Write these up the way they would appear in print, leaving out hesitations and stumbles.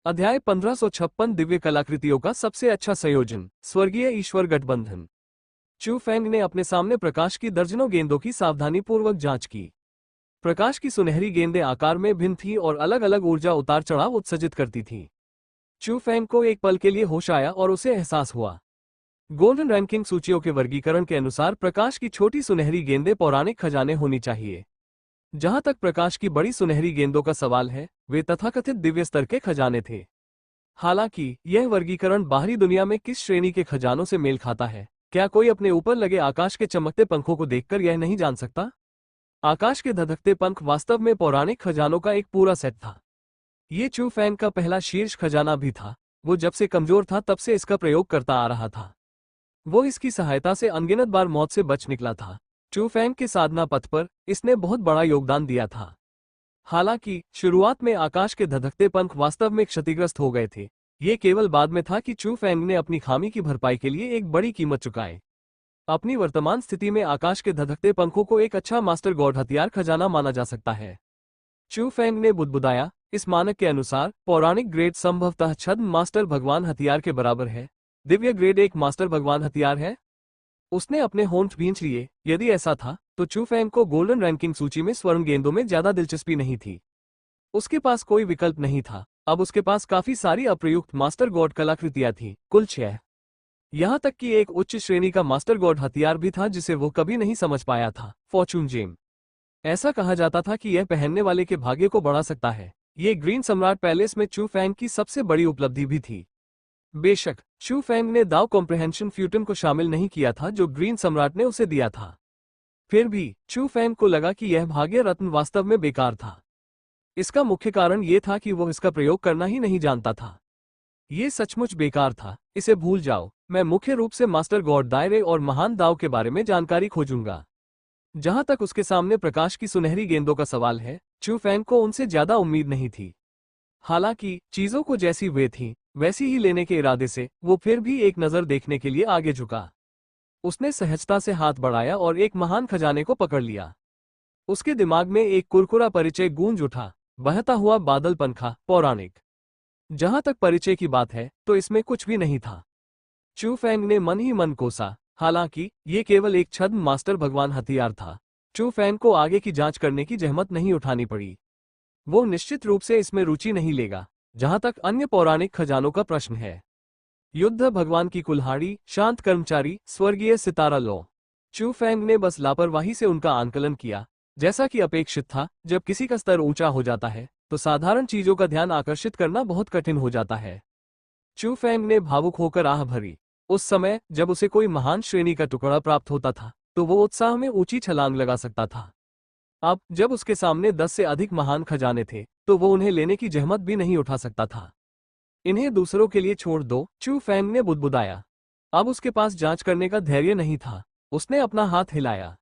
अध्याय 1556 दिव्य कलाकृतियों का सबसे अच्छा संयोजन, स्वर्गीय ईश्वर गठबंधन। चू फेंग ने अपने सामने प्रकाश की दर्जनों गेंदों की सावधानीपूर्वक जांच की। प्रकाश की सुनहरी गेंदें आकार में भिन्न थीं और अलग अलग ऊर्जा उतार चढ़ाव उत्सर्जित करती थीं। चू फेंग को एक पल के लिए होश आया और उसे एहसास हुआ। गोल्डन रैंकिंग सूचियों के वर्गीकरण के अनुसार प्रकाश की छोटी सुनहरी गेंदें पौराणिक खजाने होनी चाहिए। जहां तक प्रकाश की बड़ी सुनहरी गेंदों का सवाल है, वे तथाकथित दिव्य स्तर के खजाने थे। हालांकि यह वर्गीकरण बाहरी दुनिया में किस श्रेणी के खजानों से मेल खाता है, क्या कोई अपने ऊपर लगे आकाश के चमकते पंखों को देखकर यह नहीं जान सकता? आकाश के धधकते पंख वास्तव में पौराणिक खजानों का एक पूरा सेट था। ये चू फेंग का पहला शीर्ष खजाना भी था। वो जब से कमजोर था तब से इसका प्रयोग करता आ रहा था। वो इसकी सहायता से अनगिनत बार मौत से बच निकला था। चू फेंग के साधना पथ पर इसने बहुत बड़ा योगदान दिया था। हालांकि शुरुआत में आकाश के धधकते पंख वास्तव में क्षतिग्रस्त हो गए थे। ये केवल बाद में था कि चू फेंग ने अपनी खामी की भरपाई के लिए एक बड़ी कीमत चुकाई। अपनी वर्तमान स्थिति में आकाश के धधकते पंखों को एक अच्छा मास्टर गॉड हथियार खजाना माना जा सकता है। चू फेंग ने बुदबुदाया, इस मानक के अनुसार पौराणिक ग्रेड संभवतः छद्म मास्टर भगवान हथियार के बराबर है। दिव्य ग्रेड एक मास्टर भगवान हथियार है। उसने अपने होंठ भींच लिए। यदि ऐसा था तो चू फेंग को गोल्डन रैंकिंग सूची में स्वर्ण गेंदों में ज्यादा दिलचस्पी नहीं थी। उसके पास कोई विकल्प नहीं था। अब उसके पास काफी सारी अप्रयुक्त मास्टर गॉड कलाकृतियां थीं, कुल 6। यहां तक कि एक उच्च श्रेणी का मास्टर गॉड हथियार भी था जिसे वो कभी नहीं समझ पाया था, फॉर्चून जेम। ऐसा कहा जाता था कि यह पहनने वाले के भाग्य को बढ़ा सकता है। ये ग्रीन सम्राट पैलेस में चू फेंग की सबसे बड़ी उपलब्धि भी थी। बेशक चू फेंग ने दाव कॉम्प्रिहेंशन फ्यूटन को शामिल नहीं किया था जो ग्रीन सम्राट ने उसे दिया था। फिर भी चू फेंग को लगा कि यह भाग्य रत्न वास्तव में बेकार था। इसका मुख्य कारण यह था कि वो इसका प्रयोग करना ही नहीं जानता था। ये सचमुच बेकार था, इसे भूल जाओ। मैं मुख्य रूप से मास्टर गॉड दायरे और महान दाव के बारे में जानकारी खोजूंगा। जहां तक उसके सामने प्रकाश की सुनहरी गेंदों का सवाल है, चू फेंग को उनसे ज्यादा उम्मीद नहीं थी। हालांकि चीजों को जैसी वे थीं वैसी ही लेने के इरादे से वो फिर भी एक नजर देखने के लिए आगे झुका। उसने सहजता से हाथ बढ़ाया और एक महान खजाने को पकड़ लिया। उसके दिमाग में एक कुरकुरा परिचय गूंज उठा, बहता हुआ बादल पंखा, पौराणिक। जहां तक परिचय की बात है तो इसमें कुछ भी नहीं था। चू फेंग ने मन ही मन कोसा। हालांकि ये केवल एक छद्म मास्टर भगवान हथियार था। चू फेंग को आगे की जांच करने की जहमत नहीं उठानी पड़ी। वो निश्चित रूप से इसमें रुचि नहीं लेगा। जहां तक अन्य पौराणिक खजानों का प्रश्न है, युद्ध भगवान की कुल्हाड़ी, शांत कर्मचारी, स्वर्गीय सितारा लो। चू फेंग ने बस लापरवाही से उनका आंकलन किया। जैसा कि अपेक्षित था, जब किसी का स्तर ऊंचा हो जाता है तो साधारण चीजों का ध्यान आकर्षित करना बहुत कठिन हो जाता है। चू फेंग ने भावुक होकर आह भरी। उस समय जब उसे कोई महान श्रेणी का टुकड़ा प्राप्त होता था तो वो उत्साह में ऊंची छलांग लगा सकता था। अब जब उसके सामने 10 से अधिक महान खजाने थे तो वो उन्हें लेने की जहमत भी नहीं उठा सकता था। इन्हें दूसरों के लिए छोड़ दो, चू फेंग ने बुदबुदाया। अब उसके पास जांच करने का धैर्य नहीं था। उसने अपना हाथ हिलाया।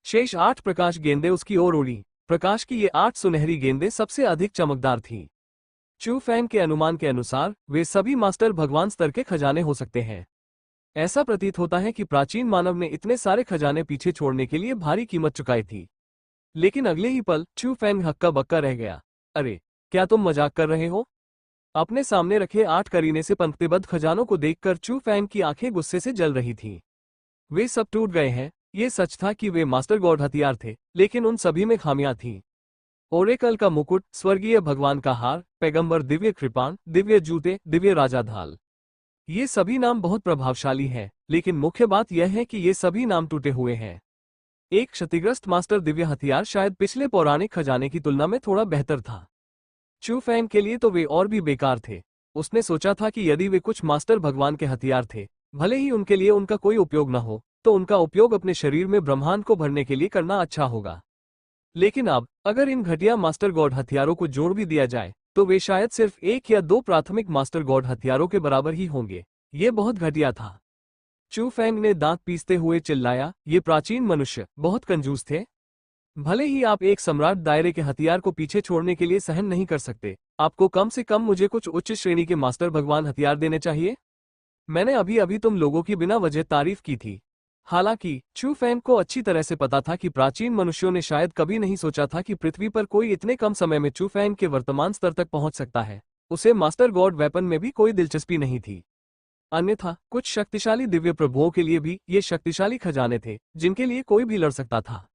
शेष 8 प्रकाश गेंदें उसकी ओर उड़ी। प्रकाश की ये 8 सुनहरी गेंदें सबसे अधिक चमकदार थीं। चू फेंग के अनुमान के अनुसार वे सभी मास्टर भगवान स्तर के खजाने हो सकते हैं। ऐसा प्रतीत होता है कि प्राचीन मानव ने इतने सारे खजाने पीछे छोड़ने के लिए भारी कीमत चुकाई थी। लेकिन अगले ही पल चू फेंग हक्का बक्का रह गया। अरे, क्या तुम मजाक कर रहे हो? अपने सामने रखे 8 करीने से पंक्तिबद्ध खजानों को देखकर चू फेंग की आंखें गुस्से से जल रही थीं। वे सब टूट गए हैं। ये सच था कि वे मास्टर गॉड हथियार थे, लेकिन उन सभी में खामियां थीं। ओरेकल का मुकुट, स्वर्गीय भगवान का हार, पैगंबर दिव्य कृपाण, दिव्य जूते, दिव्य राजा ढाल। ये सभी नाम बहुत प्रभावशाली हैं, लेकिन मुख्य बात यह है कि ये सभी नाम टूटे हुए हैं। एक क्षतिग्रस्त मास्टर दिव्य हथियार शायद पिछले पौराणिक खजाने की तुलना में थोड़ा बेहतर था। चू फेंग के लिए तो वे और भी बेकार थे। उसने सोचा था कि यदि वे कुछ मास्टर भगवान के हथियार थे, भले ही उनके लिए उनका कोई उपयोग न हो, तो उनका उपयोग अपने शरीर में ब्रह्मांड को भरने के लिए करना अच्छा होगा। लेकिन अब अगर इन घटिया मास्टर गॉड हथियारों को जोड़ भी दिया जाए तो वे शायद सिर्फ 1 या 2 प्राथमिक मास्टर गॉड हथियारों के बराबर ही होंगे। ये बहुत घटिया था। चू फेंग ने दांत पीसते हुए चिल्लाया, ये प्राचीन मनुष्य बहुत कंजूस थे। भले ही आप एक सम्राट दायरे के हथियार को पीछे छोड़ने के लिए सहन नहीं कर सकते, आपको कम से कम मुझे कुछ उच्च श्रेणी के मास्टर भगवान हथियार देने चाहिए। मैंने अभी अभी तुम लोगों की बिना वजह तारीफ की थी। हालांकि चू फेंग को अच्छी तरह से पता था कि प्राचीन मनुष्यों ने शायद कभी नहीं सोचा था कि पृथ्वी पर कोई इतने कम समय में चू फेंग के वर्तमान स्तर तक पहुंच सकता है। उसे मास्टर गॉड वेपन में भी कोई दिलचस्पी नहीं थी। अन्यथा कुछ शक्तिशाली दिव्य प्रभुओं के लिए भी ये शक्तिशाली खजाने थे जिनके लिए कोई भी लड़ सकता था।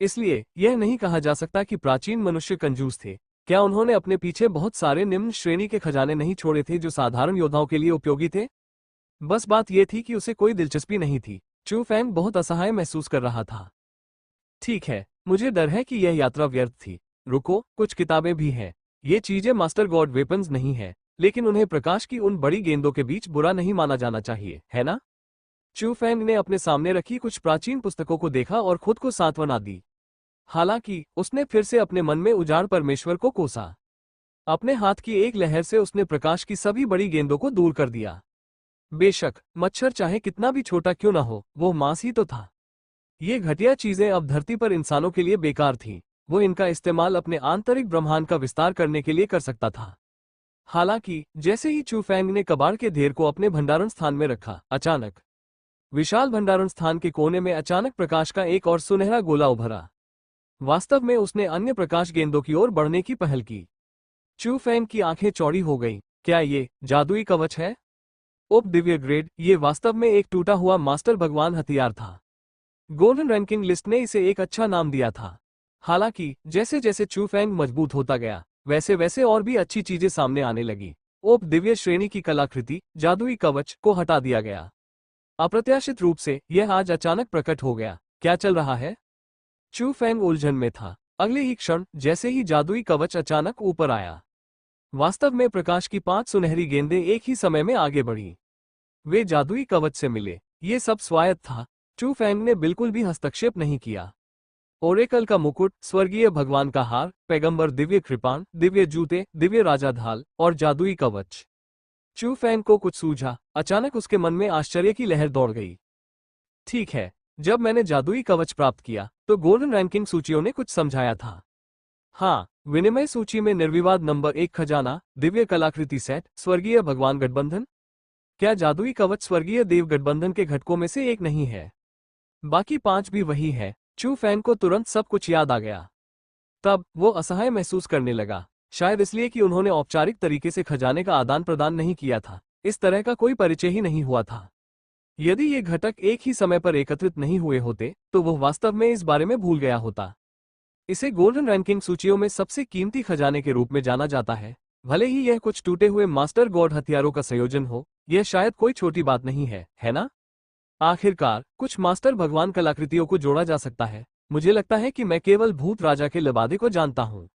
इसलिए यह नहीं कहा जा सकता कि प्राचीन मनुष्य कंजूस थे। क्या उन्होंने अपने पीछे बहुत सारे निम्न श्रेणी के खजाने नहीं छोड़े थे जो साधारण योद्धाओं के लिए उपयोगी थे? बस बात यह थी कि उसे कोई दिलचस्पी नहीं थी। चू फैंग बहुत असहाय महसूस कर रहा था। ठीक है, मुझे डर है कि यह यात्रा व्यर्थ थी। रुको, कुछ किताबें भी हैं। ये चीजें मास्टर गॉड वेपन्स नहीं है, लेकिन उन्हें प्रकाश की उन बड़ी गेंदों के बीच बुरा नहीं माना जाना चाहिए, है ना? चू फैंग ने अपने सामने रखी कुछ प्राचीन पुस्तकों को देखा और खुद को सांत्वना दी। हालांकि उसने फिर से अपने मन में उजाड़ परमेश्वर को कोसा। अपने हाथ की एक लहर से उसने प्रकाश की सभी बड़ी गेंदों को दूर कर दिया। बेशक मच्छर चाहे कितना भी छोटा क्यों न हो, वो मांस ही तो था। ये घटिया चीजें अब धरती पर इंसानों के लिए बेकार थीं। वो इनका इस्तेमाल अपने आंतरिक ब्रह्मांड का विस्तार करने के लिए कर सकता था। हालांकि जैसे ही चू फैंग ने कबाड़ के ढेर को अपने भंडारण स्थान में रखा, अचानक विशाल भंडारण स्थान के कोने में अचानक प्रकाश का एक और सुनहरा गोला उभरा। वास्तव में उसने अन्य प्रकाश गेंदों की ओर बढ़ने की पहल की। चू फैंग की आंखें चौड़ी हो गईं। क्या ये जादुई कवच है? उप दिव्य ग्रेड। ये वास्तव में एक टूटा हुआ मास्टर भगवान हथियार था। गोल्डन रैंकिंग लिस्ट ने इसे एक अच्छा नाम दिया था। हालांकि जैसे जैसे चू फैंग मजबूत होता गया, वैसे वैसे और भी अच्छी चीजें सामने आने लगी। उप दिव्य श्रेणी की कलाकृति जादुई कवच को हटा दिया गया। अप्रत्याशित रूप से यह आज अचानक प्रकट हो गया। क्या चल रहा है? चू फैंग उलझन में था। अगले ही क्षण जैसे ही जादुई कवच अचानक ऊपर आया, वास्तव में प्रकाश की 5 सुनहरी गेंदें एक ही समय में आगे बढ़ी। वे जादुई कवच से मिले। ये सब स्वायत्त था। चू फैंग ने बिल्कुल भी हस्तक्षेप नहीं किया। ओरेकल का मुकुट, स्वर्गीय भगवान का हार, पैगंबर दिव्य कृपाण, दिव्य जूते, दिव्य राजा ढाल और जादुई कवच। चू फैंग को कुछ सूझा। अचानक उसके मन में आश्चर्य की लहर दौड़ गई। ठीक है, जब मैंने जादुई कवच प्राप्त किया तो गोल्डन रैंकिंग सूचियों ने कुछ समझाया था। हाँ, विनिमय सूची में निर्विवाद नंबर 1 खजाना, दिव्य कलाकृति सेट, स्वर्गीय भगवान गठबंधन। क्या जादुई कवच स्वर्गीय देव गठबंधन के घटकों में से एक नहीं है? बाकी 5 भी वही है। चू फैंग को तुरंत सब कुछ याद आ गया। तब वो असहाय महसूस करने लगा, शायद इसलिए कि उन्होंने औपचारिक तरीके से खजाने का आदान प्रदान नहीं किया था। इस तरह का कोई परिचय ही नहीं हुआ था। यदि ये घटक एक ही समय पर एकत्रित नहीं हुए होते तो वो वास्तव में इस बारे में भूल गया होता। इसे गोल्डन रैंकिंग सूचियों में सबसे कीमती खजाने के रूप में जाना जाता है। भले ही यह कुछ टूटे हुए मास्टर गॉड हथियारों का संयोजन हो, यह शायद कोई छोटी बात नहीं है ना? आखिरकार कुछ मास्टर भगवान कलाकृतियों को जोड़ा जा सकता है। मुझे लगता है कि मैं केवल भूत राजा के लबादे को जानता हूँ।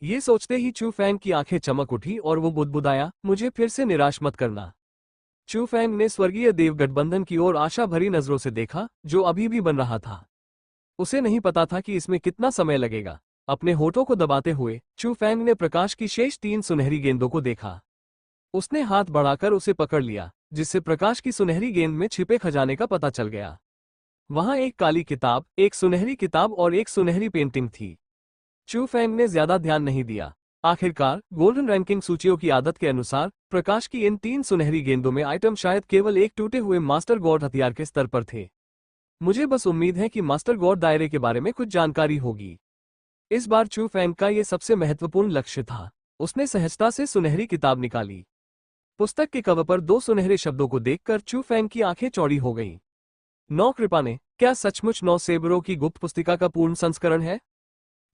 ये सोचते ही चू फैंग की आंखें चमक उठी और वो बुदबुदाया, मुझे फिर से निराश मत करना। चू फैंग ने स्वर्गीय देव गठबंधन की ओर आशा भरी नजरों से देखा, जो अभी भी बन रहा था। उसे नहीं पता था कि इसमें कितना समय लगेगा। अपने होठों को दबाते हुए चू फैंग ने प्रकाश की शेष 3 सुनहरी गेंदों को देखा। उसने हाथ बढ़ाकर उसे पकड़ लिया, जिससे प्रकाश की सुनहरी गेंद में छिपे खजाने का पता चल गया। वहां एक काली किताब, एक सुनहरी किताब और एक सुनहरी पेंटिंग थी। चू फैंग ने ज्यादा ध्यान नहीं दिया। आखिरकार गोल्डन रैंकिंग सूचियों की आदत के अनुसार प्रकाश की इन 3 सुनहरी गेंदों में आइटम शायद केवल एक टूटे हुए मास्टर गॉड हथियार के स्तर पर थे। मुझे बस उम्मीद है कि मास्टर गॉड दायरे के बारे में कुछ जानकारी होगी। इस बार चू फैंग का ये सबसे महत्वपूर्ण लक्ष्य था। उसने सहजता से सुनहरी किताब निकाली। पुस्तक के कवर पर 2 सुनहरे शब्दों को देखकर चू फैंग की आंखें चौड़ी हो गईं। 9 कृपाने, क्या सचमुच 9 सेबरों की गुप्त पुस्तिका का पूर्ण संस्करण है?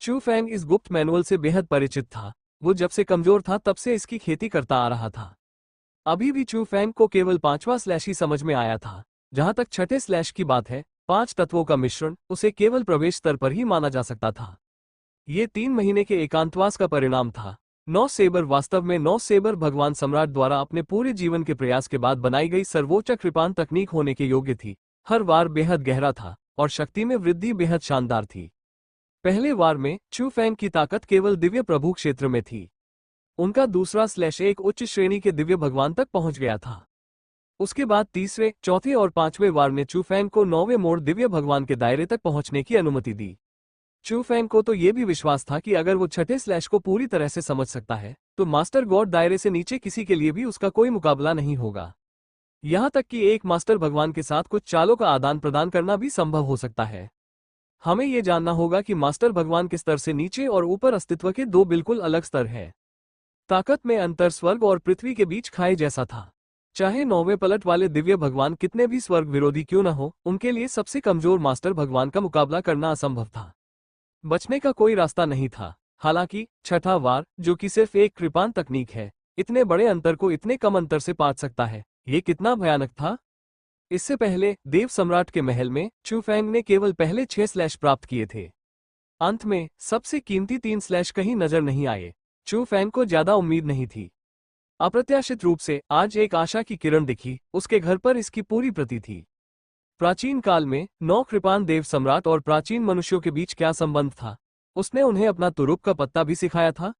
चू फैंग इस गुप्त मैनुअल से बेहद परिचित था। वो जब से कमजोर था तब से इसकी खेती करता आ रहा था। अभी भी चू फैंग को केवल 5वां स्लैश ही समझ में आया था। जहां तक छठे स्लैश की बात है, 5 तत्वों का मिश्रण उसे केवल प्रवेश स्तर पर ही माना जा सकता था। ये 3 महीने के एकांतवास का परिणाम था। 9 सेबर वास्तव में 9 सेबर भगवान सम्राट द्वारा अपने पूरे जीवन के प्रयास के बाद बनाई गई सर्वोच्च कृपाण तकनीक होने के योग्य थी। हर वार बेहद गहरा था और शक्ति में वृद्धि बेहद शानदार थी। पहले वार में चू फैंग की ताकत केवल दिव्य प्रभु क्षेत्र में थी। उनका दूसरा स्लैश एक उच्च श्रेणी के दिव्य भगवान तक पहुंच गया था। उसके बाद तीसरे, चौथे और 5वें वार ने चू फैंग को 9वें मोड़ दिव्य भगवान के दायरे तक पहुंचने की अनुमति दी। चू फैंग को तो यह भी विश्वास था कि अगर वो छठे स्लैश को पूरी तरह से समझ सकता है तो मास्टर गॉड दायरे से नीचे किसी के लिए भी उसका कोई मुकाबला नहीं होगा। यहां तक कि एक मास्टर भगवान के साथ कुछ चालों का आदान प्रदान करना भी संभव हो सकता है। हमें यह जानना होगा कि मास्टर भगवान के स्तर से नीचे और ऊपर अस्तित्व के 2 बिल्कुल अलग स्तर हैं। ताकत में अंतर स्वर्ग और पृथ्वी के बीच खाए जैसा था। चाहे नौवें पलट वाले दिव्य भगवान कितने भी स्वर्ग विरोधी क्यों न हो, उनके लिए सबसे कमजोर मास्टर भगवान का मुकाबला करना असंभव था। बचने का कोई रास्ता नहीं था। हालांकि छठा वार, जो कि सिर्फ एक कृपाण तकनीक है, इतने बड़े अंतर को इतने कम अंतर से पाट सकता है, ये कितना भयानक था। इससे पहले देव सम्राट के महल में चू फैंग ने केवल पहले 6 स्लैश प्राप्त किए थे। अंत में सबसे कीमती 3 स्लैश कहीं नजर नहीं आए। चू फैंग को ज्यादा उम्मीद नहीं थी। अप्रत्याशित रूप से आज एक आशा की किरण दिखी, उसके घर पर इसकी पूरी प्रति थी। प्राचीन काल में 9 कृपाण देव सम्राट और प्राचीन मनुष्यों के बीच क्या संबंध था, उसने उन्हें अपना तुरुप का पत्ता भी सिखाया था।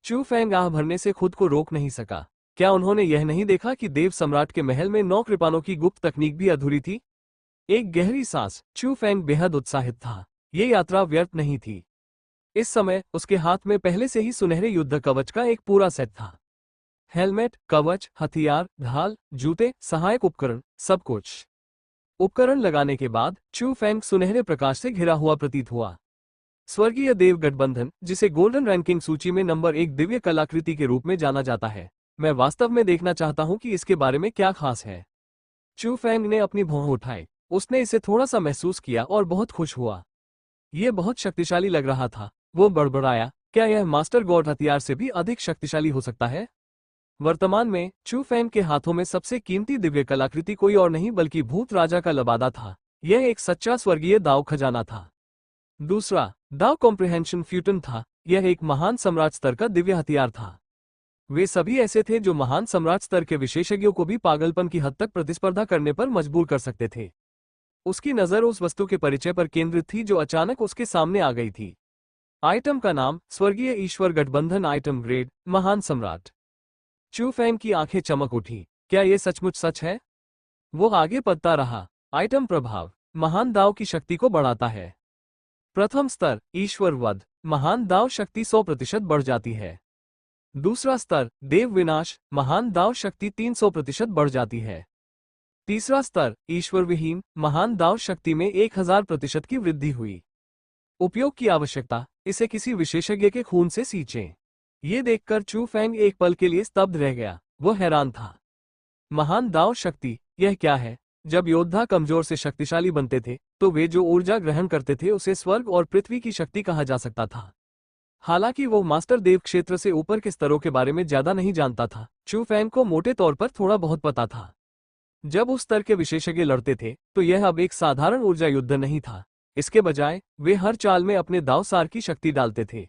चू फैंग आह भरने से खुद को रोक नहीं सका। क्या उन्होंने यह नहीं देखा कि देव सम्राट के महल में 9 कृपाणों की गुप्त तकनीक भी अधूरी थी। एक गहरी सांस, चू फैंग बेहद उत्साहित था। ये यात्रा व्यर्थ नहीं थी। इस समय उसके हाथ में पहले से ही सुनहरे युद्ध कवच का एक पूरा सेट था। हेलमेट, कवच, हथियार, ढाल, जूते, सहायक उपकरण, सब कुछ। उपकरण लगाने के बाद चू फैंग सुनहरे प्रकाश से घिरा हुआ प्रतीत हुआ। स्वर्गीय देव गठबंधन, जिसे गोल्डन रैंकिंग सूची में नंबर 1 दिव्य कलाकृति के रूप में जाना जाता है, मैं वास्तव में देखना चाहता हूं कि इसके बारे में क्या खास है। चू फैंग ने अपनी भौं उठाई। उसने इसे थोड़ा सा महसूस किया और बहुत खुश हुआ। यह बहुत शक्तिशाली लग रहा था। वो बड़बड़ाया, क्या यह मास्टर गॉड हथियार से भी अधिक शक्तिशाली हो सकता है? वर्तमान में चू फैंग के हाथों में सबसे कीमती दिव्य कलाकृति कोई और नहीं बल्कि भूत राजा का लबादा था। यह एक सच्चा स्वर्गीय दाव खजाना था। दूसरा, दाव कॉम्प्रिहेंशन फ्यूटन था। यह एक महान सम्राट स्तर का दिव्य हथियार था। वे सभी ऐसे थे जो महान सम्राट स्तर के विशेषज्ञों को भी पागलपन की हद तक प्रतिस्पर्धा करने पर मजबूर कर सकते थे। उसकी नजर उस वस्तु के परिचय पर केंद्रित थी जो अचानक उसके सामने आ गई थी। आइटम का नाम स्वर्गीय ईश्वर गठबंधन आइटम ग्रेड महान सम्राट। चू फैंग की आंखें चमक उठी। क्या यह सचमुच सच है? वो आगे पढ़ता रहा। आइटम प्रभाव महान दाव की शक्ति को बढ़ाता है। प्रथम स्तर ईश्वर वध, महान दाव शक्ति 100% बढ़ जाती है। दूसरा स्तर देव विनाश, महान दाव शक्ति 300% बढ़ जाती है। तीसरा स्तर ईश्वर विहीन, महान दाव शक्ति में 1000% की वृद्धि हुई। उपयोग की आवश्यकता, इसे किसी विशेषज्ञ के खून से सींचें। ये देखकर चू फैंग एक पल के लिए स्तब्ध रह गया। वो हैरान था। महान दाव शक्ति, यह क्या है? जब योद्धा कमजोर से शक्तिशाली बनते थे तो वे जो ऊर्जा ग्रहण करते थे उसे स्वर्ग और पृथ्वी की शक्ति कहा जा सकता था। हालांकि वो मास्टर देव क्षेत्र से ऊपर के स्तरों के बारे में ज्यादा नहीं जानता था, चू फैंग को मोटे तौर पर थोड़ा बहुत पता था। जब उस स्तर के विशेषज्ञ लड़ते थे तो यह अब एक साधारण ऊर्जा युद्ध नहीं था। इसके बजाय वे हर चाल में अपने दाव सार की शक्ति डालते थे।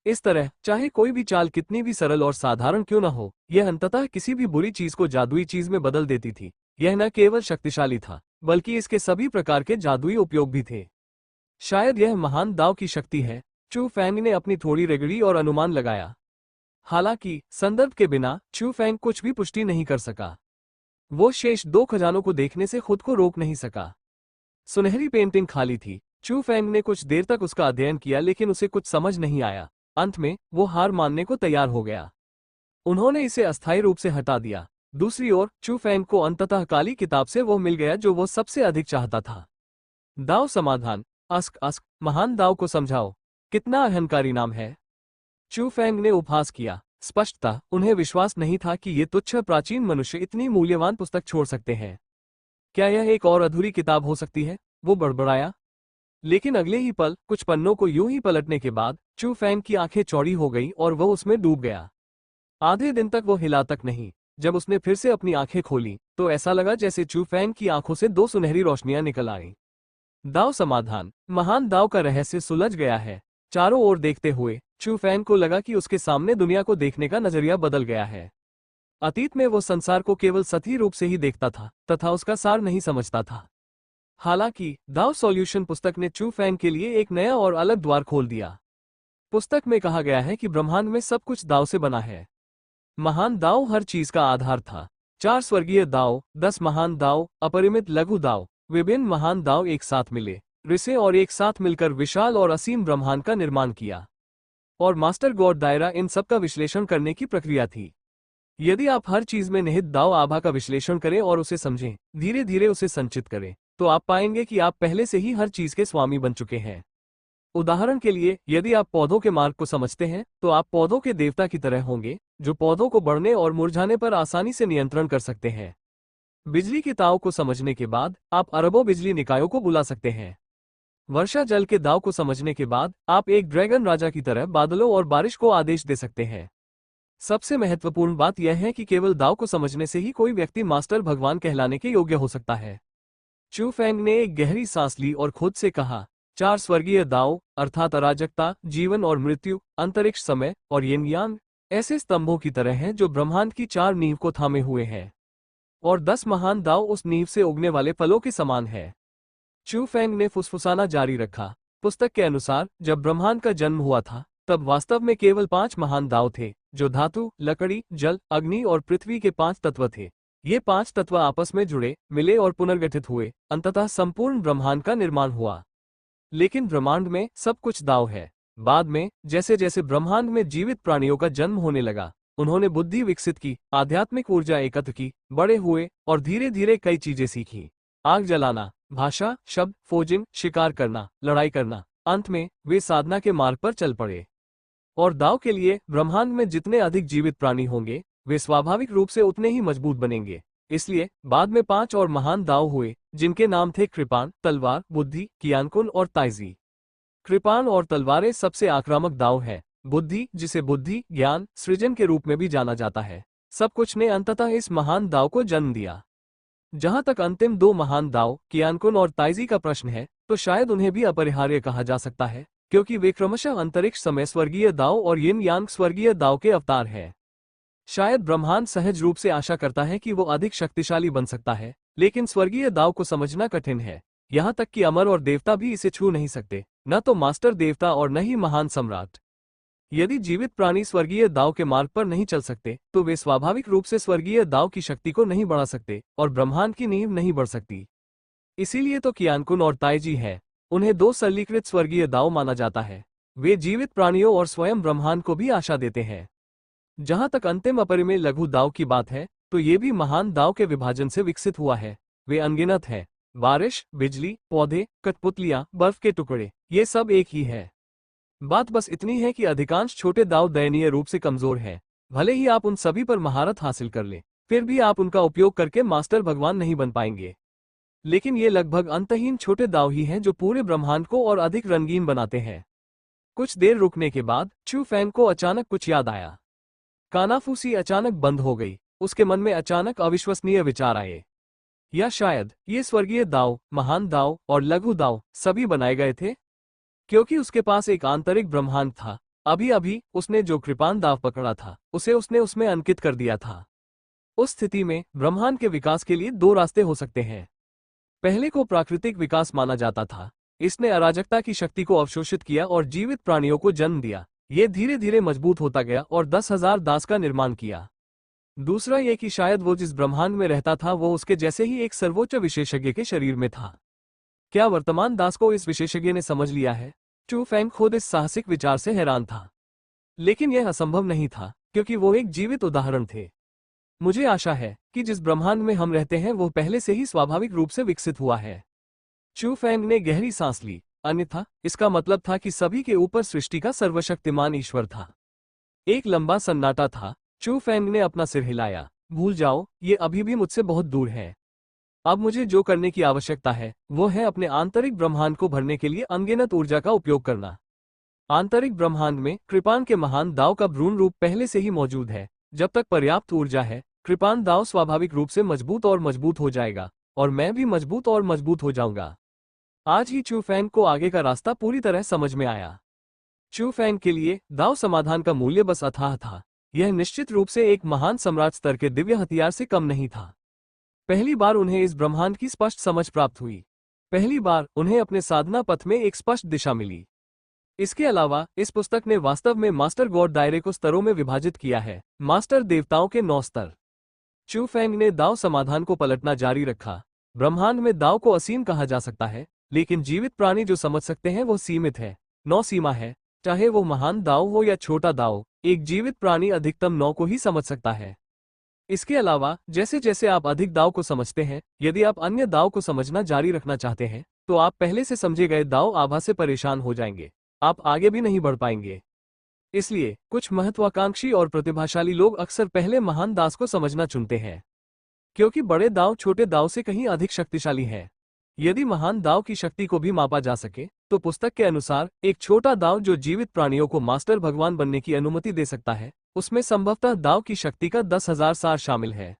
इस तरह चाहे कोई भी चाल कितनी भी सरल और साधारण क्यों न हो, यह अंततः किसी भी बुरी चीज को जादुई चीज में बदल देती थी। यह न केवल शक्तिशाली था बल्कि इसके सभी प्रकार के जादुई उपयोग भी थे। शायद यह महान दाव की शक्ति है। चू फैंग ने अपनी थोड़ी रगड़ी और अनुमान लगाया। हालांकि संदर्भ के बिना चू फैंग कुछ भी पुष्टि नहीं कर सका। वो शेष 2 खजानों को देखने से खुद को रोक नहीं सका। सुनहरी पेंटिंग खाली थी। चू फैंग ने कुछ देर तक उसका अध्ययन किया लेकिन उसे कुछ समझ नहीं आया। अंत में वो हार मानने को तैयार हो गया। उन्होंने इसे अस्थायी रूप से हटा दिया। दूसरी ओर चू फैंग को अंततः काली किताब से वो मिल गया जो वो सबसे अधिक चाहता था। दाव समाधान। अस्क अस्क, महान दाव को समझाओ। कितना अहंकारी नाम है। चू फैंग ने उपहास किया। स्पष्टतः उन्हें विश्वास नहीं था कि ये तुच्छ प्राचीन मनुष्य इतनी मूल्यवान पुस्तक छोड़ सकते हैं। क्या यह एक और अधूरी किताब हो सकती है? वो बड़बड़ाया। लेकिन अगले ही पल कुछ पन्नों को यूं ही पलटने के बाद चू फैंग की आंखें चौड़ी हो गईं और वह उसमें डूब गया। आधे दिन तक वो हिला तक नहीं। जब उसने फिर से अपनी आंखें खोली तो ऐसा लगा जैसे चू फैंग की आंखों से 2 सुनहरी रोशनियां निकल आईं। दाव समाधान। महान दाव का रहस्य सुलझ गया है। चारों ओर देखते हुए चू फैंग को लगा कि उसके सामने दुनिया को देखने का नजरिया बदल गया है। अतीत में वो संसार को केवल सतही रूप से ही देखता था तथा उसका सार नहीं समझता था। हालांकि दाव सॉल्यूशन पुस्तक ने चू फैंग के लिए एक नया और अलग द्वार खोल दिया। पुस्तक में कहा गया है कि ब्रह्मांड में सब कुछ दाव से बना है। महान दाव हर चीज का आधार था। 4 स्वर्गीय दाव, 10 महान दाव, अपरिमित लघु दाव, विभिन्न महान दाव एक साथ मिले, रिसे और एक साथ मिलकर विशाल और असीम ब्रह्मांड का निर्माण किया। और मास्टर गॉड दायरा इन सब का विश्लेषण करने की प्रक्रिया थी। यदि आप हर चीज में निहित दाव आभा का विश्लेषण करें और उसे समझें, धीरे धीरे उसे संचित करें, तो आप पाएंगे कि आप पहले से ही हर चीज के स्वामी बन चुके हैं। उदाहरण के लिए, यदि आप पौधों के मार्ग को समझते हैं तो आप पौधों के देवता की तरह होंगे, जो पौधों को बढ़ने और मुरझाने पर आसानी से नियंत्रण कर सकते हैं। बिजली के ताव को समझने के बाद आप अरबों बिजली निकायों को बुला सकते हैं। वर्षा जल के दाव को समझने के बाद आप एक ड्रैगन राजा की तरह बादलों और बारिश को आदेश दे सकते हैं। सबसे महत्वपूर्ण बात यह है कि केवल दाव को समझने से ही कोई व्यक्ति मास्टर भगवान कहलाने के योग्य हो सकता है। चू फेंग ने एक गहरी सांस ली और खुद से कहा, 4 स्वर्गीय दाव अर्थात अराजकता, जीवन और मृत्यु, अंतरिक्ष, समय और यिन यांग ऐसे स्तंभों की तरह हैं जो ब्रह्मांड की 4 नींव को थामे हुए हैं, और 10 महान दाव उस नींव से उगने वाले फलों के समान है। चू फेंग ने फुसफुसाना जारी रखा, पुस्तक के अनुसार जब ब्रह्मांड का जन्म हुआ था तब वास्तव में केवल 5 महान दाव थे, जो धातु, लकड़ी, जल, अग्नि और पृथ्वी के 5 तत्व थे। ये 5 तत्व आपस में जुड़े, मिले और पुनर्गठित हुए, अंततः संपूर्ण ब्रह्मांड का निर्माण हुआ। लेकिन ब्रह्मांड में सब कुछ दाव है। बाद में जैसे जैसे ब्रह्मांड में जीवित प्राणियों का जन्म होने लगा, उन्होंने बुद्धि विकसित की, आध्यात्मिक ऊर्जा एकत्र की, बड़े हुए और धीरे धीरे कई चीजें सीखी। आग जलाना, भाषा, शब्द, फोजिंग, शिकार करना, लड़ाई करना। अंत में वे साधना के मार्ग पर चल पड़े। और दाव के लिए ब्रह्मांड में जितने अधिक जीवित प्राणी होंगे, वे स्वाभाविक रूप से उतने ही मजबूत बनेंगे। इसलिए बाद में 5 और महान दाव हुए, जिनके नाम थे कृपाण, तलवार, बुद्धि, कियानकुन और ताइजी। कृपाण और तलवारें सबसे आक्रामक दाव है। बुद्धि, जिसे बुद्धि, ज्ञान, सृजन के रूप में भी जाना जाता है, सब कुछ ने अंततः इस महान दाव को जन्म दिया। जहां तक अंतिम 2 महान दाव, कियानकुन और ताइजी का प्रश्न है, तो शायद उन्हें भी अपरिहार्य कहा जा सकता है, क्योंकि वे क्रमशः अंतरिक्ष, समय स्वर्गीय दाव और यिन यांग स्वर्गीय दाव के अवतार हैं। शायद ब्रह्मांड सहज रूप से आशा करता है कि वो अधिक शक्तिशाली बन सकता है, लेकिन स्वर्गीय दाव को समझना कठिन है। यहाँ तक कि अमर और देवता भी इसे छू नहीं सकते, न तो मास्टर देवता और न ही महान सम्राट। यदि जीवित प्राणी स्वर्गीय दाव के मार्ग पर नहीं चल सकते, तो वे स्वाभाविक रूप से स्वर्गीय दाव की शक्ति को नहीं बढ़ा सकते और ब्रह्मांड की नींव नहीं बढ़ सकती। इसीलिए तो कियानकुन और ताइजी है, उन्हें 2 सरलीकृत स्वर्गीय दाव माना जाता है। वे जीवित प्राणियों और स्वयं ब्रह्मांड को भी आशा देते हैं। जहां तक अंतिम अपरिमेय लघु दाव की बात है, तो ये भी महान दाव के विभाजन से विकसित हुआ है। वे अनगिनत है। बारिश, बिजली, पौधे, कठपुतलियां, बर्फ के टुकड़े, ये सब एक ही है। बात बस इतनी है कि अधिकांश छोटे दाव दयनीय रूप से कमजोर हैं। भले ही आप उन सभी पर महारत हासिल कर लें, फिर भी आप उनका उपयोग करके मास्टर भगवान नहीं बन पाएंगे। लेकिन ये लगभग अंतहीन छोटे दाव ही हैं जो पूरे ब्रह्मांड को और अधिक रंगीन बनाते हैं। कुछ देर रुकने के बाद चू फेंग को अचानक कुछ याद आया। कानाफूसी अचानक बंद हो गई। उसके मन में अचानक अविश्वसनीय विचार आए। या शायद ये स्वर्गीय दाव, महान दाव और लघु दाव सभी बनाए गए थे, क्योंकि उसके पास एक आंतरिक ब्रह्मांड था। अभी अभी उसने जो कृपाण दाव पकड़ा था, उसे उसने उसमें अंकित कर दिया था। उस स्थिति में ब्रह्मांड के विकास के लिए 2 रास्ते हो सकते हैं। पहले को प्राकृतिक विकास माना जाता था। इसने अराजकता की शक्ति को अवशोषित किया और जीवित प्राणियों को जन्म दिया। ये धीरे धीरे मजबूत होता गया और 10,000 दास का निर्माण किया। दूसरा ये कि शायद वो जिस ब्रह्मांड में रहता था वो उसके जैसे ही एक सर्वोच्च विशेषज्ञ के शरीर में था। क्या वर्तमान दास को इस विशेषज्ञ ने समझ लिया है? चू फेंग खुद इस साहसिक विचार से हैरान था। लेकिन यह असंभव नहीं था, क्योंकि वो एक जीवित उदाहरण थे। मुझे आशा है कि जिस ब्रह्मांड में हम रहते हैं वो पहले से ही स्वाभाविक रूप से विकसित हुआ है। चू फेंग ने गहरी सांस ली, अन्यथा इसका मतलब था कि सभी के ऊपर सृष्टि का सर्वशक्तिमान ईश्वर था। एक लंबा सन्नाटा था। चू फेंग ने अपना सिर हिलाया। भूल जाओ, ये अभी भी मुझसे बहुत दूर है। अब मुझे जो करने की आवश्यकता है वो है अपने आंतरिक ब्रह्मांड को भरने के लिए अनगिनत ऊर्जा का उपयोग करना। आंतरिक ब्रह्मांड में कृपाण के महान दाव का भ्रूण रूप पहले से ही मौजूद है। जब तक पर्याप्त ऊर्जा है, कृपाण दाव स्वाभाविक रूप से मजबूत और मजबूत हो जाएगा, और मैं भी मजबूत और मजबूत हो जाऊंगा। आज ही चू फेंग को आगे का रास्ता पूरी तरह समझ में आया। चू फेंग के लिए दाव समाधान का मूल्य बस अथाह था। यह निश्चित रूप से एक महान सम्राट स्तर के दिव्य हथियार से कम नहीं था। पहली बार उन्हें इस ब्रह्मांड की स्पष्ट समझ प्राप्त हुई। पहली बार उन्हें अपने साधना पथ में एक स्पष्ट दिशा मिली। इसके अलावा इस पुस्तक ने वास्तव में मास्टर गॉड दायरे को स्तरों में विभाजित किया है। मास्टर देवताओं के 9 स्तर। चू फेंग ने दाव समाधान को पलटना जारी रखा। ब्रह्मांड में दाव को असीम कहा जा सकता है, लेकिन जीवित प्राणी जो समझ सकते हैं वो सीमित है। 9 सीमा है। चाहे वो महान दाव हो या छोटा दाव, एक जीवित प्राणी अधिकतम 9 को ही समझ सकता है। इसके अलावा जैसे जैसे आप अधिक दाव को समझते हैं, यदि आप अन्य दाव को समझना जारी रखना चाहते हैं, तो आप पहले से समझे गए दाव आभा से परेशान हो जाएंगे। आप आगे भी नहीं बढ़ पाएंगे। इसलिए कुछ महत्वाकांक्षी और प्रतिभाशाली लोग अक्सर पहले महान दास को समझना चुनते हैं, क्योंकि बड़े दांव छोटे दांव से कहीं अधिक शक्तिशाली है। यदि महान दांव की शक्ति को भी मापा जा सके, तो पुस्तक के अनुसार एक छोटा दांव जो जीवित प्राणियों को मास्टर भगवान बनने की अनुमति दे सकता है, उसमें संभवतः दांव की शक्ति का 10,000 सार शामिल है।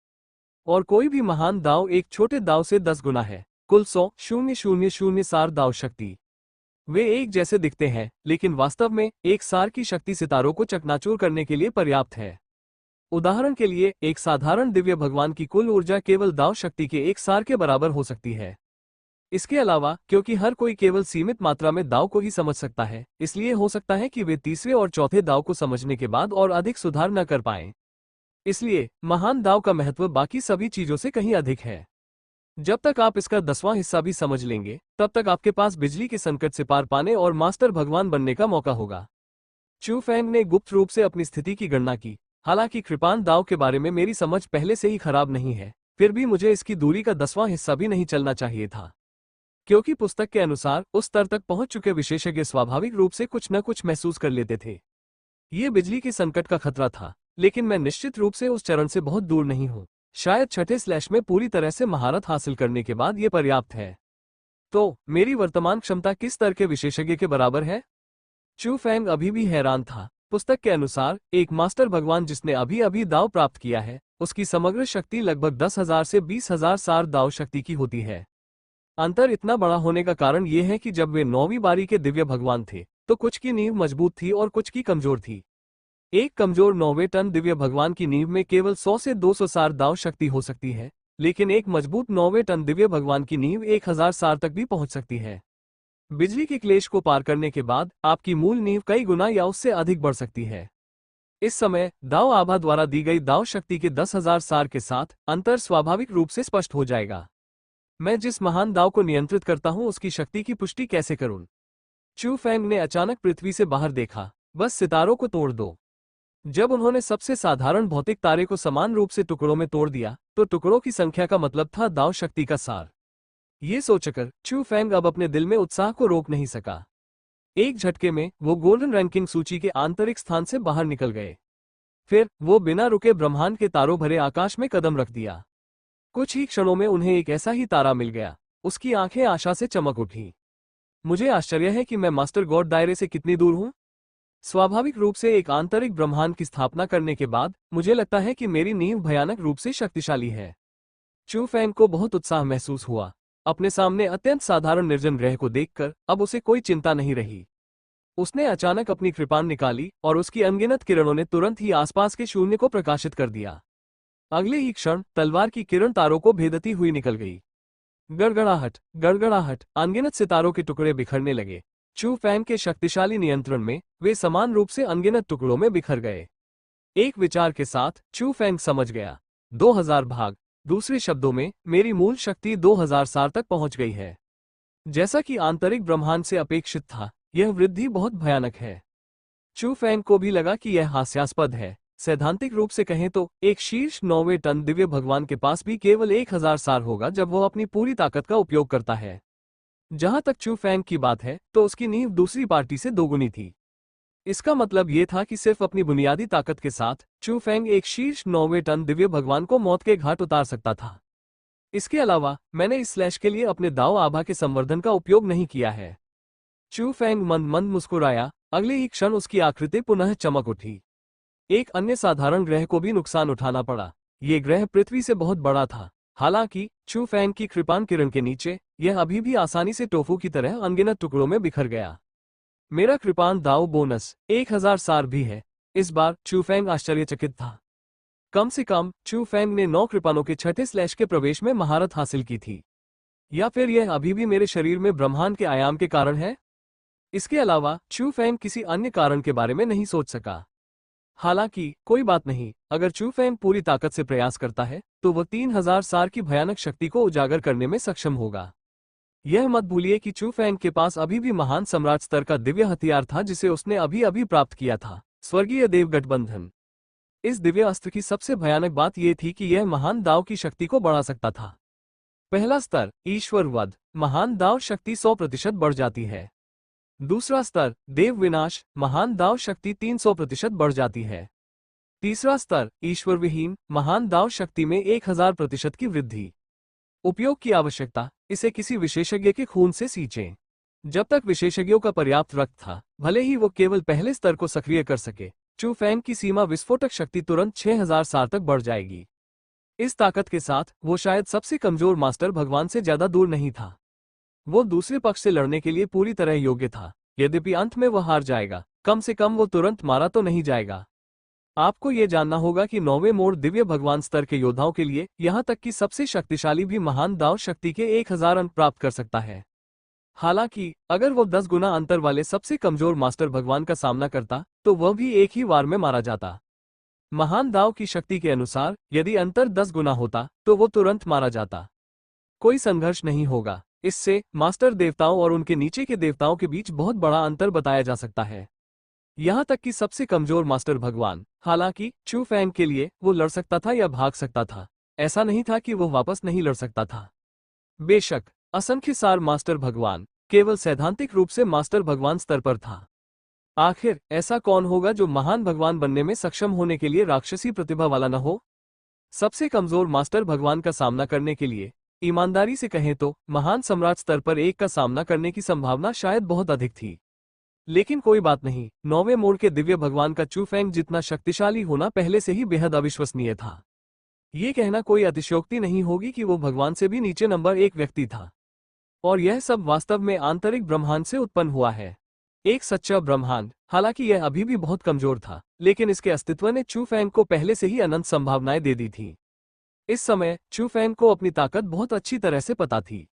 और कोई भी महान दांव एक छोटे दांव से 10 गुना है। कुल 100,000 सार दांव शक्ति। वे एक जैसे दिखते हैं, लेकिन वास्तव में एक सार की शक्ति सितारों को चकनाचूर करने के लिए पर्याप्त है। उदाहरण के लिए, एक साधारण दिव्य भगवान की कुल ऊर्जा केवल दांव शक्ति के एक सार के बराबर हो सकती है। इसके अलावा, क्योंकि हर कोई केवल सीमित मात्रा में दांव को ही समझ सकता है, इसलिए हो सकता है कि वे तीसरे और चौथे दांव को समझने के बाद और अधिक सुधार न कर पाएं। इसलिए महान दांव का महत्व बाकी सभी चीजों से कहीं अधिक है। जब तक आप इसका 10वां हिस्सा भी समझ लेंगे, तब तक आपके पास बिजली के संकट से पार पाने और मास्टर भगवान बनने का मौका होगा। चू फेंग ने गुप्त रूप से अपनी स्थिति की गणना की। हालांकि कृपान दांव के बारे में मेरी समझ पहले से ही खराब नहीं है, फिर भी मुझे इसकी दूरी का 10वां हिस्सा भी नहीं चलना चाहिए था, क्योंकि पुस्तक के अनुसार उस स्तर तक पहुंच चुके विशेषज्ञ स्वाभाविक रूप से कुछ न कुछ महसूस कर लेते थे। ये बिजली के संकट का खतरा था, लेकिन मैं निश्चित रूप से उस चरण से बहुत दूर नहीं हूं। शायद छठे स्लैश में पूरी तरह से महारत हासिल करने के बाद ये पर्याप्त है। तो मेरी वर्तमान क्षमता किस स्तर के विशेषज्ञ के बराबर है? चू फेंग अभी भी हैरान था। पुस्तक के अनुसार एक मास्टर भगवान जिसने अभी अभी दाव प्राप्त किया है, उसकी समग्र शक्ति लगभग 10,000 से 20,000 सार दाव शक्ति की होती है। अंतर इतना बड़ा होने का कारण यह है कि जब वे 9वीं बारी के दिव्य भगवान थे, तो कुछ की नींव मजबूत थी और कुछ की कमजोर थी। एक कमजोर 9वें टन दिव्य भगवान की नींव में केवल 100 से 200 सार दाव शक्ति हो सकती है, लेकिन एक मजबूत 9वें टन दिव्य भगवान की नींव 1000 सार तक भी पहुंच सकती है। बिजली के क्लेश को पार करने के बाद आपकी मूल नींव कई गुना या उससे अधिक बढ़ सकती है। इस समय दाव आभा द्वारा दी गई दाव शक्ति के 10,000 सार के साथ अंतर स्वाभाविक रूप से स्पष्ट हो जाएगा। मैं जिस महान दाव को नियंत्रित करता हूं उसकी शक्ति की पुष्टि कैसे करूं? चू फेंग ने अचानक पृथ्वी से बाहर देखा। बस सितारों को तोड़ दो। जब उन्होंने सबसे साधारण भौतिक तारे को समान रूप से टुकड़ों में तोड़ दिया, तो टुकड़ों की संख्या का मतलब था दाव शक्ति का सार। ये सोचकर चू फेंग अब अपने दिल में उत्साह को रोक नहीं सका। एक झटके में वो गोल्डन रैंकिंग सूची के आंतरिक स्थान से बाहर निकल गए। फिर वो बिना रुके ब्रह्मांड के तारों भरे आकाश में कदम रख दिया। कुछ ही क्षणों में उन्हें एक ऐसा ही तारा मिल गया। उसकी आंखें आशा से चमक उठी। मुझे आश्चर्य है कि मैं मास्टर गॉड दायरे से कितनी दूर हूं। स्वाभाविक रूप से एक आंतरिक ब्रह्मांड की स्थापना करने के बाद मुझे लगता है कि मेरी नींव भयानक रूप से शक्तिशाली है। चू फेंग को बहुत उत्साह महसूस हुआ। अपने सामने अत्यंत साधारण निर्जन ग्रह को देखकर अब उसे कोई चिंता नहीं रही। उसने अचानक अपनी कृपान निकाली और उसकी अनगिनत किरणों ने तुरंत ही आसपास के शून्य को प्रकाशित कर दिया। अगले ही क्षण तलवार की किरण तारों को भेदती हुई निकल गई। गड़गड़ाहट, गड़गड़ाहट, अनगिनत सितारों के टुकड़े बिखरने लगे। चू फेंग के शक्तिशाली नियंत्रण में वे समान रूप से अनगिनत टुकड़ों में बिखर गए। एक विचार के साथ चू फेंग समझ गया, 2000 भाग। दूसरे शब्दों में, मेरी मूल शक्ति 2000 सार तक पहुंच गई है। जैसा कि आंतरिक ब्रह्मांड से अपेक्षित था, यह वृद्धि बहुत भयानक है। चू फेंग को भी लगा कि यह हास्यास्पद है। सैद्धांतिक रूप से कहें तो एक शीर्ष 9वें टन दिव्य भगवान के पास भी केवल 1000 सार होगा जब वह अपनी पूरी ताकत का उपयोग करता है। जहां तक चू फेंग की बात है, तो उसकी नींव दूसरी पार्टी से दोगुनी थी। इसका मतलब यह था कि सिर्फ अपनी बुनियादी ताकत के साथ चू फेंग एक शीर्ष 9वें टन दिव्य भगवान को मौत के घाट उतार सकता था। इसके अलावा मैंने इस स्लैश के लिए अपने दाव आभा के संवर्धन का उपयोग नहीं किया है। चू फेंग मंद मंद मुस्कुराया। अगले ही क्षण उसकी आकृति पुनः चमक उठी। एक अन्य साधारण ग्रह को भी नुकसान उठाना पड़ा। ये ग्रह पृथ्वी से बहुत बड़ा था। हालांकि चू फेंग की कृपान किरण के नीचे यह अभी भी आसानी से टोफू की तरह अनगिनत टुकड़ों में बिखर गया। मेरा कृपान दाव बोनस 1000 सार भी है। इस बार चू फेंग आश्चर्यचकित था। कम से कम चू फेंग ने 9 कृपानों के छठे स्लैश के प्रवेश में महारत हासिल की थी। या फिर यह अभी भी मेरे शरीर में ब्रह्मांड के आयाम के कारण है? इसके अलावा चू फेंग किसी अन्य कारण के बारे में नहीं सोच सका। हालांकि कोई बात नहीं, अगर चू फेंग पूरी ताकत से प्रयास करता है तो वह 3000 सार की भयानक शक्ति को उजागर करने में सक्षम होगा। यह मत भूलिए कि चू फेंग के पास अभी भी महान सम्राट स्तर का दिव्य हथियार था जिसे उसने अभी अभी प्राप्त किया था, स्वर्गीय देव गठबंधन। इस दिव्य अस्त्र की सबसे भयानक बात यह थी कि यह महान दाव की शक्ति को बढ़ा सकता था। पहला स्तर, ईश्वर वध। महान दाव शक्ति 100% बढ़ जाती है। दूसरा स्तर देव विनाश, महान दाव शक्ति 300% बढ़ जाती है। तीसरा स्तर ईश्वर विहीन, महान दाव शक्ति में 1000% की वृद्धि। उपयोग की आवश्यकता, इसे किसी विशेषज्ञ के खून से सींचें। जब तक विशेषज्ञों का पर्याप्त रक्त था, भले ही वो केवल पहले स्तर को सक्रिय कर सके, चू फैंग की सीमा विस्फोटक शक्ति तुरंत 6000 साल तक बढ़ जाएगी। इस ताकत के साथ वो शायद सबसे कमजोर मास्टर भगवान से ज्यादा दूर नहीं था। वो दूसरे पक्ष से लड़ने के लिए पूरी तरह योग्य था। यद्यपि अंत में वह हार जाएगा, कम से कम वो तुरंत मारा तो नहीं जाएगा। आपको ये जानना होगा कि 9वें मोड़ दिव्य भगवान स्तर के योद्धाओं के लिए, यहां तक कि सबसे शक्तिशाली भी महान दाव शक्ति के 1000 अंक प्राप्त कर सकता है। हालांकि अगर वो 10 गुना अंतर वाले सबसे कमजोर मास्टर भगवान का सामना करता, तो वह भी एक ही वार में मारा जाता। महान दाव की शक्ति के अनुसार यदि अंतर 10 गुना होता, तो वो तुरंत मारा जाता। कोई संघर्ष नहीं होगा। इससे मास्टर देवताओं और उनके नीचे के देवताओं के बीच बहुत बड़ा अंतर बताया जा सकता है। यहां तक कि सबसे कमजोर मास्टर भगवान, हालांकि चू फैंग के लिए वो लड़ सकता था या भाग सकता था, ऐसा नहीं था कि वो वापस नहीं लड़ सकता था। बेशक असंख्य सार मास्टर भगवान केवल सैद्धांतिक रूप से मास्टर भगवान स्तर पर था। आखिर ऐसा कौन होगा जो महान भगवान बनने में सक्षम होने के लिए राक्षसी प्रतिभा वाला न हो? सबसे कमजोर मास्टर भगवान का सामना करने के लिए, ईमानदारी से कहें तो महान सम्राट स्तर पर एक का सामना करने की संभावना शायद बहुत अधिक थी। लेकिन कोई बात नहीं, 9वें मोड़ के दिव्य भगवान का चू फैंग जितना शक्तिशाली होना पहले से ही बेहद अविश्वसनीय था। ये कहना कोई अतिशयोक्ति नहीं होगी कि वो भगवान से भी नीचे नंबर 1 व्यक्ति था। और यह सब वास्तव में आंतरिक ब्रह्मांड से उत्पन्न हुआ है। एक सच्चा ब्रह्मांड, हालांकि यह अभी भी बहुत कमजोर था, लेकिन इसके अस्तित्व ने चू फैंग को पहले से ही अनंत संभावनाएं दे दी थी। इस समय चू फैंग को अपनी ताकत बहुत अच्छी तरह से पता थी।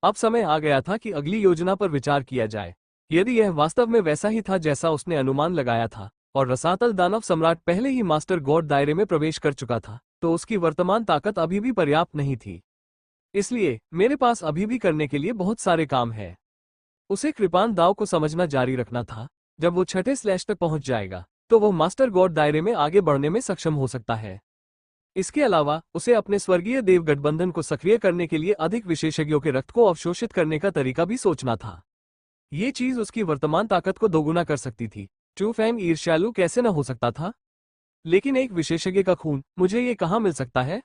अब समय आ गया था कि अगली योजना पर विचार किया जाए। यदि यह वास्तव में वैसा ही था जैसा उसने अनुमान लगाया था, और रसातल दानव सम्राट पहले ही मास्टर गॉड दायरे में प्रवेश कर चुका था, तो उसकी वर्तमान ताकत अभी भी पर्याप्त नहीं थी। इसलिए मेरे पास अभी भी करने के लिए बहुत सारे काम हैं। उसे कृपान दाव को समझना जारी रखना था। जब वो 6ठे स्लैश तक पहुंच जाएगा, तो वो मास्टर गॉड दायरे में आगे बढ़ने में सक्षम हो सकता है। इसके अलावा उसे अपने स्वर्गीय देव गठबंधन को सक्रिय करने के लिए अधिक विशेषज्ञों के रक्त को अवशोषित करने का तरीका भी सोचना था। ये चीज उसकी वर्तमान ताकत को दोगुना कर सकती थी। चू फैंग ईर्ष्यालु कैसे न हो सकता था? लेकिन एक विशेषज्ञ का खून मुझे ये कहाँ मिल सकता है?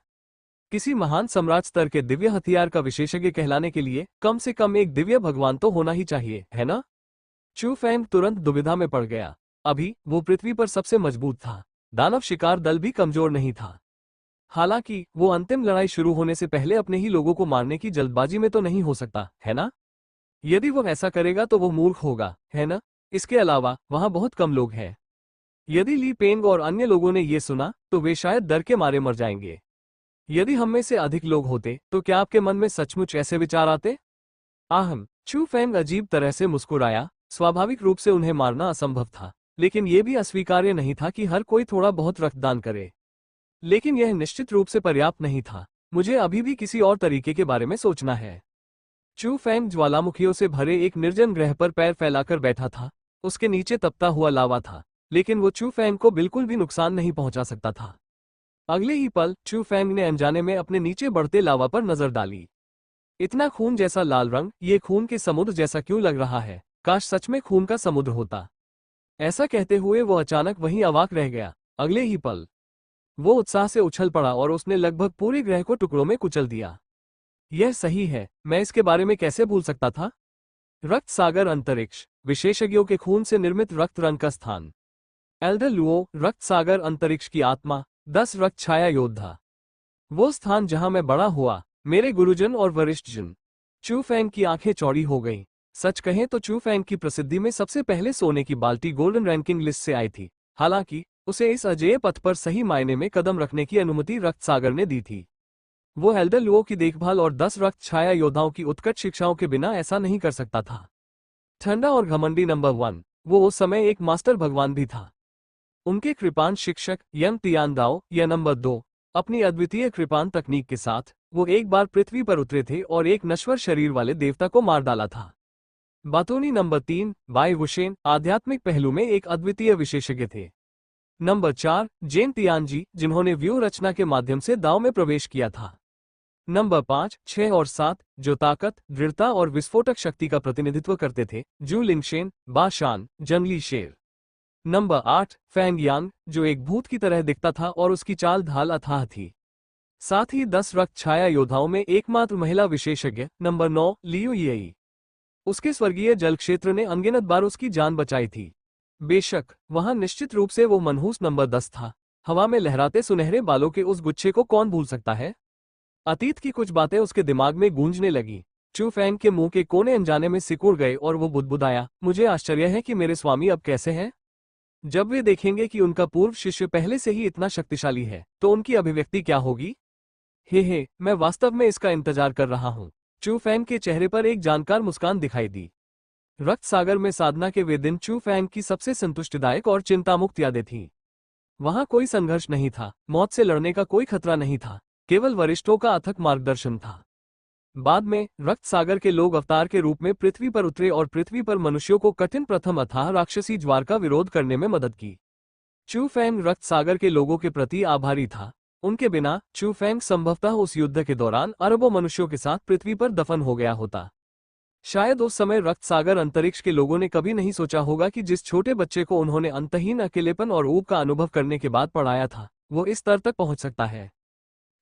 किसी महान सम्राट स्तर के दिव्य हथियार का विशेषज्ञ कहलाने के लिए कम से कम एक दिव्य भगवान तो होना ही चाहिए, है ना? चू फैंग तुरंत दुविधा में पड़ गया। अभी वो पृथ्वी पर सबसे मजबूत था। दानव शिकार दल भी कमजोर नहीं था। हालांकि वो अंतिम लड़ाई शुरू होने से पहले अपने ही लोगों को मारने की जल्दबाजी में तो नहीं हो सकता, है ना? यदि वो ऐसा करेगा तो वो मूर्ख होगा, है ना? इसके अलावा वहां बहुत कम लोग हैं। यदि ली पेंग और अन्य लोगों ने ये सुना, तो वे शायद डर के मारे मर जाएंगे। यदि हम में से अधिक लोग होते, तो क्या आपके मन में सचमुच ऐसे विचार आते? आहम, चू फैंग अजीब तरह से मुस्कुराया। स्वाभाविक रूप से उन्हें मारना असंभव था, लेकिन यह भी अस्वीकार्य नहीं था कि हर कोई थोड़ा बहुत रक्तदान करे। लेकिन यह निश्चित रूप से पर्याप्त नहीं था। मुझे अभी भी किसी और तरीके के बारे में सोचना है। चू फैंग ज्वालामुखियों से भरे एक निर्जन ग्रह पर पैर फैलाकर बैठा था। उसके नीचे तपता हुआ लावा था, लेकिन वो चू फैंग को बिल्कुल भी नुकसान नहीं पहुंचा सकता था। अगले ही पल चू फैंग ने अनजाने में अपने नीचे बढ़ते लावा पर नजर डाली। इतना खून जैसा लाल रंग, ये खून के समुद्र जैसा क्यों लग रहा है? काश सच में खून का समुद्र होता। ऐसा कहते हुए वो अचानक वहीं अवाक रह गया। अगले ही पल वो उत्साह से उछल पड़ा और उसने लगभग पूरे ग्रह को टुकड़ों में कुचल दिया। यह सही है, मैं इसके बारे में कैसे भूल सकता था? रक्त सागर अंतरिक्ष, विशेषज्ञों के खून से निर्मित रक्त रंग का स्थान। एल्डर लुओ, रक्त सागर अंतरिक्ष की आत्मा, 10 रक्त छाया योद्धा। वो स्थान जहां मैं बड़ा हुआ, मेरे गुरुजन और वरिष्ठजन। चू फैंग की आंखें चौड़ी हो गईं। सच कहें तो चू फैंग की प्रसिद्धि में सबसे पहले सोने की बाल्टी गोल्डन रैंकिंग लिस्ट से आई थी। हालांकि उसे इस अजेय पथ पर सही मायने में कदम रखने की अनुमति रक्त सागर ने दी थी। वो एल्डर लुओ की देखभाल और 10 रक्त छाया योद्धाओं की उत्कट शिक्षाओं के बिना ऐसा नहीं कर सकता था। ठंडा और घमंडी नंबर 1, वो उस समय एक मास्टर भगवान भी था। उनके कृपान शिक्षक यंग तियानदाओ या नंबर 2, अपनी अद्वितीय कृपान तकनीक के साथ वो एक बार पृथ्वी पर उतरे थे और एक नश्वर शरीर वाले देवता को मार डाला था। बातोनी नंबर 3, बाई वुशेन, आध्यात्मिक पहलू में एक अद्वितीय विशेषज्ञ थे। नंबर 4, जेन तियानजी, जिन्होंने व्यूह रचना के माध्यम से दाव में प्रवेश किया था। नंबर 5, 6 और 7, जो ताकत, दृढ़ता और विस्फोटक शक्ति का प्रतिनिधित्व करते थे, जू लिंगशेन, बाशान, जंगली शेर। नंबर 8, फैंग यांग, जो एक भूत की तरह दिखता था और उसकी चाल ढाल अथाह थी। साथ ही 10 रक्त छाया योद्धाओं में एकमात्र महिला विशेषज्ञ। नंबर 9, लियू येई। उसके स्वर्गीय जल क्षेत्र ने अनगिनत बार उसकी जान बचाई थी। बेशक वहां निश्चित रूप से वो मनहूस नंबर 10 था। हवा में लहराते सुनहरे बालों के उस गुच्छे को कौन भूल सकता है। अतीत की कुछ बातें उसके दिमाग में गूंजने लगी। चू फैंग के मुंह के कोने अनजाने में सिकुड़ गए और वो बुदबुदाया, मुझे आश्चर्य है कि मेरे स्वामी अब कैसे हैं। जब वे देखेंगे कि उनका पूर्व शिष्य पहले से ही इतना शक्तिशाली है, तो उनकी अभिव्यक्ति क्या होगी। हे, मैं वास्तव में इसका इंतजार कर रहा हूँ। चू फैंग के चेहरे पर एक जानकार मुस्कान दिखाई दी। रक्त सागर में साधना के वे दिन चू फैंग की सबसे संतुष्टिदायक और चिंतामुक्त यादें थीं। वहां कोई संघर्ष नहीं था, मौत से लड़ने का कोई खतरा नहीं था, केवल वरिष्ठों का अथक मार्गदर्शन था। बाद में रक्त सागर के लोग अवतार के रूप में पृथ्वी पर उतरे और पृथ्वी पर मनुष्यों को कठिन प्रथम अथाह राक्षसी ज्वार का विरोध करने में मदद की। चू फैंग रक्त सागर के लोगों के प्रति आभारी था। उनके बिना चू फैंग संभवतः उस युद्ध के दौरान अरबों मनुष्यों के साथ पृथ्वी पर दफन हो गया होता। शायद उस समय रक्त सागर अंतरिक्ष के लोगों ने कभी नहीं सोचा होगा कि जिस छोटे बच्चे को उन्होंने अंतहीन अकेलेपन और ऊब का अनुभव करने के बाद पढ़ाया था, वो इस स्तर तक पहुंच सकता है।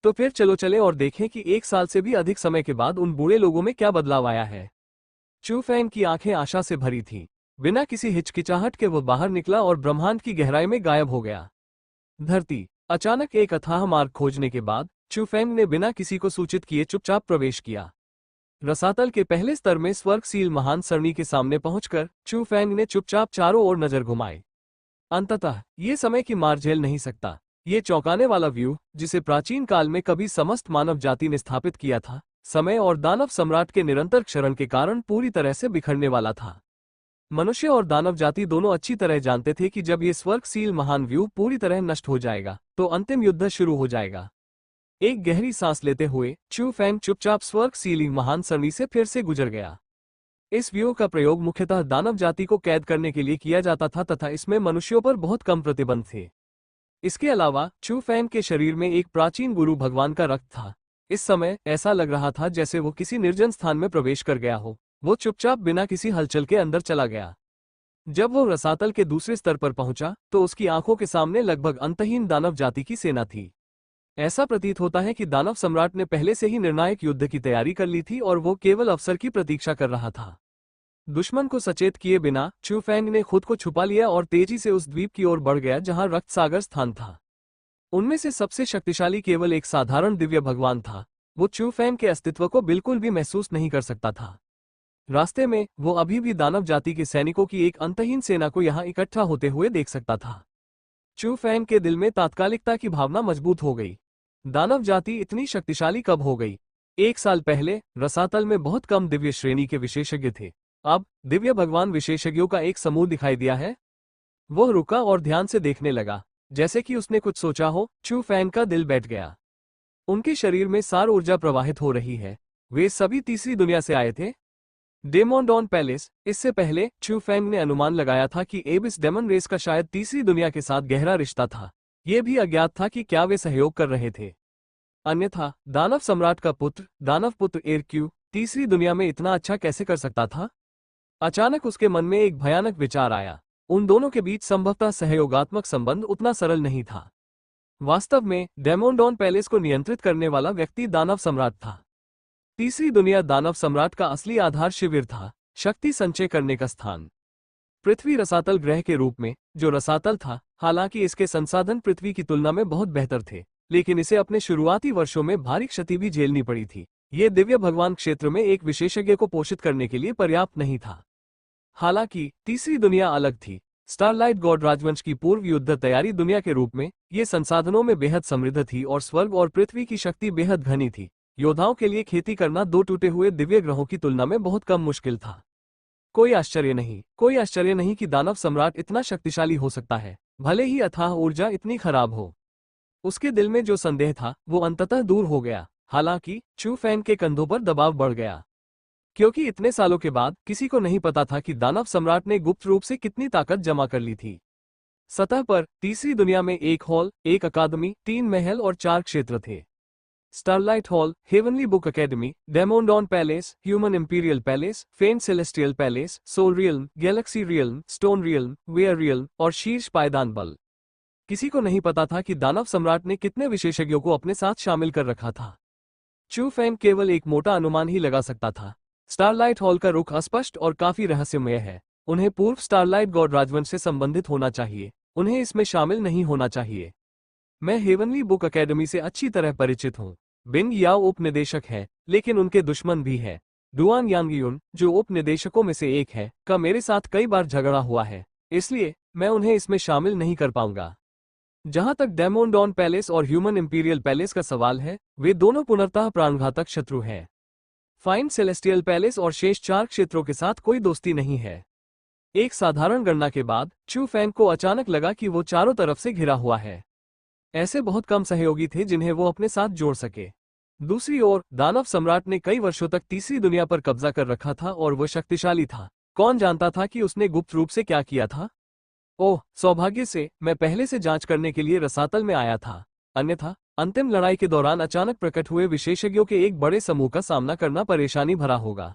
तो फिर चलो चले और देखें कि 1 साल से भी अधिक समय के बाद उन बूढ़े लोगों में क्या बदलाव आया है। चू फैंग की आंखें आशा से भरी थीं। बिना किसी हिचकिचाहट के वो बाहर निकला और ब्रह्मांड की गहराई में गायब हो गया। धरती। अचानक एक अथाह मार्ग खोजने के बाद चू फैंग ने बिना किसी को सूचित किए चुपचाप प्रवेश किया। रसातल के पहले स्तर में स्वर्ग सील महान सरणी के सामने पहुंचकर चू फैंग ने चुपचाप चारों ओर नजर घुमाई। अंततः ये समय की मार झेल नहीं सकता। ये चौंकाने वाला व्यू, जिसे प्राचीन काल में कभी समस्त मानव जाति ने स्थापित किया था, समय और दानव सम्राट के निरंतर क्षरण के कारण पूरी तरह से बिखरने वाला था। मनुष्य और दानव जाति दोनों अच्छी तरह जानते थे कि जब ये स्वर्ग सील महान व्यू पूरी तरह नष्ट हो जाएगा, तो अंतिम युद्ध शुरू हो जाएगा। एक गहरी सांस लेते हुए चू फैंग चुपचाप स्वर्ग सीलिंग महान सरणी से फिर से गुजर गया। इस व्यू का प्रयोग मुख्यतः दानव जाति को कैद करने के लिए किया जाता था तथा इसमें मनुष्यों पर बहुत कम प्रतिबंध थे। इसके अलावा चू फैंग के शरीर में एक प्राचीन गुरु भगवान का रक्त था। इस समय ऐसा लग रहा था जैसे वो किसी निर्जन स्थान में प्रवेश कर गया हो। वो चुपचाप बिना किसी हलचल के अंदर चला गया। जब वो रसातल के दूसरे स्तर पर पहुंचा तो उसकी आंखों के सामने लगभग अंतहीन दानव जाति की सेना थी। ऐसा प्रतीत होता है कि दानव सम्राट ने पहले से ही निर्णायक युद्ध की तैयारी कर ली थी और वो केवल अवसर की प्रतीक्षा कर रहा था। दुश्मन को सचेत किए बिना चू फैंग ने खुद को छुपा लिया और तेजी से उस द्वीप की ओर बढ़ गया जहां रक्त सागर स्थान था। उनमें से सबसे शक्तिशाली केवल एक साधारण दिव्य भगवान था। वो चू फैंग के अस्तित्व को बिल्कुल भी महसूस नहीं कर सकता था। रास्ते में वो अभी भी दानव जाति के सैनिकों की एक अंतहीन सेना को यहां इकट्ठा होते हुए देख सकता था। चू फैंग के दिल में तात्कालिकता की भावना मजबूत हो गई। दानव जाति इतनी शक्तिशाली कब हो गई? 1 साल पहले रसातल में बहुत कम दिव्य श्रेणी के विशेषज्ञ थे। अब दिव्य भगवान विशेषज्ञों का एक समूह दिखाई दिया है। वह रुका और ध्यान से देखने लगा, जैसे कि उसने कुछ सोचा हो। चू फैंग का दिल बैठ गया। उनके शरीर में सार ऊर्जा प्रवाहित हो रही है। वे सभी तीसरी दुनिया से आए थे। Demon palace. इससे पहले चू फैंग ने अनुमान लगाया था कि एबिस डेमन रेस का शायद तीसरी दुनिया के साथ गहरा रिश्ता था। यह भी अज्ञात था कि क्या वे सहयोग कर रहे थे। अन्यथा दानव सम्राट का पुत्र, दानव पुत्र एरक्यू, तीसरी दुनिया में इतना अच्छा कैसे कर सकता था? अचानक उसके मन में एक भयानक विचार आया। उन दोनों के बीच संभवतः सहयोगात्मक संबंध उतना सरल नहीं था। वास्तव में डेमोन पैलेस को नियंत्रित करने वाला व्यक्ति दानव सम्राट था। तीसरी दुनिया दानव सम्राट का असली आधार शिविर था, शक्ति संचय करने का स्थान। पृथ्वी रसातल ग्रह के रूप में जो रसातल था, हालांकि इसके संसाधन पृथ्वी की तुलना में बहुत बेहतर थे, लेकिन इसे अपने शुरुआती वर्षों में भारी क्षति भी झेलनी पड़ी थी। ये दिव्य भगवान क्षेत्र में एक विशेषज्ञ को पोषित करने के लिए पर्याप्त नहीं था। हालांकि तीसरी दुनिया अलग थी। स्टारलाइट गॉड राजवंश की पूर्व युद्ध तैयारी दुनिया के रूप में ये संसाधनों में बेहद समृद्ध थी और स्वर्ग और पृथ्वी की शक्ति बेहद घनी थी। योद्धाओं के लिए खेती करना 2 टूटे हुए दिव्य ग्रहों की तुलना में बहुत कम मुश्किल था। कोई आश्चर्य नहीं कि दानव सम्राट इतना शक्तिशाली हो सकता है, भले ही अथाह ऊर्जा इतनी खराब हो। उसके दिल में जो संदेह था वो अंततः दूर हो गया। हालांकि चू फैंग के कंधों पर दबाव बढ़ गया, क्योंकि इतने सालों के बाद किसी को नहीं पता था कि दानव सम्राट ने गुप्त रूप से कितनी ताकत जमा कर ली थी। सतह पर तीसरी दुनिया में एक हॉल, एक अकादमी, 3 महल और 4 क्षेत्र थे। Starlight Hall, Heavenly Book Academy, Demondon Palace, Human Imperial Palace, Fen Celestial Palace, Soul Realm, Galaxy Realm, Stone Realm, Ware Realm और शीर्ष पायदान बल। किसी को नहीं पता था कि दानव सम्राट ने कितने विशेषज्ञों को अपने साथ शामिल कर रखा था। चू फैंग केवल एक मोटा अनुमान ही लगा सकता था। स्टारलाइट हॉल का रुख अस्पष्ट और काफी रहस्यमय है। उन्हें पूर्व स्टारलाइट गॉड राजवंश से संबंधित होना चाहिए। उन्हें इसमें शामिल नहीं होना चाहिए। मैं हेवनली बुक एकेडमी से अच्छी तरह परिचित हूँ। बिंग याओ उपनिदेशक है, लेकिन उनके दुश्मन भी है। डुआन यांगयुन, जो उपनिदेशकों में से एक है, का मेरे साथ कई बार झगड़ा हुआ है, इसलिए मैं उन्हें इसमें शामिल नहीं कर पाऊंगा। जहां तक डेमोनडॉन पैलेस और ह्यूमन इंपीरियल पैलेस का सवाल है, वे दोनों पुनर्तः प्राणघातक शत्रु हैं। फाइन सेलेस्टियल पैलेस और शेष 4 क्षेत्रों के साथ कोई दोस्ती नहीं है। एक साधारण गणना के बाद चू फैंग को अचानक लगा कि वो चारों तरफ से घिरा हुआ है। ऐसे बहुत कम सहयोगी थे जिन्हें वो अपने साथ जोड़ सके। दूसरी ओर दानव सम्राट ने कई वर्षों तक तीसरी दुनिया पर कब्जा कर रखा था और वो शक्तिशाली था। कौन जानता था कि उसने गुप्त रूप से क्या किया था? ओह, सौभाग्य से मैं पहले से जांच करने के लिए रसातल में आया था। अन्यथा अंतिम लड़ाई के दौरान अचानक प्रकट हुए विशेषज्ञों के एक बड़े समूह का सामना करना परेशानी भरा होगा।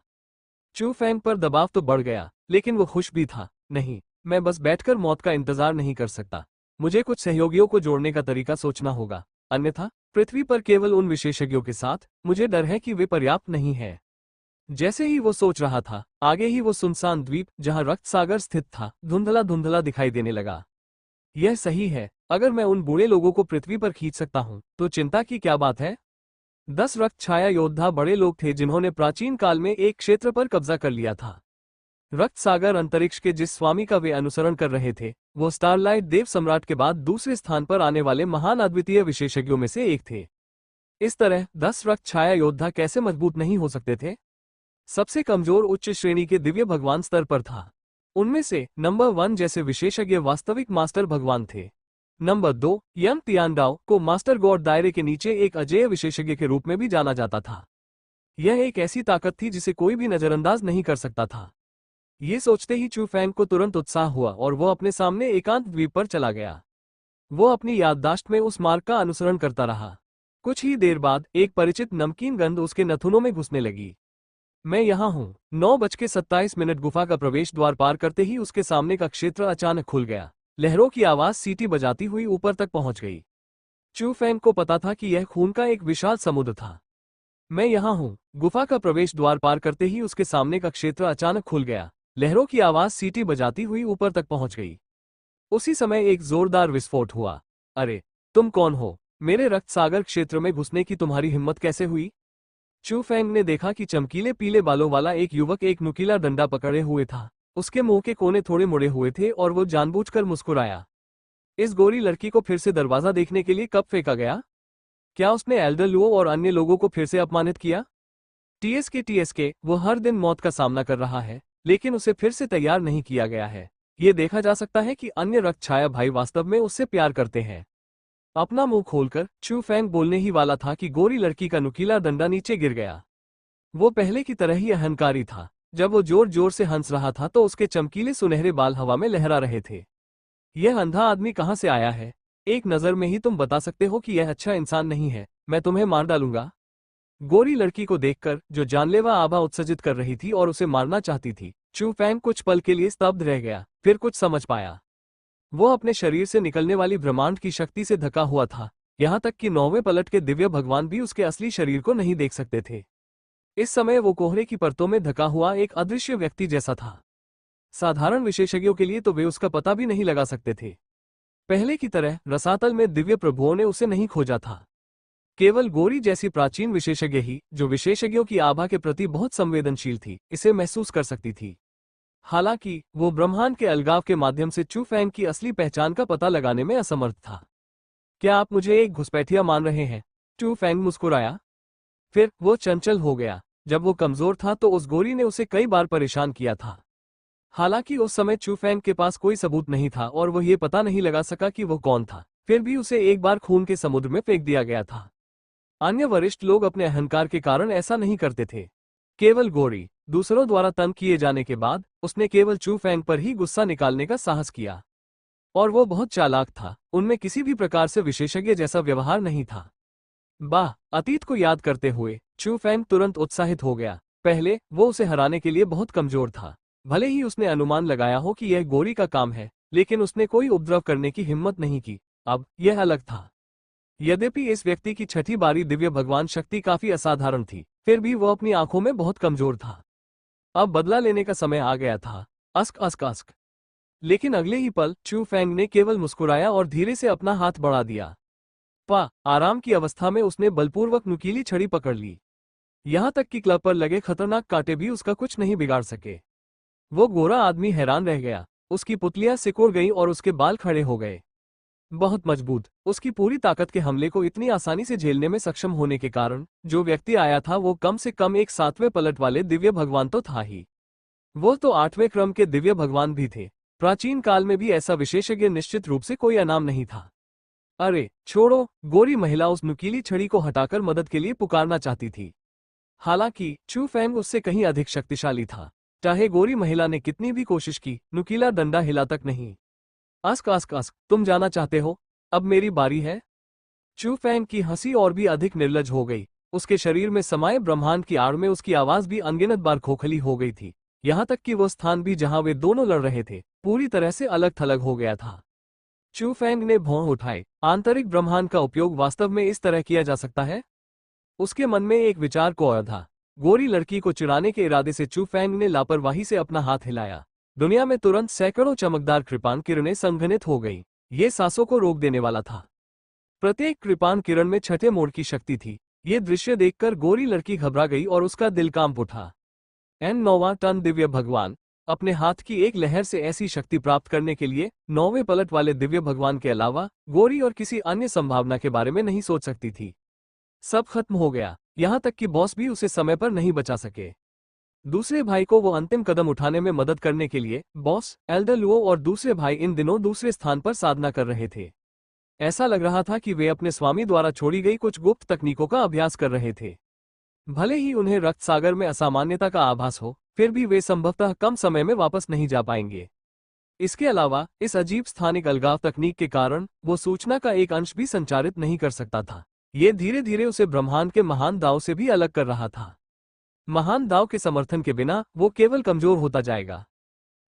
चू फैंग पर दबाव तो बढ़ गया, लेकिन वो खुश भी था। नहीं, मैं बस बैठकर मौत का इंतजार नहीं कर सकता। मुझे कुछ सहयोगियों को जोड़ने का तरीका सोचना होगा, अन्यथा पृथ्वी पर केवल उन विशेषज्ञों के साथ मुझे डर है कि वे पर्याप्त नहीं हैं। जैसे ही वो सोच रहा था, आगे ही वो सुनसान द्वीप जहां रक्त सागर स्थित था, धुंधला धुंधला दिखाई देने लगा। यह सही है, अगर मैं उन बूढ़े लोगों को पृथ्वी पर खींच सकता हूं, तो चिंता की क्या बात है? 10 रक्त छाया योद्धा बड़े लोग थे जिन्होंने प्राचीन काल में एक क्षेत्र पर कब्जा कर लिया था। रक्त सागर अंतरिक्ष के जिस स्वामी का वे अनुसरण कर रहे थे, वो स्टारलाइट देव सम्राट के बाद दूसरे स्थान पर आने वाले महान अद्वितीय विशेषज्ञों में से एक थे। इस तरह 10 रक्त छाया योद्धा कैसे मजबूत नहीं हो सकते थे? सबसे कमजोर उच्च श्रेणी के दिव्य भगवान स्तर पर था। उनमें से नंबर 1 जैसे विशेषज्ञ वास्तविक मास्टर भगवान थे। नंबर 2 यंग तियानडाओ को मास्टर गॉड दायरे के नीचे एक अजेय विशेषज्ञ के रूप में भी जाना जाता था। यह एक ऐसी ताकत थी जिसे कोई भी नजरअंदाज नहीं कर सकता था। ये सोचते ही चू फैंग को तुरंत उत्साह हुआ और वो अपने सामने एकांत द्वीप पर चला गया। वो अपनी याददाश्त में उस मार्ग का अनुसरण करता रहा। कुछ ही देर बाद एक परिचित नमकीन गंध उसके नथुनों में घुसने लगी। मैं यहाँ हूँ। 9:27 गुफा का प्रवेश द्वार पार करते ही उसके सामने का क्षेत्र अचानक खुल गया। लहरों की आवाज सीटी बजाती हुई ऊपर तक पहुंच गई। चू फैंग को पता था कि यह खून का एक विशाल समुद्र था। मैं यहाँ हूँ। गुफा का प्रवेश द्वार पार करते ही उसके सामने का क्षेत्र अचानक खुल गया। लहरों की आवाज सीटी बजाती हुई ऊपर तक पहुंच गई। उसी समय एक जोरदार विस्फोट हुआ। अरे, तुम कौन हो? मेरे रक्त सागर क्षेत्र में घुसने की तुम्हारी हिम्मत कैसे हुई? चू फैंग ने देखा कि चमकीले पीले बालों वाला एक युवक एक नुकीला डंडा पकड़े हुए था। उसके मुंह के कोने थोड़े मुड़े हुए थे और वो जानबूझकर मुस्कुराया। इस गोरी लड़की को फिर से दरवाजा देखने के लिए कब फेंका गया? क्या उसने एल्डर लुओ और अन्य लोगों को फिर से अपमानित किया? टीएसके, वो हर दिन मौत का सामना कर रहा है, लेकिन उसे फिर से तैयार नहीं किया गया है। ये देखा जा सकता है कि अन्य रक्त छाया भाई वास्तव में उससे प्यार करते हैं। अपना मुंह खोलकर चू फैंग बोलने ही वाला था कि गोरी लड़की का नुकीला डंडा नीचे गिर गया। वो पहले की तरह ही अहंकारी था। जब वो जोर जोर से हंस रहा था तो उसके चमकीले सुनहरे बाल हवा में लहरा रहे थे। यह अंधा आदमी कहाँ से आया है? एक नजर में ही तुम बता सकते हो कि यह अच्छा इंसान नहीं है। मैं तुम्हें मार डालूंगा। गोरी लड़की को देखकर, जो जानलेवा आभा उत्सर्जित कर रही थी और उसे मारना चाहती थी, चू फैंग कुछ पल के लिए स्तब्ध रह गया, फिर कुछ समझ पाया। वो अपने शरीर से निकलने वाली ब्रह्मांड की शक्ति से ढका हुआ था, यहाँ तक कि 9वें पलट के दिव्य भगवान भी उसके असली शरीर को नहीं देख सकते थे। इस समय वो कोहरे की परतों में ढका हुआ एक अदृश्य व्यक्ति जैसा था। साधारण विशेषज्ञों के लिए तो वे उसका पता भी नहीं लगा सकते थे। पहले की तरह रसातल में दिव्य प्रभुओं ने उसे नहीं खोजा था। केवल गोरी जैसी प्राचीन विशेषज्ञ ही, जो विशेषज्ञों की आभा के प्रति बहुत संवेदनशील थी, इसे महसूस कर सकती थी। हालांकि वो ब्रह्मांड के अलगाव के माध्यम से चू फैंग की असली पहचान का पता लगाने में असमर्थ था। क्या आप मुझे एक घुसपैठिया मान रहे हैं? चू फैंग मुस्कुराया। फिर वो चंचल हो गया। जब वो कमजोर था तो उस गोरी ने उसे कई बार परेशान किया था। हालांकि उस समय चू फैंग के पास कोई सबूत नहीं था और वो ये पता नहीं लगा सका कि वो कौन था। फिर भी उसे एक बार खून के समुद्र में फेंक दिया गया था। अन्य वरिष्ठ लोग अपने अहंकार के कारण ऐसा नहीं करते थे। केवल गोरी, दूसरों द्वारा तंग किए जाने के बाद, उसने केवल चू फैंग पर ही गुस्सा निकालने का साहस किया। और वो बहुत चालाक था। उनमें किसी भी प्रकार से विशेषज्ञ जैसा व्यवहार नहीं था। वाह! अतीत को याद करते हुए चू फैंग तुरंत उत्साहित हो गया। पहले वो उसे हराने के लिए बहुत कमजोर था। भले ही उसने अनुमान लगाया हो कि यह गोरी का काम है, लेकिन उसने कोई उपद्रव करने की हिम्मत नहीं की। अब यह अलग था। यद्यपि इस व्यक्ति की छठी बारी दिव्य भगवान शक्ति काफी असाधारण थी, फिर भी वो अपनी आंखों में बहुत कमजोर था। अब बदला लेने का समय आ गया था। Ask ask ask. लेकिन अगले ही पल चू फैंग ने केवल मुस्कुराया और धीरे से अपना हाथ बढ़ा दिया। आराम की अवस्था में उसने बलपूर्वक नुकीली छड़ी पकड़ ली। यहां तक कि क्लब पर लगे खतरनाक कांटे भी उसका कुछ नहीं बिगाड़ सके। वो गोरा आदमी हैरान रह गया। उसकी पुतलियां सिकुड़ गईं और उसके बाल खड़े हो गए। बहुत मजबूत, उसकी पूरी ताकत के हमले को इतनी आसानी से झेलने में सक्षम होने के कारण जो व्यक्ति आया था वो कम से कम एक 7वें पलट वाले दिव्य भगवान तो था ही। वो तो 8वें क्रम के दिव्य भगवान भी थे। प्राचीन काल में भी ऐसा विशेषज्ञ निश्चित रूप से कोई अनाम नहीं था। अरे छोड़ो, गोरी महिला उस नुकीली छड़ी को हटाकर मदद के लिए पुकारना चाहती थी। हालांकि चू फैंग उससे कहीं अधिक शक्तिशाली था। चाहे गोरी महिला ने कितनी भी कोशिश की, नुकीला डंडा हिला तक नहीं। अस्क अस्क अस्क, तुम जाना चाहते हो? अब मेरी बारी है। चू फैंग की हंसी और भी अधिक निर्लज हो गई। उसके शरीर में समाये ब्रह्मांड की आड़ में उसकी आवाज भी अनगिनत बार खोखली हो गई थी। यहां तक कि वो स्थान भी जहां वे दोनों लड़ रहे थे पूरी तरह से अलग थलग हो गया था। चू फैंग ने भौं उठाए। आंतरिक ब्रह्मांड का उपयोग वास्तव में इस तरह किया जा सकता है? उसके मन में एक विचार को आया था। गोरी लड़की को चिढ़ाने के इरादे से चू फैंग ने लापरवाही से अपना हाथ हिलाया। दुनिया में तुरंत सैकड़ों चमकदार कृपाण किरणें संघनित हो गई। ये सांसों को रोक देने वाला था। प्रत्येक कृपाण किरण में छठे मोड़ की शक्ति थी। ये दृश्य देखकर गोरी लड़की घबरा गई और उसका दिल कांप उठा। नौवां टन दिव्य भगवान। अपने हाथ की एक लहर से ऐसी शक्ति प्राप्त करने के लिए 9वें पलट वाले दिव्य भगवान के अलावा गोरी और किसी अन्य संभावना के बारे में नहीं सोच सकती थी। सब खत्म हो गया, यहां तक कि बॉस भी उसे समय पर नहीं बचा सके। दूसरे भाई को वो अंतिम कदम उठाने में मदद करने के लिए बॉस, एल्डर लुओ और दूसरे भाई इन दिनों दूसरे स्थान पर साधना कर रहे थे। ऐसा लग रहा था कि वे अपने स्वामी द्वारा छोड़ी गई कुछ गुप्त तकनीकों का अभ्यास कर रहे थे। भले ही उन्हें रक्त सागर में असामान्यता का आभास हो, फिर भी वे संभवतः कम समय में वापस नहीं जा पाएंगे। इसके अलावा इस अजीब स्थानिक अलगाव तकनीक के कारण वो सूचना का एक अंश भी संचारित नहीं कर सकता था। ये धीरे धीरे उसे ब्रह्मांड के महान दाव से भी अलग कर रहा था। महान दाव के समर्थन के बिना वो केवल कमजोर होता जाएगा।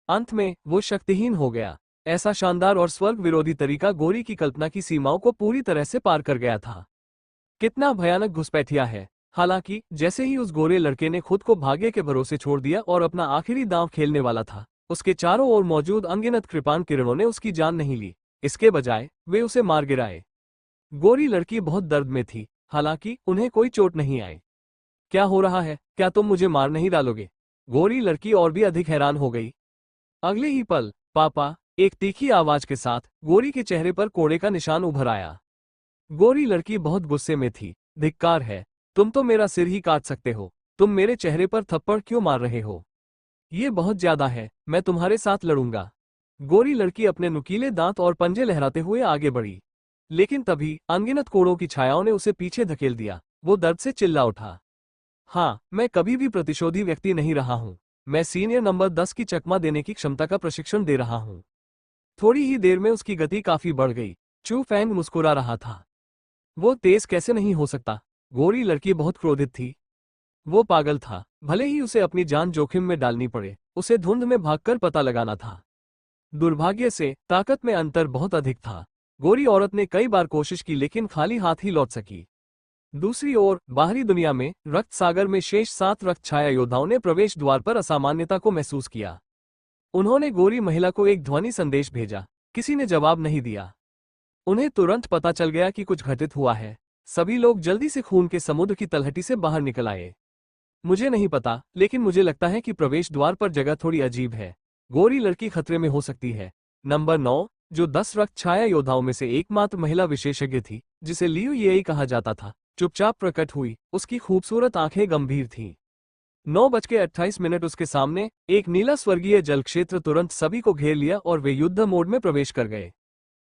अंत में वो शक्तिहीन हो गया। ऐसा शानदार और स्वर्ग विरोधी तरीका गोरी की कल्पना की सीमाओं को पूरी तरह से पार कर गया था। कितना भयानक घुसपैठिया है। हालांकि जैसे ही उस गोरे लड़के ने खुद को भाग्य के भरोसे छोड़ दिया और अपना आखिरी दांव खेलने वाला था, उसके चारों ओर मौजूद अनगिनत कृपाण किरणों ने उसकी जान नहीं ली। इसके बजाय वे उसे मार गिराए। गोरी लड़की बहुत दर्द में थी, हालांकि उन्हें कोई चोट नहीं आई। क्या हो रहा है? क्या तुम मुझे मार नहीं डालोगे? गोरी लड़की और भी अधिक हैरान हो गई। अगले ही पल पापा, एक तीखी आवाज के साथ गोरी के चेहरे पर कोड़े का निशान उभर आया। गोरी लड़की बहुत गुस्से में थी। धिक्कार है, तुम तो मेरा सिर ही काट सकते हो। तुम मेरे चेहरे पर थप्पड़ क्यों मार रहे हो? ये बहुत ज्यादा है, मैं तुम्हारे साथ लड़ूंगा। गोरी लड़की अपने नुकीले दांत और पंजे लहराते हुए आगे बढ़ी। लेकिन तभी अनगिनत कोड़ों की छायाओं ने उसे पीछे धकेल दिया। वो दर्द से चिल्ला उठा। हाँ, मैं कभी भी प्रतिशोधी व्यक्ति नहीं रहा हूँ। मैं सीनियर नंबर 10 की चकमा देने की क्षमता का प्रशिक्षण दे रहा हूँ। थोड़ी ही देर में उसकी गति काफी बढ़ गई। चू फैंग मुस्कुरा रहा था। वो तेज कैसे नहीं हो सकता? गोरी लड़की बहुत क्रोधित थी। वो पागल था। भले ही उसे अपनी जान जोखिम में डालनी पड़े, उसे धुंध में भागकर पता लगाना था। दुर्भाग्य से ताकत में अंतर बहुत अधिक था। गोरी औरत ने कई बार कोशिश की लेकिन खाली हाथ ही लौट सकी। दूसरी ओर बाहरी दुनिया में रक्त सागर में शेष 7 रक्त छाया योद्धाओं ने प्रवेश द्वार पर असामान्यता को महसूस किया। उन्होंने गोरी महिला को एक ध्वनि संदेश भेजा। किसी ने जवाब नहीं दिया। उन्हें तुरंत पता चल गया कि कुछ घटित हुआ है। सभी लोग जल्दी से खून के समुद्र की तलहटी से बाहर निकल आए। मुझे नहीं पता, लेकिन मुझे लगता है कि प्रवेश द्वार पर जगह थोड़ी अजीब है। गोरी लड़की खतरे में हो सकती है। नंबर 9, जो 10 रक्त छाया योद्धाओं में से एकमात्र महिला विशेषज्ञ थी, जिसे लियू येई कहा जाता था, चुपचाप प्रकट हुई। उसकी खूबसूरत आंखें गंभीर थीं। 9:28 उसके सामने एक नीला स्वर्गीय जल क्षेत्र तुरंत सभी को घेर लिया और वे युद्ध मोड में प्रवेश कर गए।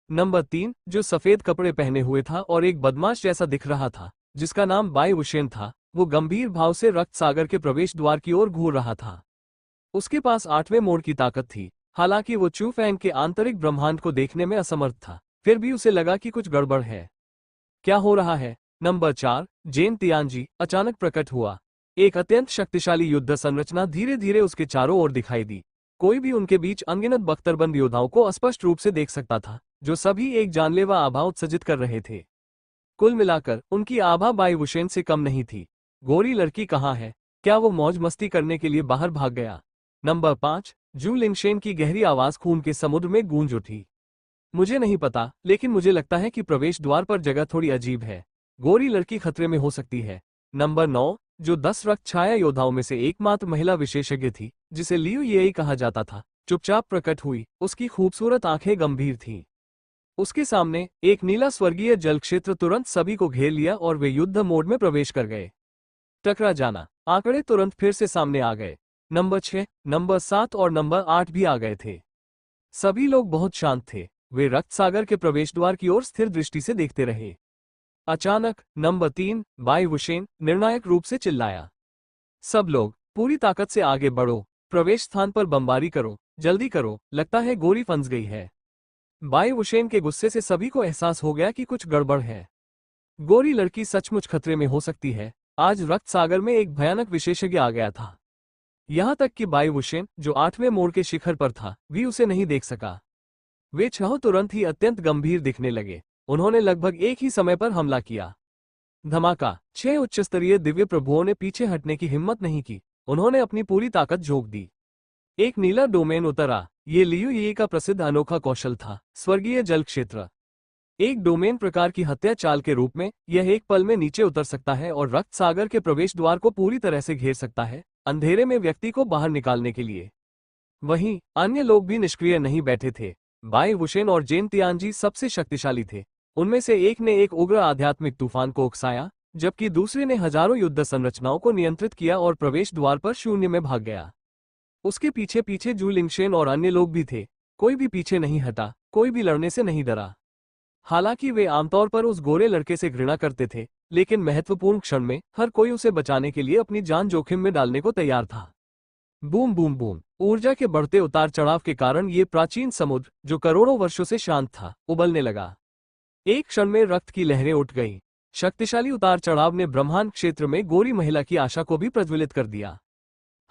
नंबर 3, जो सफेद कपड़े पहने हुए था और एक बदमाश जैसा दिख रहा था, जिसका नाम बाई वुशेन था, वो गंभीर भाव से रक्त सागर के प्रवेश द्वार की ओर घूर रहा था। उसके पास 8वें मोड़ की ताकत थी। हालांकि वो चू फैंग के आंतरिक ब्रह्मांड को देखने में असमर्थ था, फिर भी उसे लगा कि कुछ गड़बड़ है। क्या हो रहा है? नंबर 4, जेन तियानजी अचानक प्रकट हुआ। एक अत्यंत शक्तिशाली युद्ध संरचना धीरे धीरे उसके चारों ओर दिखाई दी। कोई भी उनके बीच अनगिनत बख्तरबंद योद्धाओं को स्पष्ट रूप से देख सकता था, जो सभी एक जानलेवा आभा उत्सर्जित कर रहे थे। कुल मिलाकर उनकी आभा बाई वुशेन से कम नहीं थी। गोरी लड़की कहाँ है? क्या वो मौज मस्ती करने के लिए बाहर भाग गया? नंबर 5, जू लिंगशेन की गहरी आवाज खून के समुद्र में गूंज उठी। मुझे नहीं पता, लेकिन मुझे लगता है कि प्रवेश द्वार पर जगह थोड़ी अजीब है। गोरी लड़की खतरे में हो सकती है। नंबर 9, जो 10 रक्त छाया योद्धाओं में से एकमात्र महिला विशेषज्ञ थी, जिसे लियू येई कहा जाता था, चुपचाप प्रकट हुई। उसकी खूबसूरत आंखें गंभीर थीं। उसके सामने एक नीला स्वर्गीय जल क्षेत्र तुरंत सभी को घेर लिया और वे युद्ध मोड में प्रवेश कर गए। टकरा जाना। आंकड़े तुरंत फिर से सामने आ गए। नंबर 6, नंबर 7 और नंबर 8 भी आ गए थे। सभी लोग बहुत शांत थे। वे रक्त सागर के प्रवेश द्वार की ओर स्थिर दृष्टि से देखते रहे। अचानक नंबर 3, बाई वुशेन निर्णायक रूप से चिल्लाया, सब लोग पूरी ताकत से आगे बढ़ो, प्रवेश स्थान पर बमबारी करो, जल्दी करो, लगता है गोरी फंस गई है। बाई वुशेन के गुस्से से सभी को एहसास हो गया कि कुछ गड़बड़ है। गोरी लड़की सचमुच खतरे में हो सकती है। आज रक्त सागर में एक भयानक विशेषज्ञ आ गया था। यहां तक कि बाई वुशेन, जो 8वें मोड़ के शिखर पर था, भी उसे नहीं देख सका। वे छहों तुरंत ही अत्यंत गंभीर दिखने लगे। उन्होंने लगभग एक ही समय पर हमला किया। धमाका। 6 उच्चस्तरीय दिव्य प्रभुओं ने पीछे हटने की हिम्मत नहीं की। उन्होंने अपनी पूरी ताकत झोंक दी। एक नीला डोमेन उतरा। ये लियू ये का प्रसिद्ध अनोखा कौशल था, स्वर्गीय जल क्षेत्र। एक डोमेन प्रकार की हत्या चाल के रूप में, यह एक पल में नीचे उतर सकता है और रक्त सागर के प्रवेश द्वार को पूरी तरह से घेर सकता है, अंधेरे में व्यक्ति को बाहर निकालने के लिए। वहीं अन्य लोग भी निष्क्रिय नहीं बैठे थे। बाई वुशेन और जेन तियानजी सबसे शक्तिशाली थे। उनमें से एक ने एक उग्र आध्यात्मिक तूफान को उकसाया, जबकि दूसरे ने हजारों युद्ध संरचनाओं को नियंत्रित किया और प्रवेश द्वार पर शून्य में भाग गया। उसके पीछे पीछे जू लिंगशेन और अन्य लोग भी थे। कोई भी पीछे नहीं हटा, कोई भी लड़ने से नहीं डरा। हालांकि वे आमतौर पर उस गोरे लड़के से घृणा करते थे, लेकिन महत्वपूर्ण क्षण में हर कोई उसे बचाने के लिए अपनी जान जोखिम में डालने को तैयार था। Boom boom boom. ऊर्जा के बढ़ते उतार चढ़ाव के कारण ये प्राचीन समुद्र, जो करोड़ों वर्षों से शांत था, उबलने लगा। एक क्षण में रक्त की लहरें उठ गईं। शक्तिशाली उतार चढ़ाव ने ब्रह्मांड क्षेत्र में गोरी महिला की आशा को भी प्रज्वलित कर दिया।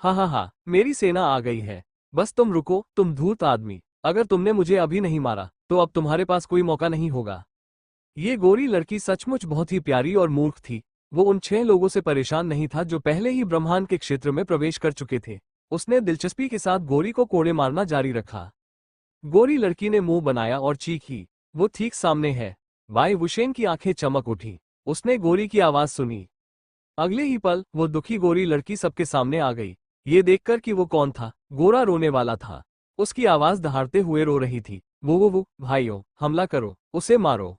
हा, मेरी सेना आ गई है। बस तुम रुको, तुम धूर्त आदमी। अगर तुमने मुझे अभी नहीं मारा, तो अब तुम्हारे पास कोई मौका नहीं होगा। ये गोरी लड़की सचमुच बहुत ही प्यारी और मूर्ख थी। वो उन 6 लोगों से परेशान नहीं था जो पहले ही ब्रह्मांड के क्षेत्र में प्रवेश कर चुके थे। उसने दिलचस्पी के साथ गोरी को कोड़े मारना जारी रखा। गोरी लड़की ने मुंह बनाया और चीखी, वो ठीक सामने है। बाई वुशेन की आंखें चमक उठी। उसने गोरी की आवाज सुनी। अगले ही पल वो दुखी गोरी लड़की सबके सामने आ गई। ये देखकर कि वो कौन था, गोरा रोने वाला था। उसकी आवाज दहाड़ते हुए रो रही थी, वो भाइयों, हमला करो, उसे मारो।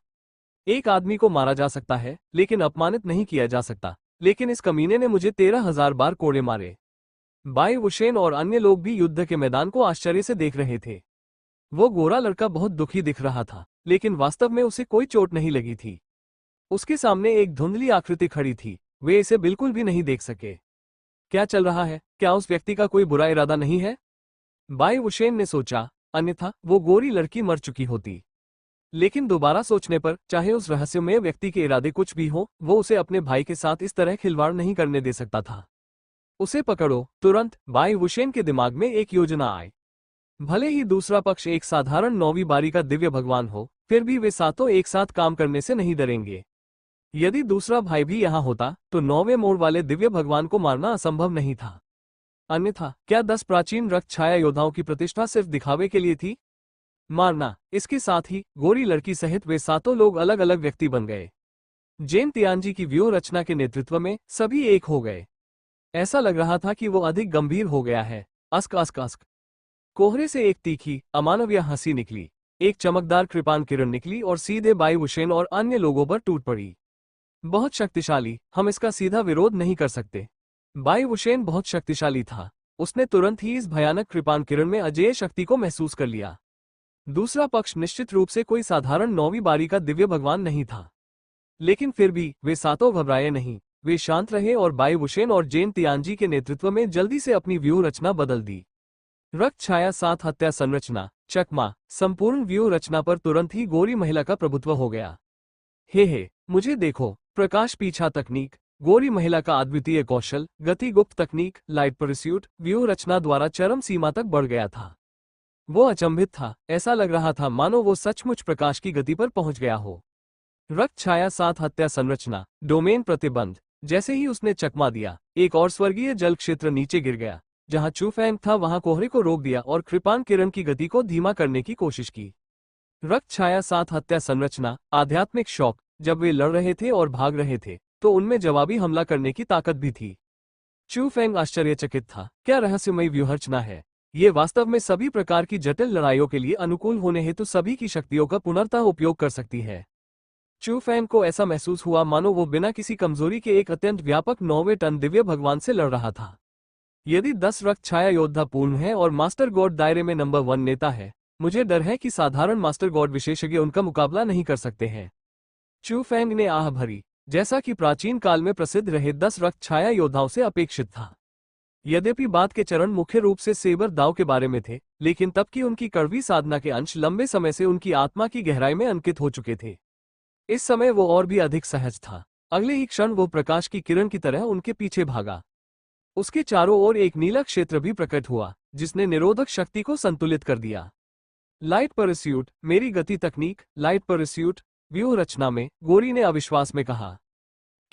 एक आदमी को मारा जा सकता है, लेकिन अपमानित नहीं किया जा सकता। लेकिन इस कमीने ने मुझे 13,000 बार कोड़े मारे। बाई वुशेन और अन्य लोग भी युद्ध के मैदान को आश्चर्य से देख रहे थे। वो गोरा लड़का बहुत दुखी दिख रहा था, लेकिन वास्तव में उसे कोई चोट नहीं लगी थी। उसके सामने एक धुंधली आकृति खड़ी थी। वे इसे बिल्कुल भी नहीं देख सके। क्या चल रहा है? क्या उस व्यक्ति का कोई बुरा इरादा नहीं है? बाई वुशेन ने सोचा, अन्यथा वो गोरी लड़की मर चुकी होती। लेकिन दोबारा सोचने पर, चाहे उस रहस्यमय व्यक्ति के इरादे कुछ भी हो, वो उसे अपने भाई के साथ इस तरह खिलवाड़ नहीं करने दे सकता था। उसे पकड़ो, तुरंत। बाई वुशेन के दिमाग में एक योजना आई। भले ही दूसरा पक्ष एक साधारण 9वीं बारी का दिव्य भगवान हो, फिर भी वे सातों एक साथ काम करने से नहीं डरेंगे। यदि दूसरा भाई भी यहाँ होता, तो 9वें मोड़ वाले दिव्य भगवान को मारना असंभव नहीं था। अन्यथा क्या 10 प्राचीन रक्त छाया योद्धाओं की प्रतिष्ठा सिर्फ दिखावे के लिए थी? मारना। इसके साथ ही गोरी लड़की सहित वे सातों लोग अलग अलग व्यक्ति बन गए। जेन तियानजी की व्यूह रचना के नेतृत्व में सभी एक हो गए। ऐसा लग रहा था कि वो अधिक गंभीर हो गया है। Ask ask ask. कोहरे से एक तीखी, अमानवीय हंसी निकली। एक चमकदार कृपाण किरण निकली और सीधे बाई वुशेन और अन्य लोगों पर टूट पड़ी। बहुत शक्तिशाली, हम इसका सीधा विरोध नहीं कर सकते। बाई वुशेन बहुत शक्तिशाली था। उसने तुरंत ही इस भयानक कृपाण किरण में अजेय शक्ति को महसूस कर लिया। दूसरा पक्ष निश्चित रूप से कोई साधारण 9वीं बारी का दिव्य भगवान नहीं था। लेकिन फिर भी वे सातों घबराए नहीं। वे शांत रहे और बाई वुशेन और जेन तियानजी के नेतृत्व में जल्दी से अपनी व्यूह रचना बदल दी। रक्त छाया 7 हत्या संरचना, चकमा। संपूर्ण व्यूह रचना पर तुरंत ही गोरी महिला का प्रभुत्व हो गया। हे, मुझे देखो, प्रकाश पीछा तकनीक, गोरी महिला का अद्वितीय कौशल, गति गुप्त तकनीक, लाइट परस्यूट, व्यूह रचना द्वारा चरम सीमा तक बढ़ गया था। वो अचंभित था, ऐसा लग रहा था मानो वो सचमुच प्रकाश की गति पर पहुंच गया हो। रक्त छाया साथ हत्या संरचना, डोमेन प्रतिबंध। जैसे ही उसने चकमा दिया, एक और स्वर्गीय जल क्षेत्र नीचे गिर गया। जहां चू फैंग था वहां कोहरे को रोक दिया और कृपाण किरण की गति को धीमा करने की कोशिश की। रक्त छाया साथ हत्या संरचना, आध्यात्मिक शौक। जब वे लड़ रहे थे और भाग रहे थे तो उनमें जवाबी हमला करने की ताकत भी थी। चू फैंग आश्चर्यचकित था, क्या रहस्यमयी व्यूहरचना है। ये वास्तव में सभी प्रकार की जटिल लड़ाइयों के लिए अनुकूल होने हेतु सभी की शक्तियों का पुनर्तः उपयोग कर सकती है। चू फैंग को ऐसा महसूस हुआ मानो वो बिना किसी कमजोरी के एक अत्यंत व्यापक 9वें टन दिव्य भगवान से लड़ रहा था। यदि 10 रक्त छाया योद्धा पूर्ण है और मास्टर गॉड दायरे में नंबर 1 नेता है, मुझे डर है कि साधारण मास्टर गॉड विशेषज्ञ उनका मुकाबला नहीं कर सकते हैं। चू फैंग ने आह भरी, जैसा कि प्राचीन काल में प्रसिद्ध रहे 10 रक्त छाया योद्धाओं से अपेक्षित था। यद्यपि बात के चरण मुख्य रूप से सेबर दाव के बारे में थे, लेकिन तब की उनकी कड़वी साधना के अंश लंबे समय से उनकी आत्मा की गहराई में अंकित हो चुके थे। इस समय वो और भी अधिक सहज था। अगले ही क्षण वो प्रकाश की किरण की तरह उनके पीछे भागा। उसके चारों ओर एक नीला क्षेत्र भी प्रकट हुआ, जिसने निरोधक शक्ति को संतुलित कर दिया। लाइट परस्यूट, मेरी गति तकनीक, लाइट परस्यूट, व्यूह रचना में, गोरी ने अविश्वास में कहा।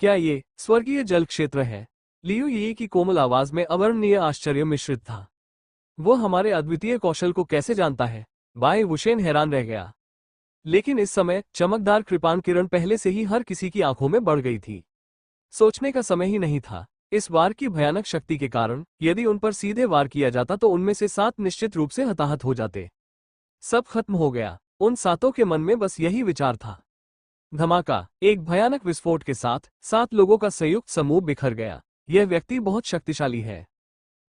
क्या ये स्वर्गीय जल क्षेत्र है? लियू यी की कोमल आवाज में अवर्णनीय आश्चर्य मिश्रित था। वो हमारे अद्वितीय कौशल को कैसे जानता है? बाय वुशेन हैरान रह गया। लेकिन इस समय चमकदार कृपाण किरण पहले से ही हर किसी की आंखों में बढ़ गई थी। सोचने का समय ही नहीं था। इस वार की भयानक शक्ति के कारण यदि उन पर सीधे वार किया जाता तो उनमें से 7 निश्चित रूप से हताहत हो जाते। सब खत्म हो गया। उन 7 के मन में बस यही विचार था। धमाका, एक भयानक विस्फोट के साथ 7 लोगों का संयुक्त समूह बिखर गया। यह व्यक्ति बहुत शक्तिशाली है।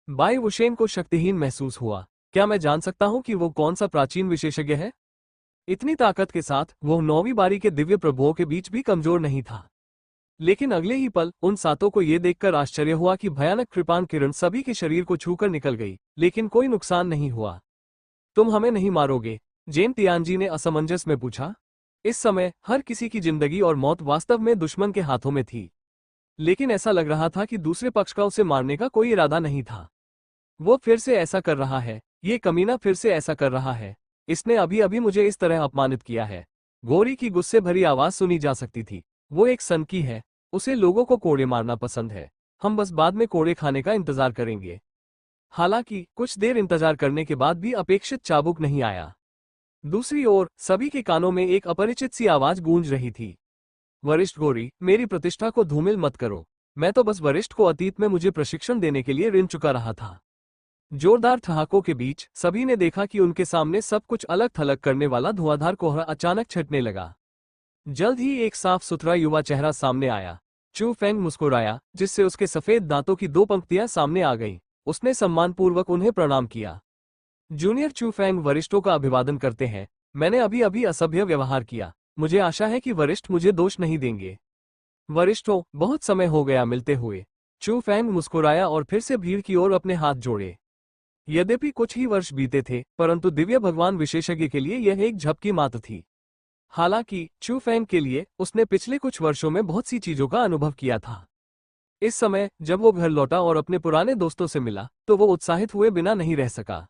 बाय वुशेन को शक्तिहीन महसूस हुआ। क्या मैं जान सकता हूं कि वो कौन सा प्राचीन विशेषज्ञ है? इतनी ताकत के साथ वो 9वीं बारी के दिव्य प्रभुओं के बीच भी कमजोर नहीं था। लेकिन अगले ही पल उन 7 को यह देखकर आश्चर्य हुआ कि भयानक कृपाण किरण सभी के शरीर को छूकर निकल गई, लेकिन कोई नुकसान नहीं हुआ। तुम हमें नहीं मारोगे? जेन तियानजी ने असमंजस में पूछा। इस समय हर किसी की जिंदगी और मौत वास्तव में दुश्मन के हाथों में थी, लेकिन ऐसा लग रहा था कि दूसरे पक्ष का उसे मारने का कोई इरादा नहीं था। वो फिर से ऐसा कर रहा है, ये कमीना फिर से ऐसा कर रहा है। इसने अभी अभी मुझे इस तरह अपमानित किया है। गोरी की गुस्से भरी आवाज सुनी जा सकती थी। वो एक सनकी है, उसे लोगों को कोड़े मारना पसंद है। हम बस बाद में कोड़े खाने का इंतजार करेंगे। हालांकि कुछ देर इंतजार करने के बाद भी अपेक्षित चाबुक नहीं आया। दूसरी ओर सभी के कानों में एक अपरिचित सी आवाज गूंज रही थी। वरिष्ठ गोरी, मेरी प्रतिष्ठा को धूमिल मत करो। मैं तो बस वरिष्ठ को अतीत में मुझे प्रशिक्षण देने के लिए ऋण चुका रहा था। जोरदार ठहाकों के बीच सभी ने देखा कि उनके सामने सब कुछ अलग थलग करने वाला धुआंधार कोहरा अचानक छटने लगा। जल्द ही एक साफ सुथरा युवा चेहरा सामने आया। चू फैंग मुस्कुराया, जिससे उसके सफेद दांतों की 2 पंक्तियां सामने आ गईं। उसने सम्मानपूर्वक उन्हें प्रणाम किया। जूनियर चू फैंग वरिष्ठों का अभिवादन करते हैं। मैंने अभी अभी असभ्य व्यवहार किया। मुझे आशा है कि वरिष्ठ मुझे दोष नहीं देंगे। वरिष्ठों, बहुत समय हो गया मिलते हुए। चू फैंग मुस्कुराया और फिर से भीड़ की ओर अपने हाथ जोड़े। यद्यपि कुछ ही वर्ष बीते थे, परंतु दिव्य भगवान विशेषज्ञ के लिए यह एक झपकी मात्र थी। हालांकि चू फैंग के लिए उसने पिछले कुछ वर्षों में बहुत सी चीजों का अनुभव किया था। इस समय जब वो घर लौटा और अपने पुराने दोस्तों से मिला तो वो उत्साहित हुए बिना नहीं रह सका।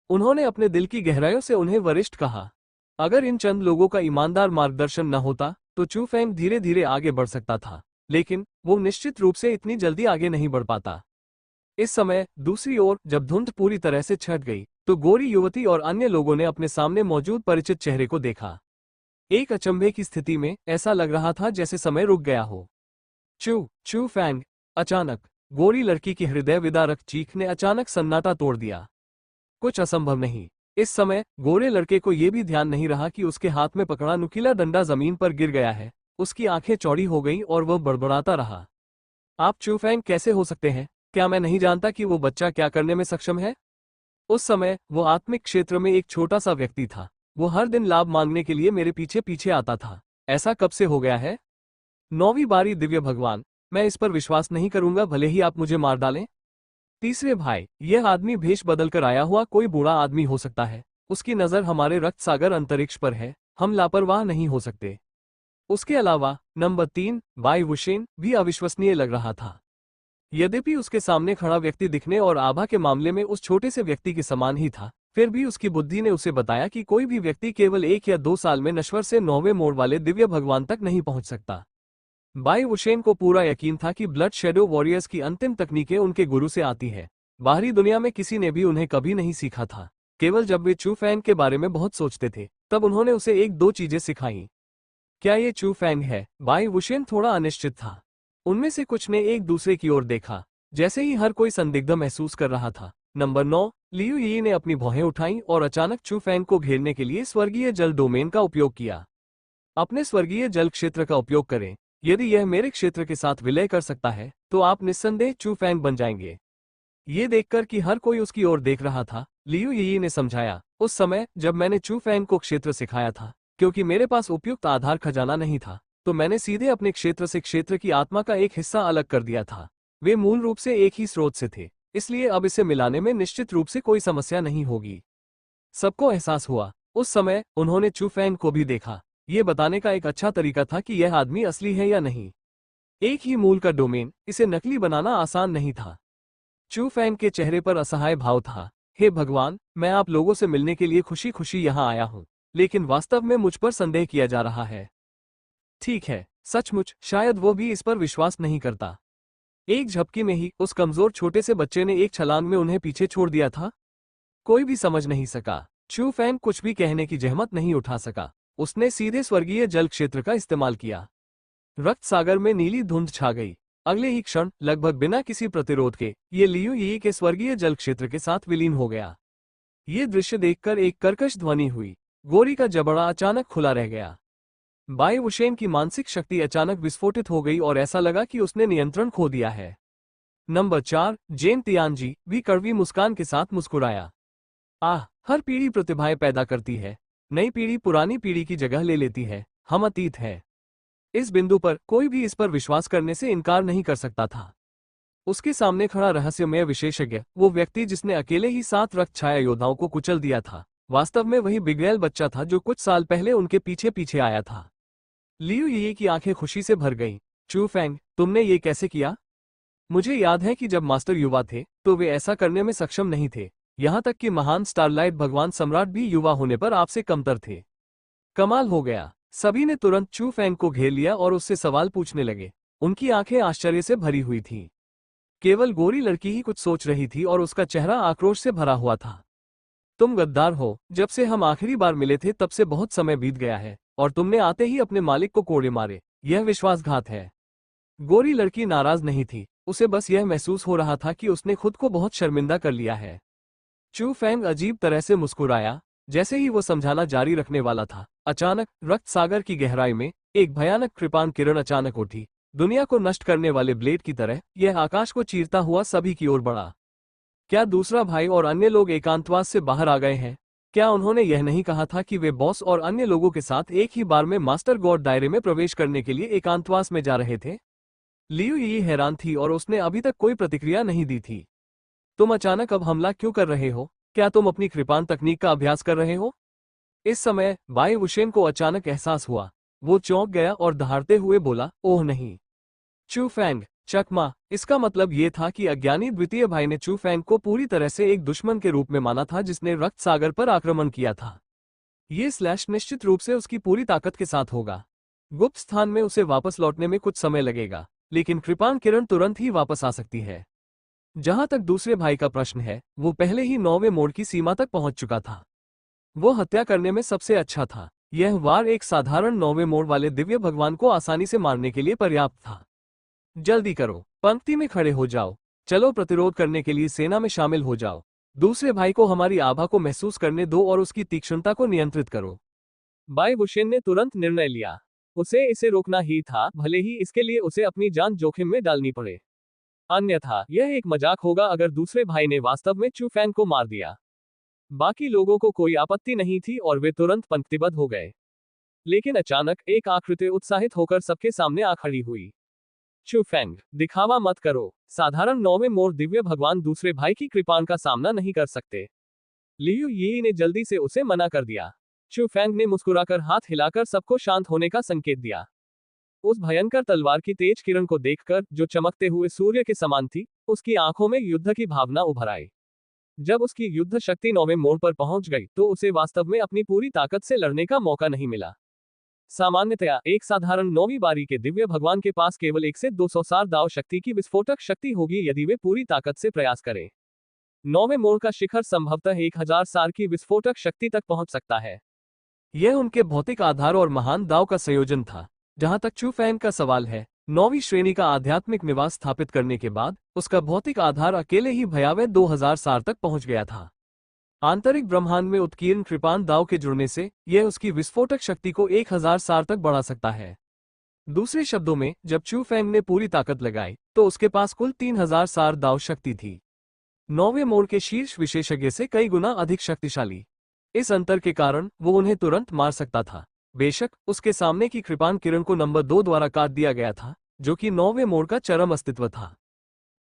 उन्होंने अपने दिल की गहराइयों से उन्हें वरिष्ठ कहा। अगर इन चंद लोगों का ईमानदार मार्गदर्शन न होता तो चू फैंग धीरे धीरे आगे बढ़ सकता था, लेकिन वो निश्चित रूप से इतनी जल्दी आगे नहीं बढ़ पाता। इस समय दूसरी ओर जब धुंध पूरी तरह से छट गई तो गोरी युवती और अन्य लोगों ने अपने सामने मौजूद परिचित चेहरे को देखा। एक अचंभे की स्थिति में ऐसा लग रहा था जैसे समय रुक गया हो। चू फैंग। अचानक गोरी लड़की की हृदय विदारक चीख ने अचानक सन्नाटा तोड़ दिया। कुछ असंभव नहीं। इस समय गोरे लड़के को यह भी ध्यान नहीं रहा कि उसके हाथ में पकड़ा नुकीला डंडा जमीन पर गिर गया है। उसकी आंखें चौड़ी हो गईं और वह बड़बड़ाता रहा। आप चू फैंग कैसे हो सकते हैं? क्या मैं नहीं जानता कि वो बच्चा क्या करने में सक्षम है? उस समय वो आत्मिक क्षेत्र में एक छोटा सा व्यक्ति था। वो हर दिन लाभ मांगने के लिए मेरे पीछे पीछे आता था। ऐसा कब से हो गया है? 9वीं बारी दिव्य भगवान। मैं इस पर विश्वास नहीं करूंगा, भले ही आप मुझे मार डालें। तीसरे भाई, यह आदमी भेष बदलकर आया हुआ कोई बूढ़ा आदमी हो सकता है। उसकी नजर हमारे रक्त सागर अंतरिक्ष पर है। हम लापरवाह नहीं हो सकते। उसके अलावा नंबर 3 बाई वुशेन भी अविश्वसनीय लग रहा था। यद्यपि उसके सामने खड़ा व्यक्ति दिखने और आभा के मामले में उस छोटे से व्यक्ति के समान ही था, फिर भी उसकी बुद्धि ने उसे बताया कि कोई भी व्यक्ति केवल 1 या 2 साल में नश्वर से 9वें मोड़ वाले दिव्य भगवान तक नहीं पहुंच सकता। बाई वुशेन को पूरा यकीन था कि ब्लड शेडो वॉरियर्स की अंतिम तकनीकें उनके गुरु से आती है। बाहरी दुनिया में किसी ने भी उन्हें कभी नहीं सीखा था। केवल जब वे चू फैंग के बारे में बहुत सोचते थे, तब उन्होंने उसे 1-2 चीजें सिखाई। क्या ये चू फैंग है? बाई वुशेन थोड़ा अनिश्चित था। उनमें से कुछ ने एक दूसरे की ओर देखा, जैसे ही हर कोई संदिग्ध महसूस कर रहा था। नंबर 9 लियू यी ने अपनी भौहें उठाईं और अचानक चू फैंग को घेरने के लिए स्वर्गीय जल डोमेन का उपयोग किया। अपने स्वर्गीय जल क्षेत्र का उपयोग करें। यदि यह मेरे क्षेत्र के साथ विलय कर सकता है, तो आप निस्संदेह चू फैंग बन जाएंगे। ये देखकर कि हर कोई उसकी ओर देख रहा था, लियू यी ने समझाया, उस समय जब मैंने चू फैंग को क्षेत्र सिखाया था, क्योंकि मेरे पास उपयुक्त आधार खजाना नहीं था, तो मैंने सीधे अपने क्षेत्र से क्षेत्र की आत्मा का एक हिस्सा अलग कर दिया था। वे मूल रूप से एक ही स्रोत से थे, इसलिए अब इसे मिलाने में निश्चित रूप से कोई समस्या नहीं होगी। सबको एहसास हुआ। उस समय उन्होंने चू फैंग को भी देखा। ये बताने का एक अच्छा तरीका था कि यह आदमी असली है या नहीं। एक ही मूल का डोमेन, इसे नकली बनाना आसान नहीं था। चू फैंग के चेहरे पर असहाय भाव था। हे भगवान, मैं आप लोगों से मिलने के लिए खुशी खुशी यहाँ आया हूँ, लेकिन वास्तव में मुझ पर संदेह किया जा रहा है। ठीक है, सचमुच शायद वो भी इस पर विश्वास नहीं करता। एक झपकी में ही उस कमजोर छोटे से बच्चे ने एक छलांग में उन्हें पीछे छोड़ दिया था। कोई भी समझ नहीं सका। चू फैंग कुछ भी कहने की जहमत नहीं उठा सका। उसने सीधे स्वर्गीय जल क्षेत्र का इस्तेमाल किया। रक्त सागर में नीली धुंध छा गई। अगले ही क्षण, लगभग बिना किसी प्रतिरोध के, ये लियू यी के स्वर्गीय जल क्षेत्र के साथ विलीन हो गया। ये दृश्य देखकर एक कर्कश ध्वनि हुई। गोरी का जबड़ा अचानक खुला रह गया। बाई वुशेन की मानसिक शक्ति अचानक विस्फोटित हो गई और ऐसा लगा कि उसने नियंत्रण खो दिया है। नंबर 4 जेन तियानजी भी कड़वी मुस्कान के साथ मुस्कुराया। हर पीढ़ी प्रतिभाएं पैदा करती है। नई पीढ़ी पुरानी पीढ़ी की जगह ले लेती है। हम अतीत है। इस बिंदु पर कोई भी इस पर विश्वास करने से इनकार नहीं कर सकता था। उसके सामने खड़ा रहस्यमय विशेषज्ञ, वो व्यक्ति जिसने अकेले ही 7 रक्त छाया योद्धाओं को कुचल दिया था, वास्तव में वही बिगड़ैल बच्चा था जो कुछ साल पहले उनके पीछे पीछे आया था। लियू यी की आंखें खुशी से भर गईं। चू फैंग, तुमने ये कैसे किया? मुझे याद है कि जब मास्टर युवा थे, तो वे ऐसा करने में सक्षम नहीं थे। यहाँ तक कि महान स्टारलाइट भगवान सम्राट भी युवा होने पर आपसे कमतर थे। कमाल हो गया। सभी ने तुरंत चू फैंग को घेर लिया और उससे सवाल पूछने लगे। उनकी आंखें आश्चर्य से भरी हुई थीं। केवल गोरी लड़की ही कुछ सोच रही थी और उसका चेहरा आक्रोश से भरा हुआ था। तुम गद्दार हो। जब से हम आखिरी बार मिले थे तब से बहुत समय बीत गया है, और तुमने आते ही अपने मालिक को कोड़े मारे। यह विश्वासघात है। गोरी लड़की नाराज नहीं थी, उसे बस यह महसूस हो रहा था कि उसने खुद को बहुत शर्मिंदा कर लिया है। चू फैंग अजीब तरह से मुस्कुराया। जैसे ही वो समझाना जारी रखने वाला था, अचानक रक्त सागर की गहराई में एक भयानक कृपाण किरण अचानक उठी। दुनिया को नष्ट करने वाले ब्लेड की तरह यह आकाश को चीरता हुआ सभी की ओर बढ़ा। क्या दूसरा भाई और अन्य लोग एकांतवास से बाहर आ गए हैं? क्या उन्होंने यह नहीं कहा था कि वे बॉस और अन्य लोगों के साथ एक ही बार में मास्टर गॉड दायरे में प्रवेश करने के लिए एकांतवास में जा रहे थे? लियू यी हैरान थी और उसने अभी तक कोई प्रतिक्रिया नहीं दी थी। तुम अचानक अब हमला क्यों कर रहे हो? क्या तुम अपनी कृपाण तकनीक का अभ्यास कर रहे हो? इस समय बाई वुशेन को अचानक एहसास हुआ। वो चौंक गया और दहाड़ते हुए बोला, ओह नहीं। चू फैंग, चकमा। इसका मतलब ये था कि अज्ञानी द्वितीय भाई ने चू फैंग को पूरी तरह से एक दुश्मन के रूप में माना था जिसने रक्त सागर पर आक्रमण किया था। ये स्लैश निश्चित रूप से उसकी पूरी ताकत के साथ होगा। गुप्त स्थान में उसे वापस लौटने में कुछ समय लगेगा, लेकिन कृपाण किरण तुरंत ही वापस आ सकती है। जहां तक दूसरे भाई का प्रश्न है, वो पहले ही 9वें मोड़ की सीमा तक पहुंच चुका था। वो हत्या करने में सबसे अच्छा था। यह वार एक साधारण 9वें मोड़ वाले दिव्य भगवान को आसानी से मारने के लिए पर्याप्त था। जल्दी करो, पंक्ति में खड़े हो जाओ। चलो, प्रतिरोध करने के लिए सेना में शामिल हो जाओ। दूसरे भाई को हमारी आभा को महसूस करने दो और उसकी तीक्ष्णता को नियंत्रित करो। बाई वुशेन ने तुरंत निर्णय लिया। उसे इसे रोकना ही था, भले ही इसके लिए उसे अपनी जान जोखिम में डालनी पड़े। अन्यथा यह एक मजाक होगा अगर दूसरे भाई ने वास्तव में चू फैंग को मार दिया। बाकी लोगों को कोई आपत्ति नहीं थी और वे तुरंत पंक्तिबद्ध हो गए। लेकिन अचानक एक आकृति उत्साहित होकर सबके सामने आ खड़ी हुई। चू फैंग, दिखावा मत करो। साधारण 9वें मोड़ दिव्य भगवान दूसरे भाई की कृपाण का सामना नहीं कर सकते। लियू यी ने जल्दी से उसे मना कर दिया। चू फैंग ने मुस्कुराकर हाथ हिलाकर सबको शांत होने का संकेत दिया। उस भयंकर तलवार की तेज किरण को देखकर, जो चमकते हुए सूर्य के समान थी, उसकी आंखों में युद्ध की भावना उभर आई। जब उसकी युद्ध शक्ति 9वें मोड़ पर पहुंच गई, तो उसे वास्तव में अपनी पूरी ताकत से लड़ने का मौका नहीं मिला। सामान्यतया एक साधारण 9वीं बारी के दिव्य भगवान के पास केवल 1 से 200 सार दाव शक्ति की विस्फोटक शक्ति होगी यदि वे पूरी ताकत से प्रयास करें। 9वें मोड़ का शिखर संभवतः 1000 सार की विस्फोटक शक्ति तक पहुंच सकता है। यह उनके भौतिक आधार और महान दाव का संयोजन था। जहां तक चू फैंग का सवाल है, 9वीं श्रेणी का आध्यात्मिक निवास स्थापित करने के बाद उसका भौतिक आधार अकेले ही भयावह 2000 सार तक पहुंच गया था। आंतरिक ब्रह्मांड में उत्कीर्ण कृपाण दाव के जुड़ने से यह उसकी विस्फोटक शक्ति को 1000 सार तक बढ़ा सकता है। दूसरे शब्दों में, जब चू फैंग ने पूरी ताकत लगाई, तो उसके पास कुल 3000 सार दाव शक्ति थी। 9वें मोड़ के शीर्ष विशेषज्ञ से कई गुना अधिक शक्तिशाली। इस अंतर के कारण वो उन्हें तुरंत मार सकता था। बेशक उसके सामने की कृपाण किरण को नंबर 2 द्वारा काट दिया गया था, जो कि 9वें मोड़ का चरम अस्तित्व था।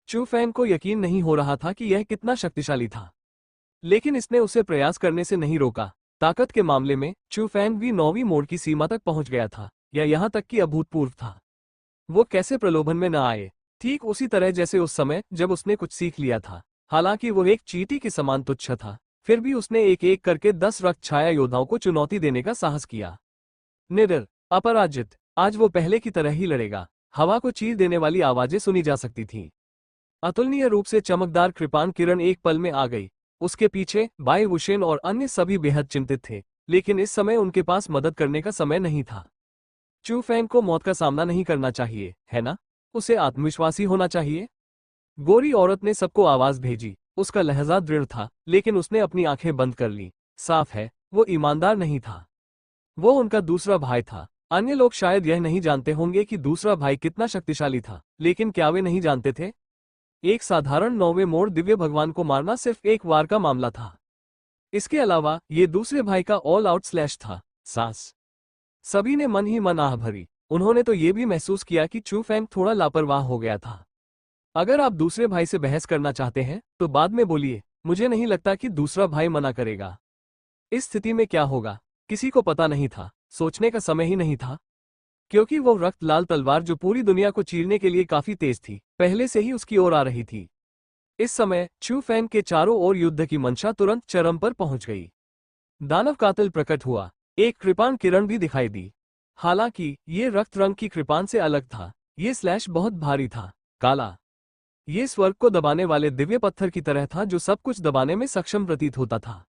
चू फैंग को यकीन नहीं हो रहा था कि यह कितना शक्तिशाली था, लेकिन इसने उसे प्रयास करने से नहीं रोका। ताकत के मामले में चू फैंग भी 9वीं मोड़ की सीमा तक पहुंच गया था, या यहां तक कि अभूतपूर्व था। वो कैसे प्रलोभन में न आए? ठीक उसी तरह जैसे उस समय जब उसने कुछ सीख लिया था। हालांकि वो एक चींटी के समान तुच्छ था, फिर भी उसने एक एक करके 10 रक्त छाया योद्धाओं को चुनौती देने का साहस किया। निडर, अपराजित, आज वो पहले की तरह ही लड़ेगा। हवा को चीर देने वाली आवाजें सुनी जा सकती थीं। अतुलनीय रूप से चमकदार कृपाण किरण एक पल में आ गई। उसके पीछे बाई वुशेन और अन्य सभी बेहद चिंतित थे, लेकिन इस समय उनके पास मदद करने का समय नहीं था। चू फैंग को मौत का सामना नहीं करना चाहिए, है ना? उसे आत्मविश्वासी होना चाहिए। गोरी औरत ने सबको आवाज भेजी। उसका लहजा दृढ़ था, लेकिन उसने अपनी आंखें बंद कर ली। साफ है, वो ईमानदार नहीं था। वो उनका दूसरा भाई था। अन्य लोग शायद यह नहीं जानते होंगे कि दूसरा भाई कितना शक्तिशाली था, लेकिन क्या वे नहीं जानते थे? एक साधारण 9वें मोड़ दिव्य भगवान को मारना सिर्फ एक वार का मामला था। इसके अलावा ये दूसरे भाई का ऑल आउट स्लैश था। सांस। सभी ने मन ही मन आह भरी। उन्होंने तो ये भी महसूस किया कि चू फैंग थोड़ा लापरवाह हो गया था। अगर आप दूसरे भाई से बहस करना चाहते हैं, तो बाद में बोलिए। मुझे नहीं लगता कि दूसरा भाई मना करेगा। इस स्थिति में क्या होगा, किसी को पता नहीं था। सोचने का समय ही नहीं था, क्योंकि वो रक्त लाल तलवार जो पूरी दुनिया को चीरने के लिए काफी तेज थी, पहले से ही उसकी ओर आ रही थी। इस समय चू फैंग के चारों ओर युद्ध की मंशा तुरंत चरम पर पहुंच गई। दानव कातिल प्रकट हुआ। एक कृपाण किरण भी दिखाई दी। हालांकि ये रक्त रंग की कृपाण से अलग था। ये स्लैश बहुत भारी था, काला। ये स्वर्ग को दबाने वाले दिव्य पत्थर की तरह था, जो सब कुछ दबाने में सक्षम प्रतीत होता था।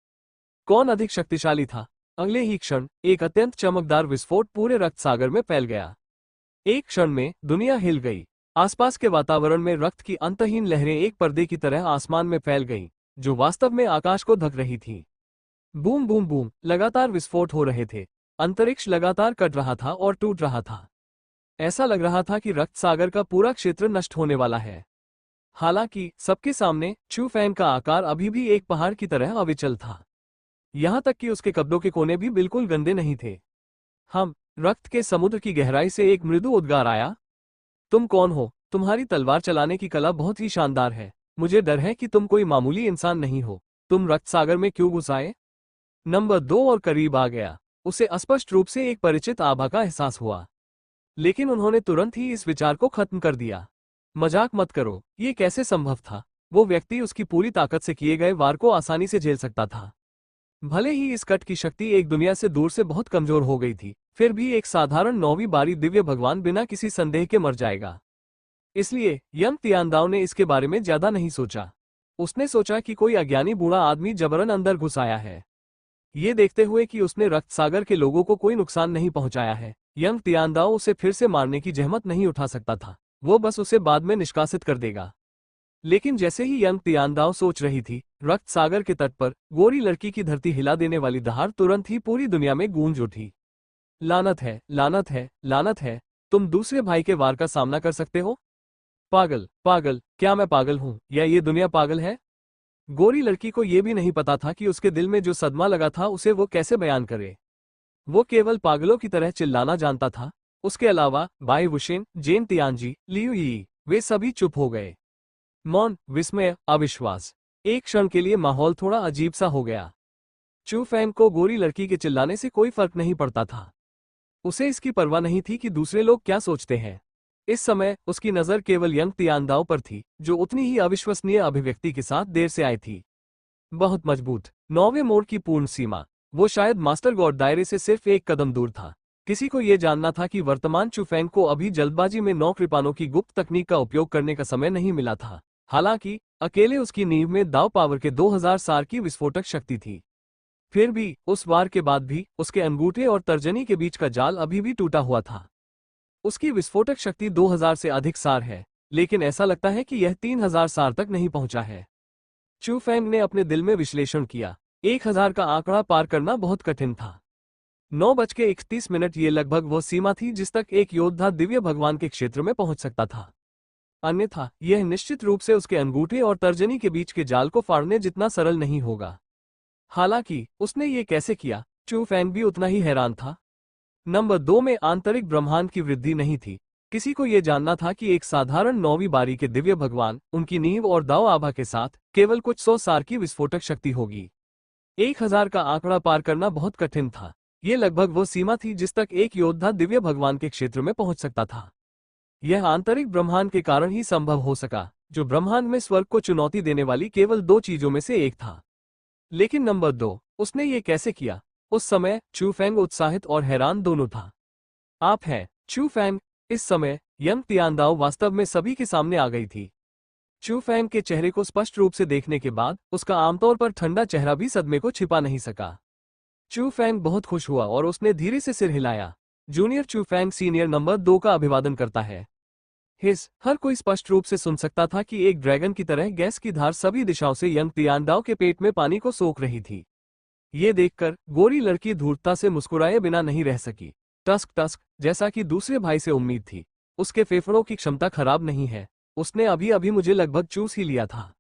कौन अधिक शक्तिशाली था? अगले ही क्षण एक अत्यंत चमकदार विस्फोट पूरे रक्त सागर में फैल गया। एक क्षण में दुनिया हिल गई। आसपास के वातावरण में रक्त की अंतहीन लहरें एक पर्दे की तरह आसमान में फैल गईं, जो वास्तव में आकाश को ढक रही थीं। बूम बूम बूम, लगातार विस्फोट हो रहे थे। अंतरिक्ष लगातार कट रहा था और टूट रहा था। ऐसा लग रहा था कि रक्त सागर का पूरा क्षेत्र नष्ट होने वाला है। हालांकि सबके सामने चू फैंग का आकार अभी भी एक पहाड़ की तरह अविचल था। यहां तक कि उसके कब्जों के कोने भी बिल्कुल गंदे नहीं थे। हम रक्त के समुद्र की गहराई से एक मृदु उद्गार आया। तुम कौन हो? तुम्हारी तलवार चलाने की कला बहुत ही शानदार है। मुझे डर है कि तुम कोई मामूली इंसान नहीं हो। तुम रक्त सागर में क्यों घुस आए? नंबर 2 और करीब आ गया। उसे स्पष्ट रूप से एक परिचित आभा का एहसास हुआ, लेकिन उन्होंने तुरंत ही इस विचार को खत्म कर दिया। मजाक मत करो, ये कैसे संभव था? वो व्यक्ति उसकी पूरी ताकत से किए गए वार को आसानी से झेल सकता था। भले ही इस कट की शक्ति एक दुनिया से दूर से बहुत कमजोर हो गई थी, फिर भी एक साधारण 9वीं बारी दिव्य भगवान बिना किसी संदेह के मर जाएगा। इसलिए यंग तियानदाओ ने इसके बारे में ज्यादा नहीं सोचा। उसने सोचा कि कोई अज्ञानी बूढ़ा आदमी जबरन अंदर घुस आया है। ये देखते हुए कि उसने रक्त सागर के लोगों को कोई नुकसान नहीं पहुंचाया है, यंग तियानदाओ उसे फिर से मारने की जहमत नहीं उठा सकता था। वो बस उसे बाद में निष्कासित कर देगा। लेकिन जैसे ही यंग तियानदाओ सोच रही थी, रक्त सागर के तट पर गोरी लड़की की धरती हिला देने वाली दहाड़ तुरंत ही पूरी दुनिया में गूंज उठी। लानत है, लानत है, लानत है। तुम दूसरे भाई के वार का सामना कर सकते हो? पागल, पागल, क्या मैं पागल हूं या ये दुनिया पागल है? गोरी लड़की को यह भी नहीं पता था कि उसके दिल में जो सदमा लगा था उसे वो कैसे बयान करे। वो केवल पागलों की तरह चिल्लाना जानता था। उसके अलावा बाई वुशेन, जेन तियानजी, लियू यी, वे सभी चुप हो गए। मौन, विस्मय, अविश्वास। एक क्षण के लिए माहौल थोड़ा अजीब सा हो गया। चू फैंग को गोरी लड़की के चिल्लाने से कोई फर्क नहीं पड़ता था। उसे इसकी परवाह नहीं थी कि दूसरे लोग क्या सोचते हैं। इस समय उसकी नज़र केवल यंग तियानदाओ पर थी, जो उतनी ही अविश्वसनीय अभिव्यक्ति के साथ देर से आई थी। बहुत मजबूत, 9वें मोड़ की पूर्ण सीमा। वो शायद मास्टर गॉड दायरे से सिर्फ एक कदम दूर था। किसी को यह जानना था कि वर्तमान चुफेंग को अभी जल्दबाजी में 9 कृपानों की गुप्त तकनीक का उपयोग करने का समय नहीं मिला था। हालांकि अकेले उसकी नींव में दाव पावर के 2000 सार की विस्फोटक शक्ति थी। फिर भी उस वार के बाद भी उसके अंगूठे और तर्जनी के बीच का जाल अभी भी टूटा हुआ था। उसकी विस्फोटक शक्ति 2000 से अधिक सार है, लेकिन ऐसा लगता है कि यह 3000 सार तक नहीं पहुंचा है। चू फेंग ने अपने दिल में विश्लेषण किया। 1000 का आंकड़ा पार करना बहुत कठिन था। 9:31 ये लगभग वह सीमा थी जिस तक एक योद्धा दिव्य भगवान के क्षेत्र में पहुंच सकता था। अन्यथा यह निश्चित रूप से उसके अंगूठे और तर्जनी के बीच के जाल को फाड़ने जितना सरल नहीं होगा। हालांकि उसने ये कैसे किया, चू फेंग भी उतना ही हैरान था। नंबर 2 में आंतरिक ब्रह्मांड की वृद्धि नहीं थी। किसी को यह जानना था कि एक साधारण 9वीं बारी के दिव्य भगवान, उनकी नींव और दाव आभा के साथ केवल कुछ 100 सार की विस्फोटक शक्ति होगी। 1000 का आंकड़ा पार करना बहुत कठिन था। यह लगभग वो सीमा थी जिस तक एक योद्धा दिव्य भगवान के क्षेत्र में पहुंच सकता था। यह आंतरिक ब्रह्मांड के कारण ही संभव हो सका, जो ब्रह्मांड में स्वर्ग को चुनौती देने वाली केवल 2 चीजों में से एक था। लेकिन नंबर 2, उसने ये कैसे किया? उस समय चू फेंग उत्साहित और हैरान दोनों था। आप हैं चू फेंग? इस समय यंग तियानदाओ वास्तव में सभी के सामने आ गई थी। चू फेंग के चेहरे को स्पष्ट रूप से देखने के बाद उसका आमतौर पर ठंडा चेहरा भी सदमे को छिपा नहीं सका। चू फेंग बहुत खुश हुआ और उसने धीरे से सिर हिलाया। जूनियर चू फेंग सीनियर नंबर 2 का अभिवादन करता है। हर कोई स्पष्ट रूप से सुन सकता था कि एक ड्रैगन की तरह गैस की धार सभी दिशाओं से यंग तियानदाओ के पेट में पानी को सोख रही थी। ये देखकर गोरी लड़की धूर्तता से मुस्कुराए बिना नहीं रह सकी। टस्क टस्क, जैसा कि दूसरे भाई से उम्मीद थी, उसके फेफड़ों की क्षमता खराब नहीं है। उसने अभी अभी मुझे लगभग चूस ही लिया था।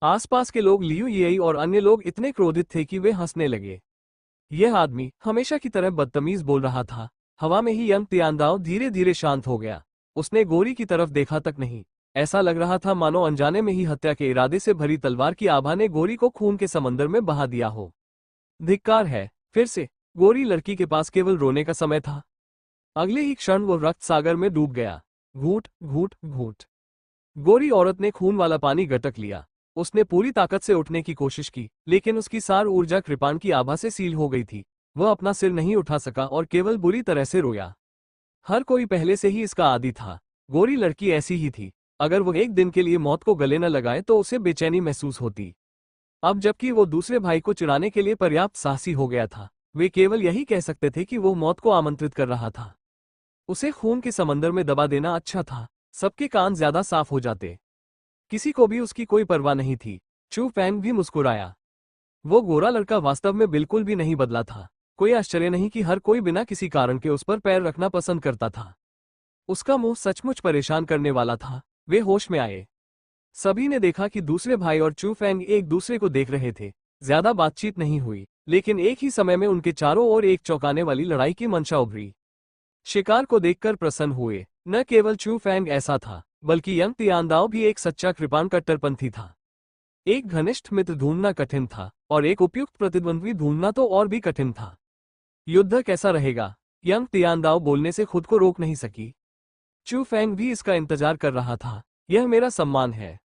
आसपास के लोग लियू येई और अन्य लोग इतने क्रोधित थे कि वे हंसने लगे। यह आदमी हमेशा की तरह बदतमीज बोल रहा था। हवा में ही यंग तियानदाओ धीरे धीरे शांत हो गया। उसने गोरी की तरफ देखा तक नहीं। ऐसा लग रहा था मानो अनजाने में ही हत्या के इरादे से भरी तलवार की आभा ने गोरी को खून के समंदर में बहा दिया हो। धिक्कार है। फिर से गोरी लड़की के पास केवल रोने का समय था। अगले ही क्षण वो रक्त सागर में डूब गया। घूंट घूंट घूंट। गोरी औरत ने खून वाला पानी गटक लिया। उसने पूरी ताकत से उठने की कोशिश की, लेकिन उसकी सार ऊर्जा कृपाण की आभा से सील हो गई थी। वह अपना सिर नहीं उठा सका और केवल बुरी तरह से रोया। हर कोई पहले से ही इसका आदी था। गोरी लड़की ऐसी ही थी। अगर वो एक दिन के लिए मौत को गले न लगाए तो उसे बेचैनी महसूस होती। अब जबकि वो दूसरे भाई को चुराने के लिए पर्याप्त साहसी हो गया था, वे केवल यही कह सकते थे कि वो मौत को आमंत्रित कर रहा था। उसे खून के समंदर में दबा देना अच्छा था। सबके कान ज्यादा साफ हो जाते। किसी को भी उसकी कोई परवाह नहीं थी। चू फेंग भी मुस्कुराया। वो गोरा लड़का वास्तव में बिल्कुल भी नहीं बदला था। कोई आश्चर्य नहीं कि हर कोई बिना किसी कारण के उस पर पैर रखना पसंद करता था। उसका मुंह सचमुच परेशान करने वाला था। वे होश में आए। सभी ने देखा कि दूसरे भाई और चू फेंग एक दूसरे को देख रहे थे। ज्यादा बातचीत नहीं हुई, लेकिन एक ही समय में उनके चारों ओर एक चौंकाने वाली लड़ाई की मंशा उभरी। शिकार को देखकर प्रसन्न हुए। न केवल चू फेंग ऐसा था, बल्कि यंग तियानदाओ भी एक सच्चा कृपाण कट्टरपंथी था। एक घनिष्ठ मित्र ढूंढना कठिन था, और एक उपयुक्त प्रतिद्वंद्वी ढूंढना तो और भी कठिन था। युद्ध कैसा रहेगा? यंग तियानदाओ बोलने से खुद को रोक नहीं सकी। चू फेंग भी इसका इंतजार कर रहा था। यह मेरा सम्मान है।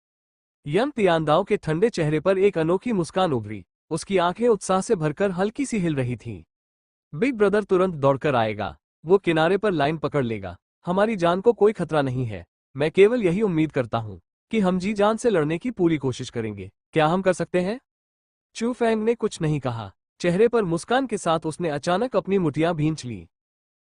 यंग तियानदाओ के ठंडे चेहरे पर एक अनोखी मुस्कान उभरी। उसकी आंखें उत्साह से भरकर हल्की सी हिल रही थीं। बिग ब्रदर तुरंत दौड़कर आएगा। वो किनारे पर लाइन पकड़ लेगा। हमारी जान को कोई खतरा नहीं है। मैं केवल यही उम्मीद करता हूँ कि हम जी जान से लड़ने की पूरी कोशिश करेंगे। क्या हम कर सकते हैं? चू फेंग ने कुछ नहीं कहा। चेहरे पर मुस्कान के साथ उसने अचानक अपनी मुठियां भींच ली।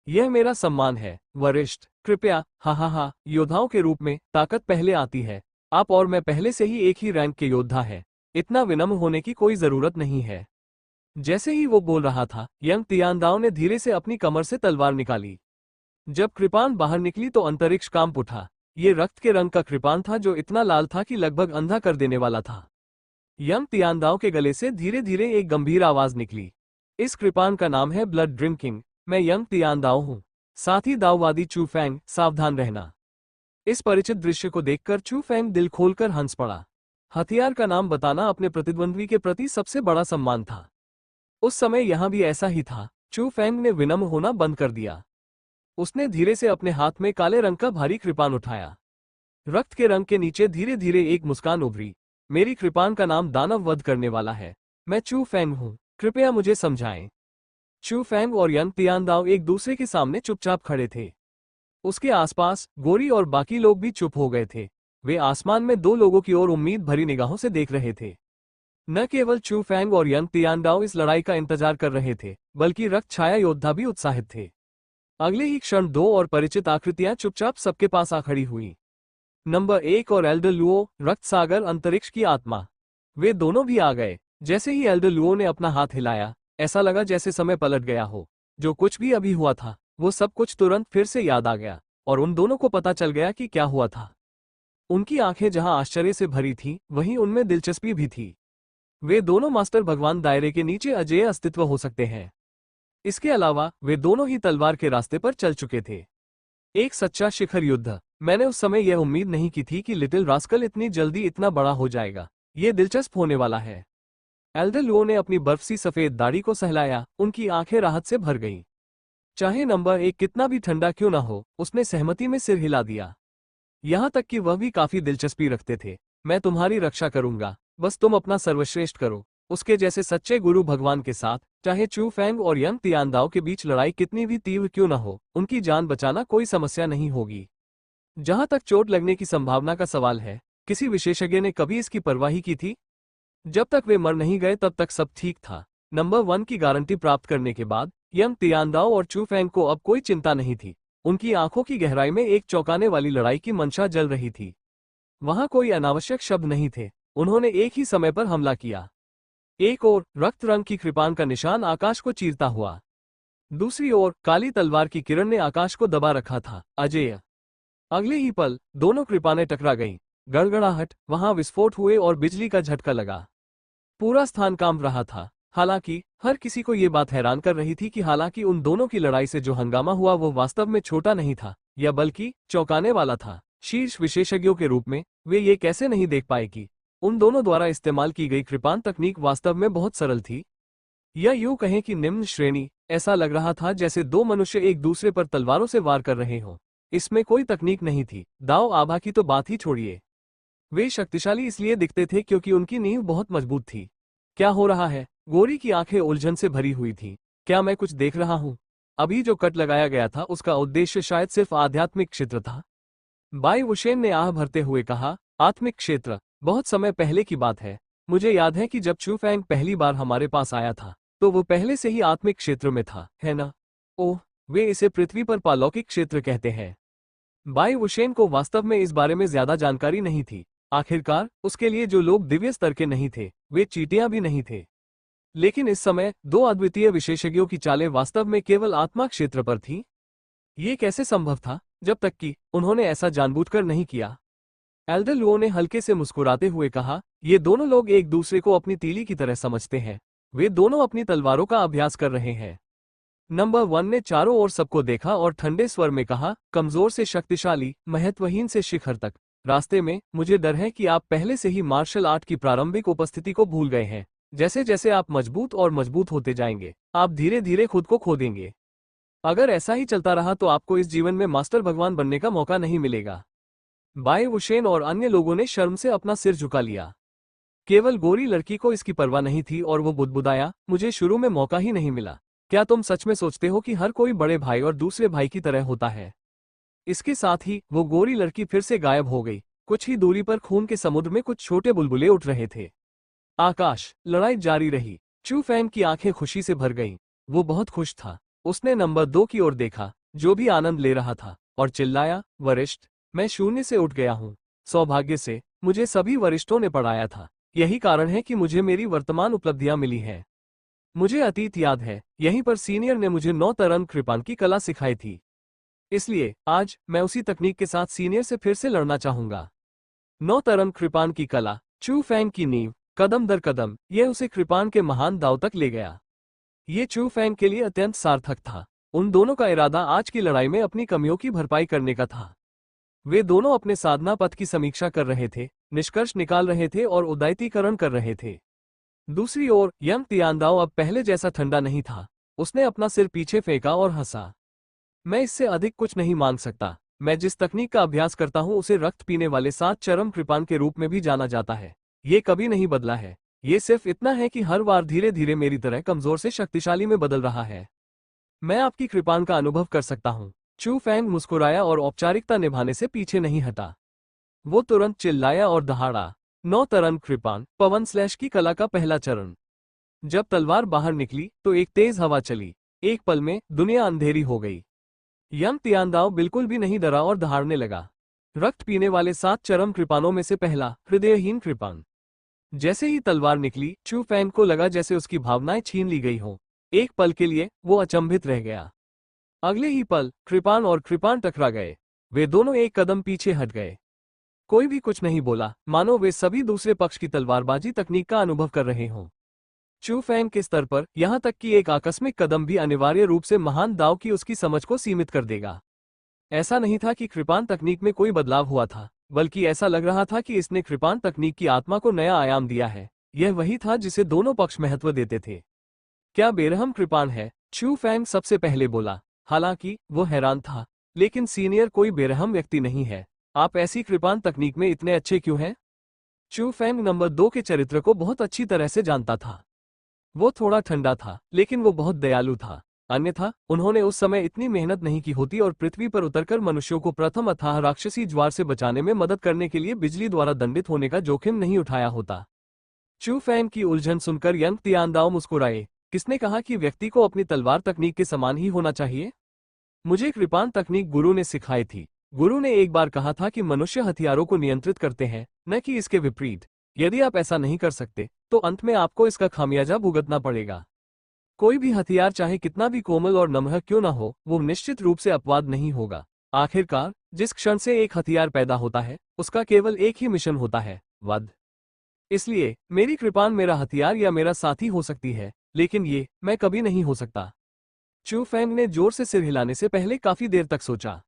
यह मेरा सम्मान है, वरिष्ठ। कृपया, हा, योद्धाओं के रूप में ताकत पहले आती है। आप और मैं पहले से ही एक ही रैंक के योद्धा हैं। इतना विनम्र होने की कोई जरूरत नहीं है। जैसे ही वो बोल रहा था, यंग तियानदाओ ने धीरे से अपनी कमर से तलवार निकाली। जब कृपाण बाहर निकली तो अंतरिक्ष कांप उठा। ये रक्त के रंग का कृपाण था जो इतना लाल था कि लगभग अंधा कर देने वाला था। यंग तियानदाओ के गले से धीरे धीरे एक गंभीर आवाज निकली। इस कृपाण का नाम है ब्लड ड्रिंकिंग। मैं यंग तियानदाओ हूँ, साथ ही दाववादी चू फेंग, सावधान रहना। इस परिचित दृश्य को देखकर चू फेंग दिल खोलकर हंस पड़ा। हथियार का नाम बताना अपने प्रतिद्वंद्वी के प्रति सबसे बड़ा सम्मान था। उस समय यहां भी ऐसा ही था। चू फेंग ने विनम्र होना बंद कर दिया। उसने धीरे से अपने हाथ में काले रंग का भारी कृपाण उठाया। रक्त के रंग के नीचे धीरे धीरे एक मुस्कान उभरी। मेरी कृपाण का नाम दानव वध करने वाला है। मैं चू फेंग हूँ, कृपया मुझे समझाएं। चू फेंग और यंग तियानदाओ एक दूसरे के सामने चुपचाप खड़े थे। उसके आसपास गोरी और बाकी लोग भी चुप हो गए थे। वे आसमान में दो लोगों की ओर उम्मीद भरी निगाहों से देख रहे थे। न केवल चू फेंग और यंग तियानडाओ इस लड़ाई का इंतजार कर रहे थे, बल्कि रक्त छाया योद्धा भी उत्साहित थे। अगले ही क्षण दो और परिचित आकृतियां चुपचाप सबके पास आ खड़ी हुई। नंबर 1 और एल्डर लुओ, रक्त सागर अंतरिक्ष की आत्मा। वे दोनों भी आ गए। जैसे ही एल्डर लुओ ने अपना हाथ हिलाया, ऐसा लगा जैसे समय पलट गया हो। जो कुछ भी अभी हुआ था, वो सब कुछ तुरंत फिर से याद आ गया, और उन दोनों को पता चल गया कि क्या हुआ था। उनकी आंखें जहां आश्चर्य से भरी थीं, वहीं उनमें दिलचस्पी भी थी। वे दोनों मास्टर भगवान दायरे के नीचे अजेय अस्तित्व हो सकते हैं। इसके अलावा वे दोनों ही तलवार के रास्ते पर चल चुके थे। एक सच्चा शिखर युद्ध। मैंने उस समय यह उम्मीद नहीं की थी कि लिटिल रास्कल इतनी जल्दी इतना बड़ा हो जाएगा। ये दिलचस्प होने वाला है। एल्डर लुओ ने अपनी बर्फ सी सफेद दाढ़ी को सहलाया, उनकी आंखें राहत से भर गईं। चाहे नंबर 1 कितना भी ठंडा क्यों ना हो, उसने सहमति में सिर हिला दिया। यहां तक कि वह भी काफी दिलचस्पी रखते थे। मैं तुम्हारी रक्षा करूंगा, बस तुम अपना सर्वश्रेष्ठ करो। उसके जैसे सच्चे गुरु भगवान के साथ, चाहे चू फेंग और यंग तियानदाओ के बीच लड़ाई कितनी भी तीव्र क्यों न हो, उनकी जान बचाना कोई समस्या नहीं होगी। जहां तक चोट लगने की संभावना का सवाल है, किसी विशेषज्ञ ने कभी इसकी परवाह की थी? जब तक वे मर नहीं गए तब तक सब ठीक था। नंबर 1 की गारंटी प्राप्त करने के बाद यंग तियानदाओ और चू फेंग को अब कोई चिंता नहीं थी। उनकी आंखों की गहराई में एक चौंकाने वाली लड़ाई की मंशा जल रही थी। वहां कोई अनावश्यक शब्द नहीं थे। उन्होंने एक ही समय पर हमला किया। एक ओर रक्त रंग की कृपाण का निशान आकाश को चीरता हुआ, दूसरी ओर काली तलवार की किरण ने आकाश को दबा रखा था। अजेय। अगले ही पल दोनों कृपाणें टकरा गईं। गड़गड़ाहट, वहां विस्फोट हुए और बिजली का झटका लगा। पूरा स्थान कांप रहा था। हालांकि हर किसी को ये बात हैरान कर रही थी कि हालांकि उन दोनों की लड़ाई से जो हंगामा हुआ वो वास्तव में छोटा नहीं था, या बल्कि चौंकाने वाला था। शीर्ष विशेषज्ञों के रूप में वे ये कैसे नहीं देख पाए कि उन दोनों द्वारा इस्तेमाल की गई कृपाण तकनीक वास्तव में बहुत सरल थी, या यूं कहें कि निम्न श्रेणी। ऐसा लग रहा था जैसे दो मनुष्य एक दूसरे पर तलवारों से वार कर रहे हों। इसमें कोई तकनीक नहीं थी, दाव आभा की तो बात ही छोड़िए। वे शक्तिशाली इसलिए दिखते थे क्योंकि उनकी नींव बहुत मजबूत थी। क्या हो रहा है? गोरी की आंखें उलझन से भरी हुई थीं। क्या मैं कुछ देख रहा हूं? अभी जो कट लगाया गया था उसका उद्देश्य शायद सिर्फ आध्यात्मिक क्षेत्र था। बाई वुशेन ने आह भरते हुए कहा, आत्मिक क्षेत्र? बहुत समय पहले की बात है। मुझे याद है कि जब चू फेंग पहली बार हमारे पास आया था, तो वो पहले से ही आत्मिक क्षेत्र में था, है ना? ओह, वे इसे पृथ्वी पर पालौकिक क्षेत्र कहते हैं। बाई वुशेन को वास्तव में इस बारे में ज्यादा जानकारी नहीं थी। आखिरकार उसके लिए जो लोग दिव्य स्तर के नहीं थे, वे चींटियां भी नहीं थे। लेकिन इस समय दो अद्वितीय विशेषज्ञों की चालें वास्तव में केवल आत्मा क्षेत्र पर थीं। ये कैसे संभव था, जब तक कि उन्होंने ऐसा जानबूझकर नहीं किया? एल्डर लुओ ने हल्के से मुस्कुराते हुए कहा, ये दोनों लोग एक दूसरे को अपनी तीली की तरह समझते हैं। वे दोनों अपनी तलवारों का अभ्यास कर रहे हैं। नंबर 1 ने चारों ओर सबको देखा और ठंडे स्वर में कहा, कमजोर से शक्तिशाली, महत्वहीन से शिखर तक। रास्ते में मुझे डर है कि आप पहले से ही मार्शल आर्ट की प्रारंभिक उपस्थिति को भूल गए हैं। जैसे जैसे आप मजबूत और मजबूत होते जाएंगे, आप धीरे धीरे खुद को खो देंगे। अगर ऐसा ही चलता रहा तो आपको इस जीवन में मास्टर भगवान बनने का मौका नहीं मिलेगा। बाई वुशेन और अन्य लोगों ने शर्म से अपना सिर झुका लिया। केवल गोरी लड़की को इसकी परवाह नहीं थी और वो बुदबुदाया, मुझे शुरू में मौका ही नहीं मिला। क्या तुम सच में सोचते हो कि हर कोई बड़े भाई और दूसरे भाई की तरह होता है? इसके साथ ही वो गोरी लड़की फिर से गायब हो गई। कुछ ही दूरी पर खून के समुद्र में कुछ छोटे बुलबुले उठ रहे थे। आकाश, लड़ाई जारी रही। चू फेंग की आंखें खुशी से भर गईं। वो बहुत खुश था। उसने नंबर 2 की ओर देखा, जो भी आनंद ले रहा था, और चिल्लाया, वरिष्ठ, मैं शून्य से उठ गया हूँ। सौभाग्य से मुझे सभी वरिष्ठों ने पढ़ाया था। यही कारण है कि मुझे मेरी वर्तमान उपलब्धियां मिली हैं। मुझे अतीत याद है, यहीं पर सीनियर ने मुझे 9 तरंग कृपाण की कला सिखाई थी। इसलिए आज मैं उसी तकनीक के साथ सीनियर से फिर से लड़ना चाहूंगा। 9 तरंग कृपाण की कला, चू फेंग की नींव। कदम दर कदम यह उसे कृपाण के महान दाव तक ले गया। ये चू फेंग के लिए अत्यंत सार्थक था। उन दोनों का इरादा आज की लड़ाई में अपनी कमियों की भरपाई करने का था। वे दोनों अपने साधना पथ की समीक्षा कर रहे थे, निष्कर्ष निकाल रहे थे और उदात्तीकरण कर रहे थे। दूसरी ओर यंग तियानदाओ अब पहले जैसा ठंडा नहीं था। उसने अपना सिर पीछे फेंका और हंसा। मैं इससे अधिक कुछ नहीं मांग सकता। मैं जिस तकनीक का अभ्यास करता हूँ उसे रक्त पीने वाले 7 चरम कृपान के रूप में भी जाना जाता है। ये कभी नहीं बदला है। ये सिर्फ इतना है कि हर बार धीरे धीरे मेरी तरह कमजोर से शक्तिशाली में बदल रहा है। मैं आपकी कृपान का अनुभव कर सकता हूँ। चू फैंग मुस्कुराया और औपचारिकता निभाने से पीछे नहीं हटा। वो तुरंत चिल्लाया और दहाड़ा। 9 तरन कृपान, पवन स्लैश की कला का पहला चरण। जब तलवार बाहर निकली तो एक तेज हवा चली। एक पल में दुनिया अंधेरी हो गई। यंग तियानदाओ बिल्कुल भी नहीं डरा और दहाड़ने लगा। रक्त पीने वाले 7 चरम कृपानों में से पहला, हृदयहीन कृपान। जैसे ही तलवार निकली, चू फैंग को लगा जैसे उसकी भावनाएं छीन ली गई हों। एक पल के लिए वो अचंभित रह गया। अगले ही पल कृपान और कृपान टकरा गए। वे दोनों एक कदम पीछे हट गए। कोई भी कुछ नहीं बोला, मानो वे सभी दूसरे पक्ष की तलवारबाजी तकनीक का अनुभव कर रहे हों। चू फैंग के स्तर पर यहां तक कि एक आकस्मिक कदम भी अनिवार्य रूप से महान दाव की उसकी समझ को सीमित कर देगा। ऐसा नहीं था कि कृपान तकनीक में कोई बदलाव हुआ था, बल्कि ऐसा लग रहा था कि इसने कृपान तकनीक की आत्मा को नया आयाम दिया है। यह वही था जिसे दोनों पक्ष महत्व देते थे। क्या बेरहम कृपान है? चू फैंग सबसे पहले बोला। हालांकि वो हैरान था, लेकिन सीनियर कोई बेरहम व्यक्ति नहीं है। आप ऐसी कृपान तकनीक में इतने अच्छे क्यों हैं? चू फैंग नंबर 2 के चरित्र को बहुत अच्छी तरह से जानता था। वो थोड़ा ठंडा था, लेकिन वो बहुत दयालु था। अन्यथा उन्होंने उस समय इतनी मेहनत नहीं की होती और पृथ्वी पर उतरकर मनुष्यों को प्रथम अथाह राक्षसी ज्वार से बचाने में मदद करने के लिए बिजली द्वारा दंडित होने का जोखिम नहीं उठाया होता। चू फैंग की उलझन सुनकर यंग तियानदाओ मुस्कुराए। किसने कहा कि व्यक्ति को अपनी तलवार तकनीक के समान ही होना चाहिए? मुझे कृपान तकनीक गुरु ने सिखाई थी। गुरु ने एक बार कहा था कि मनुष्य हथियारों को नियंत्रित करते हैं, न कि इसके विपरीत। यदि आप ऐसा नहीं कर सकते तो अंत में आपको इसका खामियाजा भुगतना पड़ेगा। कोई भी हथियार चाहे कितना भी कोमल और नम्र क्यों न हो, वो निश्चित रूप से अपवाद नहीं होगा। आखिरकार जिस क्षण से एक हथियार पैदा होता है उसका केवल एक ही मिशन होता है, वध। इसलिए मेरी कृपान मेरा हथियार या मेरा साथी हो सकती है, लेकिन ये मैं कभी नहीं हो सकता। चू फैंग ने जोर से सिर हिलाने से पहले काफी देर तक सोचा।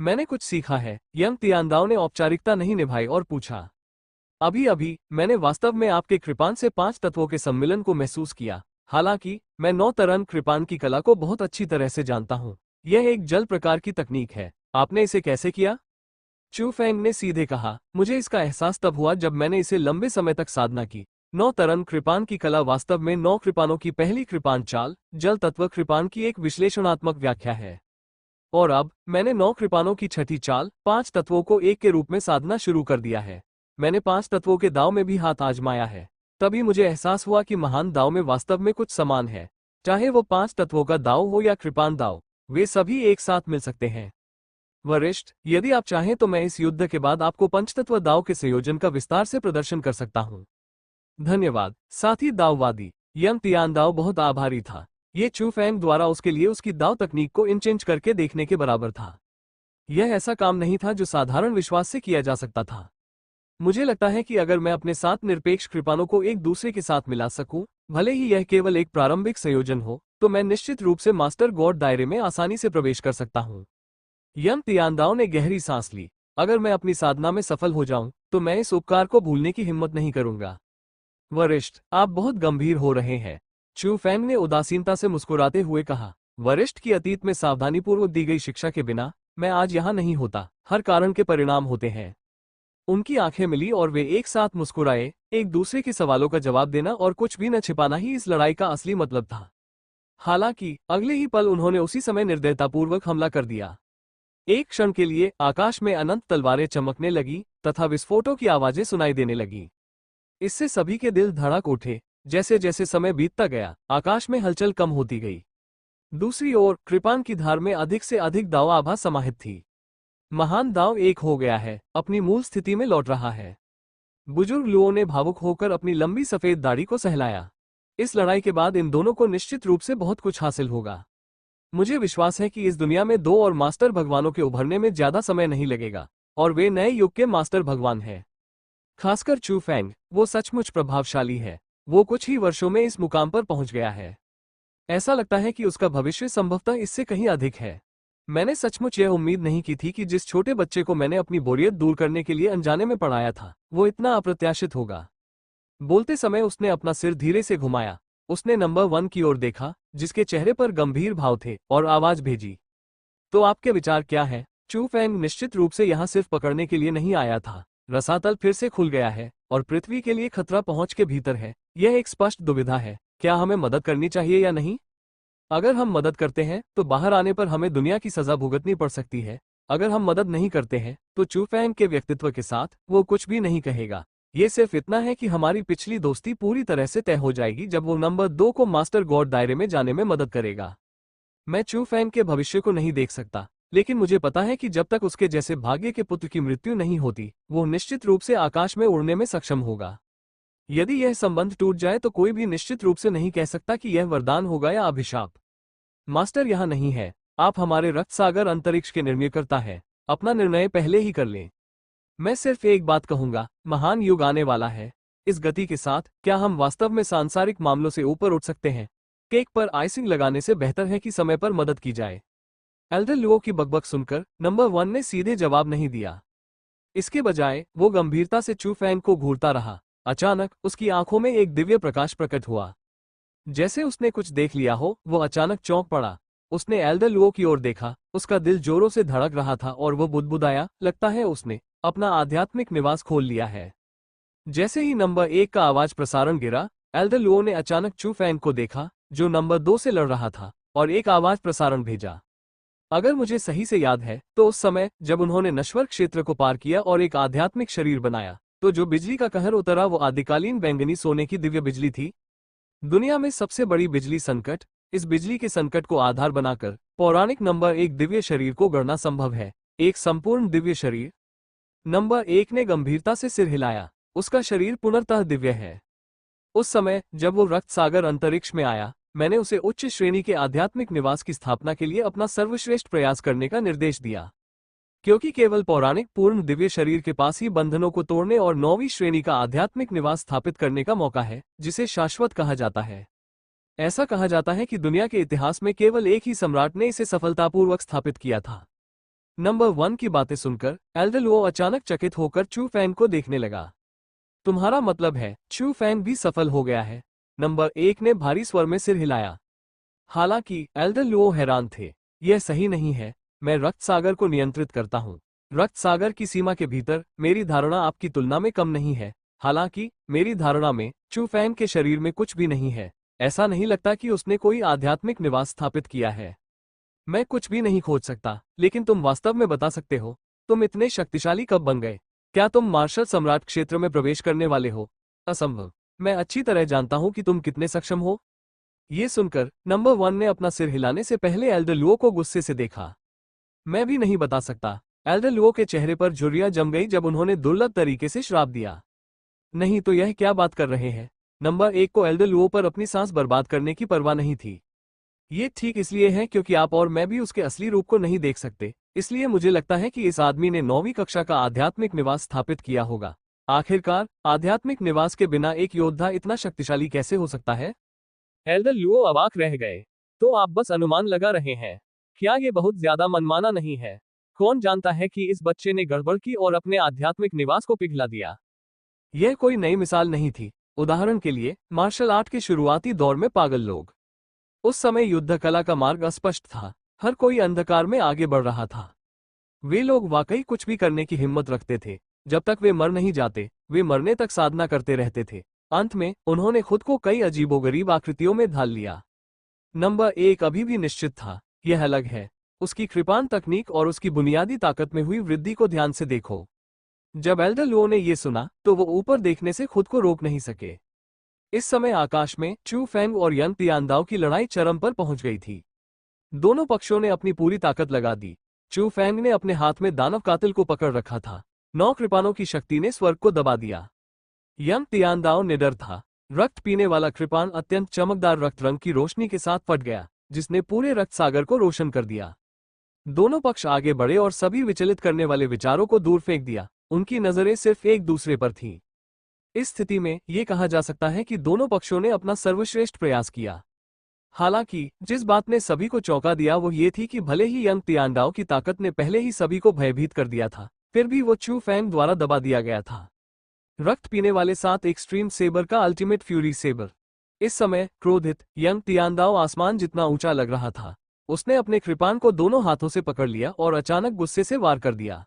मैंने कुछ सीखा है। यंग तियानदाओ ने औपचारिकता नहीं निभाई और पूछा। अभी अभी मैंने वास्तव में आपके कृपान से 5 तत्वों के सम्मिलन को महसूस किया। हालांकि मैं 9 तरन कृपान की कला को बहुत अच्छी तरह से जानता हूँ। यह एक जल प्रकार की तकनीक है। आपने इसे कैसे किया? चू फैंग ने सीधे कहा। मुझे इसका एहसास तब हुआ जब मैंने इसे लंबे समय तक साधना की। 9 तरन कृपान की कला वास्तव में 9 कृपानों की पहली कृपान चाल, जल तत्व कृपान की एक विश्लेषणात्मक व्याख्या है। और अब मैंने 9 कृपानों की छठी चाल, 5 तत्वों को एक के रूप में साधना शुरू कर दिया है। मैंने 5 तत्वों के दाव में भी हाथ आजमाया है। तभी मुझे एहसास हुआ कि महान दाव में वास्तव में कुछ समान है। चाहे वो 5 तत्वों का दाव हो या कृपान दाव, वे सभी एक साथ मिल सकते हैं। वरिष्ठ, यदि आप चाहें तो मैं इस युद्ध के बाद आपको पंचतत्व दाव के संयोजन का विस्तार से प्रदर्शन कर सकता हूँ। धन्यवाद साथी दाववादी। यंग तियानदाओ बहुत आभारी था। ये चू फैंग द्वारा उसके लिए उसकी दाव तकनीक को इंचेंज करके देखने के बराबर था। यह ऐसा काम नहीं था जो साधारण विश्वास से किया जा सकता था। मुझे लगता है कि अगर मैं अपने 7 निरपेक्ष कृपानों को एक दूसरे के साथ मिला सकूं, भले ही यह केवल एक प्रारंभिक संयोजन हो, तो मैं निश्चित रूप से मास्टर गॉड दायरे में आसानी से प्रवेश कर सकता हूं। यंग तियानदाओ ने गहरी सांस ली। अगर मैं अपनी साधना में सफल हो जाऊं, तो मैं इस उपकार को भूलने की हिम्मत नहीं करूंगा। वरिष्ठ, आप बहुत गंभीर हो रहे हैं। चू फैंग ने उदासीनता से मुस्कुराते हुए कहा। वरिष्ठ की अतीत में सावधानीपूर्वक दी गई शिक्षा के बिना मैं आज यहाँ नहीं होता। हर कारण के परिणाम होते हैं। उनकी आंखें मिली और वे एक साथ मुस्कुराए। एक दूसरे के सवालों का जवाब देना और कुछ भी न छिपाना ही इस लड़ाई का असली मतलब था। हालांकि अगले ही पल उन्होंने उसी समय निर्दयतापूर्वक हमला कर दिया। एक क्षण के लिए आकाश में अनंत तलवारें चमकने लगी तथा विस्फोटों की आवाजें सुनाई देने लगी। इससे सभी के दिल धड़क उठे। जैसे जैसे समय बीतता गया, आकाश में हलचल कम होती गई। दूसरी ओर कृपान की धार में अधिक से अधिक दाव आभा समाहित थी। महान दाव एक हो गया है, अपनी मूल स्थिति में लौट रहा है। बुजुर्ग लुओ ने भावुक होकर अपनी लंबी सफेद दाढ़ी को सहलाया। इस लड़ाई के बाद इन दोनों को निश्चित रूप से बहुत कुछ हासिल होगा। मुझे विश्वास है कि इस दुनिया में 2 और मास्टर भगवानों के उभरने में ज्यादा समय नहीं लगेगा, और वे नए युग के मास्टर भगवान हैं। खासकर चू फैंग, वो सचमुच प्रभावशाली है। वो कुछ ही वर्षों में इस मुकाम पर पहुंच गया है। ऐसा लगता है कि उसका भविष्य संभवतः इससे कहीं अधिक है। मैंने सचमुच यह उम्मीद नहीं की थी कि जिस छोटे बच्चे को मैंने अपनी बोरियत दूर करने के लिए अनजाने में पढ़ाया था, वो इतना अप्रत्याशित होगा। बोलते समय उसने अपना सिर धीरे से घुमाया। उसने नंबर 1 की ओर देखा, जिसके चेहरे पर गंभीर भाव थे, और आवाज भेजी। तो आपके विचार क्या है? चू फेंग निश्चित रूप से यहाँ सिर्फ पकड़ने के लिए नहीं आया था। रसातल फिर से खुल गया है और पृथ्वी के लिए खतरा पहुंच के भीतर है। यह एक स्पष्ट दुविधा है, क्या हमें मदद करनी चाहिए या नहीं? अगर हम मदद करते हैं तो बाहर आने पर हमें दुनिया की सजा भुगतनी पड़ सकती है। अगर हम मदद नहीं करते हैं तो चू फेंग के व्यक्तित्व के साथ वो कुछ भी नहीं कहेगा। ये सिर्फ इतना है कि हमारी पिछली दोस्ती पूरी तरह से तय हो जाएगी जब वो नंबर 2 को मास्टर गॉड दायरे में जाने में मदद करेगा। मैं चू फेंग के भविष्य को नहीं देख सकता, लेकिन मुझे पता है कि जब तक उसके जैसे भाग्य के पुत्र की मृत्यु नहीं होती, वो निश्चित रूप से आकाश में उड़ने में सक्षम होगा। यदि यह संबंध टूट जाए तो कोई भी निश्चित रूप से नहीं कह सकता कि यह वरदान होगा या अभिशाप। मास्टर यहाँ नहीं है, आप हमारे रक्त सागर अंतरिक्ष के निर्माता हैं। अपना निर्णय पहले ही कर लें। मैं सिर्फ एक बात कहूंगा, महान युग आने वाला है। इस गति के साथ क्या हम वास्तव में सांसारिक मामलों से ऊपर उठ सकते हैं? केक पर आइसिंग लगाने से बेहतर है कि समय पर मदद की जाए। एल्डर लुओ की बकबक सुनकर नंबर 1 ने सीधे जवाब नहीं दिया। इसके बजाय वो गंभीरता से चू फेंग को घूरता रहा। अचानक उसकी आंखों में एक दिव्य प्रकाश प्रकट हुआ। जैसे उसने कुछ देख लिया हो, वो अचानक चौंक पड़ा। उसने एल्डर लुओ की ओर देखा, उसका दिल जोरों से धड़क रहा था और वो बुदबुदाया, लगता है उसने अपना आध्यात्मिक निवास खोल लिया है। जैसे ही नंबर 1 का आवाज प्रसारण गिरा, एल्डर लुओ ने अचानक चू फेंग को देखा, जो नंबर 2 से लड़ रहा था, और एक आवाज प्रसारण भेजा। अगर मुझे सही से याद है तो उस समय जब उन्होंने नश्वर क्षेत्र को पार किया और एक आध्यात्मिक शरीर बनाया, तो जो बिजली का कहर उतरा वो आदिकालीन बैंगनी सोने की दिव्य बिजली थी। दुनिया में सबसे बड़ी बिजली संकट, इस बिजली के संकट को आधार बनाकर पौराणिक नंबर 1 दिव्य शरीर को गढ़ना संभव है। एक संपूर्ण दिव्य शरीर। नंबर 1 ने गंभीरता से सिर हिलाया। उसका शरीर पुनर्तः दिव्य है। उस समय जब वो रक्त सागर अंतरिक्ष में आया, मैंने उसे उच्च श्रेणी के आध्यात्मिक निवास की स्थापना के लिए अपना सर्वश्रेष्ठ प्रयास करने का निर्देश दिया, क्योंकि केवल पौराणिक पूर्ण दिव्य शरीर के पास ही बंधनों को तोड़ने और 9वीं श्रेणी का आध्यात्मिक निवास स्थापित करने का मौका है, जिसे शाश्वत कहा जाता है। ऐसा कहा जाता है कि दुनिया के इतिहास में केवल एक ही सम्राट ने इसे सफलतापूर्वक स्थापित किया था। नंबर 1 की बातें सुनकर एल्डर लुओ अचानक चकित होकर चू फेंग को देखने लगा। तुम्हारा मतलब है चू फेंग भी सफल हो गया है? नंबर 1 ने भारी स्वर में सिर हिलाया। हालांकि एल्डर लुओ हैरान थे। यह सही नहीं है, मैं रक्त सागर को नियंत्रित करता हूँ। रक्त सागर की सीमा के भीतर मेरी धारणा आपकी तुलना में कम नहीं है। हालांकि मेरी धारणा में चू फेंग के शरीर में कुछ भी नहीं है। ऐसा नहीं लगता कि उसने कोई आध्यात्मिक निवास स्थापित किया है। मैं कुछ भी नहीं खोज सकता, लेकिन तुम वास्तव में बता सकते हो, तुम इतने शक्तिशाली कब बन गए? क्या तुम मार्शल सम्राट क्षेत्र में प्रवेश करने वाले हो? असंभव। मैं अच्छी तरह जानता हूं कि तुम कितने सक्षम हो। ये सुनकर नंबर 1 ने अपना सिर हिलाने से पहले एल्डर लुओ को गुस्से से देखा। मैं भी नहीं बता सकता। एल्डर लुओ के चेहरे पर झुर्रियां जम गई जब उन्होंने दुर्लभ तरीके से श्राप दिया। नहीं तो यह क्या बात कर रहे हैं? नंबर 1 को एल्डर लुओ पर अपनी सांस बर्बाद करने की परवाह नहीं थी। ये ठीक इसलिए है क्योंकि आप और मैं भी उसके असली रूप को नहीं देख सकते। इसलिए मुझे लगता है कि इस आदमी ने 9वीं कक्षा का आध्यात्मिक निवास स्थापित किया होगा। आखिरकार आध्यात्मिक निवास के बिना एक योद्धा इतना शक्तिशाली कैसे हो सकता है? एल्डर लुओ अवाक रह गए। तो आप बस अनुमान लगा रहे हैं? क्या ये बहुत ज्यादा मनमाना नहीं है? कौन जानता है कि इस बच्चे ने गड़बड़ की और अपने आध्यात्मिक निवास को पिघला दिया। यह कोई नई मिसाल नहीं थी। उदाहरण के लिए मार्शल आर्ट के शुरुआती दौर में पागल लोग। उस समय युद्ध कला का मार्ग अस्पष्ट था। हर कोई अंधकार में आगे बढ़ रहा था। वे लोग वाकई कुछ भी करने की हिम्मत रखते थे। जब तक वे मर नहीं जाते, वे मरने तक साधना करते रहते थे। अंत में उन्होंने खुद को कई अजीबोगरीब आकृतियों में ढाल लिया। नंबर 1 अभी भी निश्चित था। यह अलग है। उसकी कृपाण तकनीक और उसकी बुनियादी ताकत में हुई वृद्धि को ध्यान से देखो। जब एल्डर लुओ ने यह सुना तो वो ऊपर देखने से खुद को रोक नहीं सके। इस समय आकाश में चू फेंग और यंग तियानदाओ की लड़ाई चरम पर पहुंच गई थी। दोनों पक्षों ने अपनी पूरी ताकत लगा दी। चू फेंग ने अपने हाथ में दानव कातिल को पकड़ रखा था। 9 कृपाणों की शक्ति ने स्वर्ग को दबा दिया। यंग तियानदाओ निडर था। रक्त पीने वाला कृपाण अत्यंत चमकदार रक्त रंग की रोशनी के साथ फट गया, जिसने पूरे रक्त सागर को रोशन कर दिया। दोनों पक्ष आगे बढ़े और सभी विचलित करने वाले विचारों को दूर फेंक दिया। उनकी नजरें सिर्फ एक दूसरे पर थीं। इस स्थिति में यह कहा जा सकता है कि दोनों पक्षों ने अपना सर्वश्रेष्ठ प्रयास किया। हालांकि जिस बात ने सभी को चौंका दिया वो ये थी कि भले ही यंग तियानडाओ की ताकत ने पहले ही सभी को भयभीत कर दिया था, फिर भी वो चू फेंग द्वारा दबा दिया गया था। रक्त पीने वाले साथ एक्सट्रीम सेबर का अल्टीमेट फ्यूरी सेबर। इस समय क्रोधित यंग तियानडाओ आसमान जितना ऊंचा लग रहा था। उसने अपने कृपान को दोनों हाथों से पकड़ लिया और अचानक गुस्से से वार कर दिया।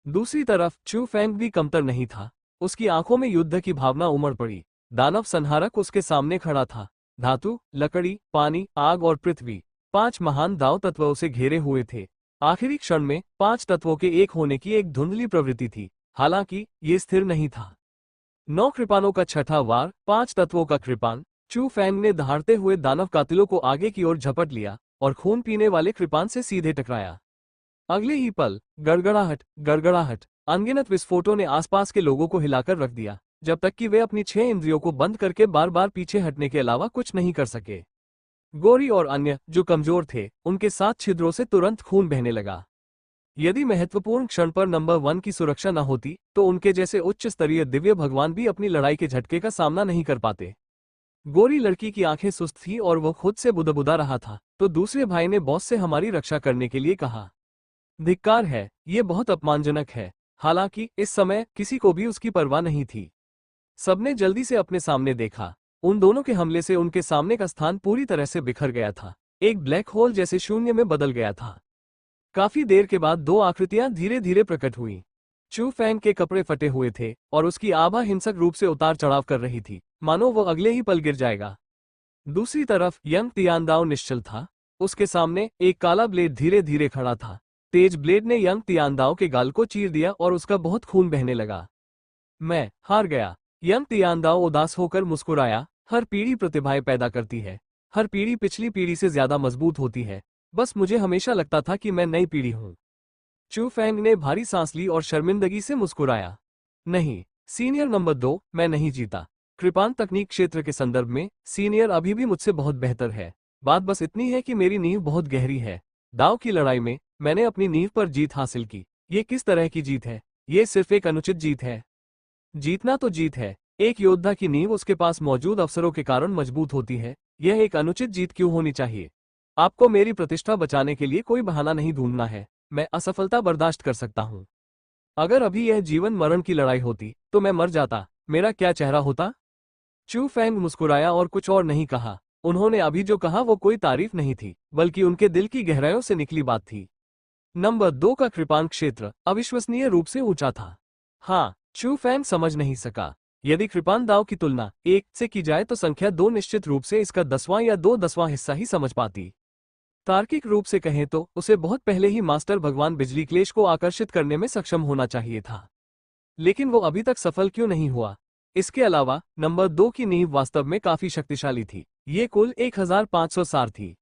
दूसरी तरफ चू फेंग भी कमतर नहीं था। उसकी आंखों में युद्ध की भावना उमड़ पड़ी। दानव संहारक उसके सामने खड़ा था। धातु, लकड़ी, पानी, आग और पृथ्वी, 5 महान दाव तत्व उसे घेरे हुए थे। आखिरी क्षण में 5 तत्वों के एक होने की एक धुंधली प्रवृत्ति थी, हालांकि ये स्थिर नहीं था। 9 कृपानों का छठा वार, 5 तत्वों का कृपान। चू फेंग ने दहाड़ते हुए दानव कातिलों को आगे की ओर झपट लिया और खून पीने वाले कृपान से सीधे टकराया। अगले ही पल गड़गड़ाहट गड़गड़ाहट, अनगिनत विस्फोटों ने आसपास के लोगों को हिलाकर रख दिया, जब तक कि वे अपनी 6 इंद्रियों को बंद करके बार बार पीछे हटने के अलावा कुछ नहीं कर सके। गोरी और अन्य जो कमजोर थे, उनके 7 छिद्रों से तुरंत खून बहने लगा। यदि महत्वपूर्ण क्षण पर नंबर 1 की सुरक्षा न होती, तो उनके जैसे उच्च स्तरीय दिव्य भगवान भी अपनी लड़ाई के झटके का सामना नहीं कर पाते। गोरी लड़की की आंखें सुस्त थी और वो खुद से बुदबुदा रहा था, तो दूसरे भाई ने बॉस से हमारी रक्षा करने के लिए कहा। धिक्कार है, ये बहुत अपमानजनक है। हालांकि इस समय किसी को भी उसकी परवाह नहीं थी। सबने जल्दी से अपने सामने देखा। उन दोनों के हमले से उनके सामने का स्थान पूरी तरह से बिखर गया था, एक ब्लैक होल जैसे शून्य में बदल गया था। काफी देर के बाद 2 आकृतियां धीरे धीरे प्रकट हुईं। चू फेंग के कपड़े फटे हुए थे और उसकी आभा हिंसक रूप से उतार चढ़ाव कर रही थी, मानो वो अगले ही पल गिर जाएगा। दूसरी तरफ यंग तियानदाओ निश्चल था। उसके सामने एक काला ब्लेड धीरे धीरे खड़ा था। तेज ब्लेड ने यंग तियानदाओ के गाल को चीर दिया और उसका बहुत खून बहने लगा। मैं हार गया। यंग तियानदाओ उदास होकर मुस्कुराया। हर पीढ़ी प्रतिभाएं पैदा करती है। हर पीढ़ी पिछली पीढ़ी से ज्यादा मजबूत होती है। बस मुझे हमेशा लगता था कि मैं नई पीढ़ी हूं। चू फेंग ने भारी सांस ली और शर्मिंदगी से मुस्कुराया। नहीं, सीनियर नंबर 2, मैं नहीं जीता। कृपान तकनीक क्षेत्र के संदर्भ में सीनियर अभी भी मुझसे बहुत बेहतर है। बात बस इतनी है कि मेरी नींव बहुत गहरी है। दाव की लड़ाई में मैंने अपनी नींव पर जीत हासिल की। ये किस तरह की जीत है? ये सिर्फ एक अनुचित जीत है। जीतना तो जीत है। एक योद्धा की नींव उसके पास मौजूद अवसरों के कारण मजबूत होती है। यह एक अनुचित जीत क्यों होनी चाहिए? आपको मेरी प्रतिष्ठा बचाने के लिए कोई बहाना नहीं ढूंढना है। मैं असफलता बर्दाश्त कर सकता हूं। अगर अभी यह जीवन मरण की लड़ाई होती, तो मैं मर जाता। मेरा क्या चेहरा होता? चू फेंग मुस्कुराया और कुछ और नहीं कहा। उन्होंने अभी जो कहा वो कोई तारीफ नहीं थी, बल्कि उनके दिल की गहराइयों से निकली बात थी। नंबर 2 का कृपान क्षेत्र अविश्वसनीय रूप से ऊंचा था। हाँ, चू फेंग समझ नहीं सका। यदि कृपान दाव की तुलना 1 से की जाए तो संख्या 2 निश्चित रूप से इसका 10वां या 2/10वां हिस्सा ही समझ पाती। तार्किक रूप से कहें तो उसे बहुत पहले ही मास्टर भगवान बिजली क्लेश को आकर्षित करने में सक्षम होना चाहिए था। लेकिन वो अभी तक सफल क्यों नहीं हुआ? इसके अलावा नंबर 2 की नींव वास्तव में काफी शक्तिशाली थी। ये कुल 1500 सार थी।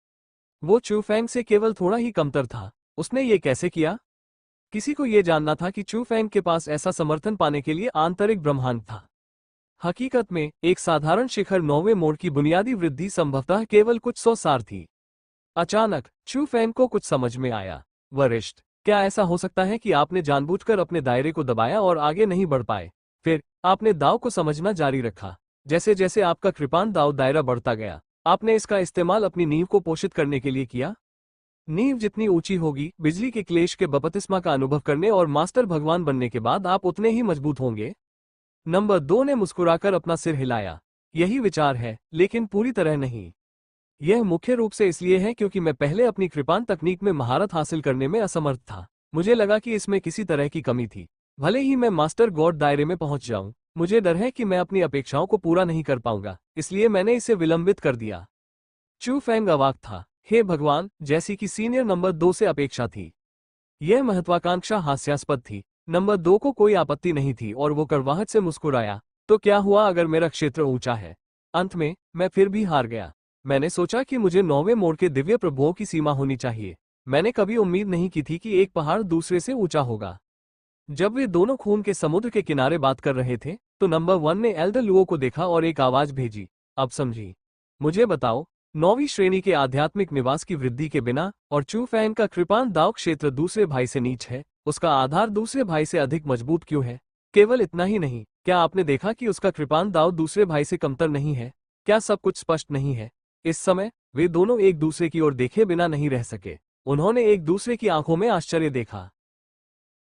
वो चू फेंग से केवल थोड़ा ही कमतर था। उसने ये कैसे किया? किसी को ये जानना था कि चू फेंग के पास ऐसा समर्थन पाने के लिए आंतरिक ब्रह्मांड था। हकीकत में एक साधारण शिखर 9वें मोड़ की बुनियादी वृद्धि संभवतः केवल कुछ 100 सार थी। अचानक चू फेंग को कुछ समझ में आया। वरिष्ठ, क्या ऐसा हो सकता है कि आपने जानबूझकर अपने दायरे को दबाया और आगे नहीं बढ़ पाए? फिर आपने दाव को समझना जारी रखा। जैसे जैसे आपका कृपान दाव दायरा बढ़ता गया, आपने इसका इस्तेमाल अपनी नींव को पोषित करने के लिए किया। नींव जितनी ऊंची होगी, बिजली के क्लेश के बपतिस्मा का अनुभव करने और मास्टर भगवान बनने के बाद आप उतने ही मजबूत होंगे। नंबर 2 ने मुस्कुराकर अपना सिर हिलाया। यही विचार है, लेकिन पूरी तरह नहीं। यह मुख्य रूप से इसलिए है क्योंकि मैं पहले अपनी कृपान तकनीक में महारत हासिल करने में असमर्थ था। मुझे लगा कि इसमें किसी तरह की कमी थी। भले ही मैं मास्टर गॉड दायरे में पहुंच जाऊं, मुझे डर है कि मैं अपनी अपेक्षाओं को पूरा नहीं कर पाऊंगा, इसलिए मैंने इसे विलंबित कर दिया। चू फेंग अवाक था। हे भगवान, जैसी कि सीनियर नंबर 2 से अपेक्षा थी। यह महत्वाकांक्षा हास्यास्पद थी। नंबर 2 को कोई आपत्ति नहीं थी और वो कड़वाहट से मुस्कुराया। तो क्या हुआ अगर मेरा क्षेत्र ऊंचा है? अंत में मैं फिर भी हार गया। मैंने सोचा कि मुझे 9वें मोड़ के दिव्य प्रभुओं की सीमा होनी चाहिए। मैंने कभी उम्मीद नहीं की थी कि एक पहाड़ दूसरे से ऊंचा होगा। जब वे दोनों खून के समुद्र के किनारे बात कर रहे थे, तो नंबर 1 ने एल्डर लुओ को देखा और एक आवाज भेजी। अब समझी। मुझे बताओ, 9वीं श्रेणी के आध्यात्मिक निवास की वृद्धि के बिना और चू फेंग का कृपान दाव क्षेत्र दूसरे भाई से नीच है, उसका आधार दूसरे भाई से अधिक मजबूत क्यों है? केवल इतना ही नहीं, क्या आपने देखा कि उसका कृपान दाव दूसरे भाई से कमतर नहीं है? क्या सब कुछ स्पष्ट नहीं है? इस समय वे दोनों एक दूसरे की ओर देखे बिना नहीं रह सके। उन्होंने एक दूसरे की आंखों में आश्चर्य देखा।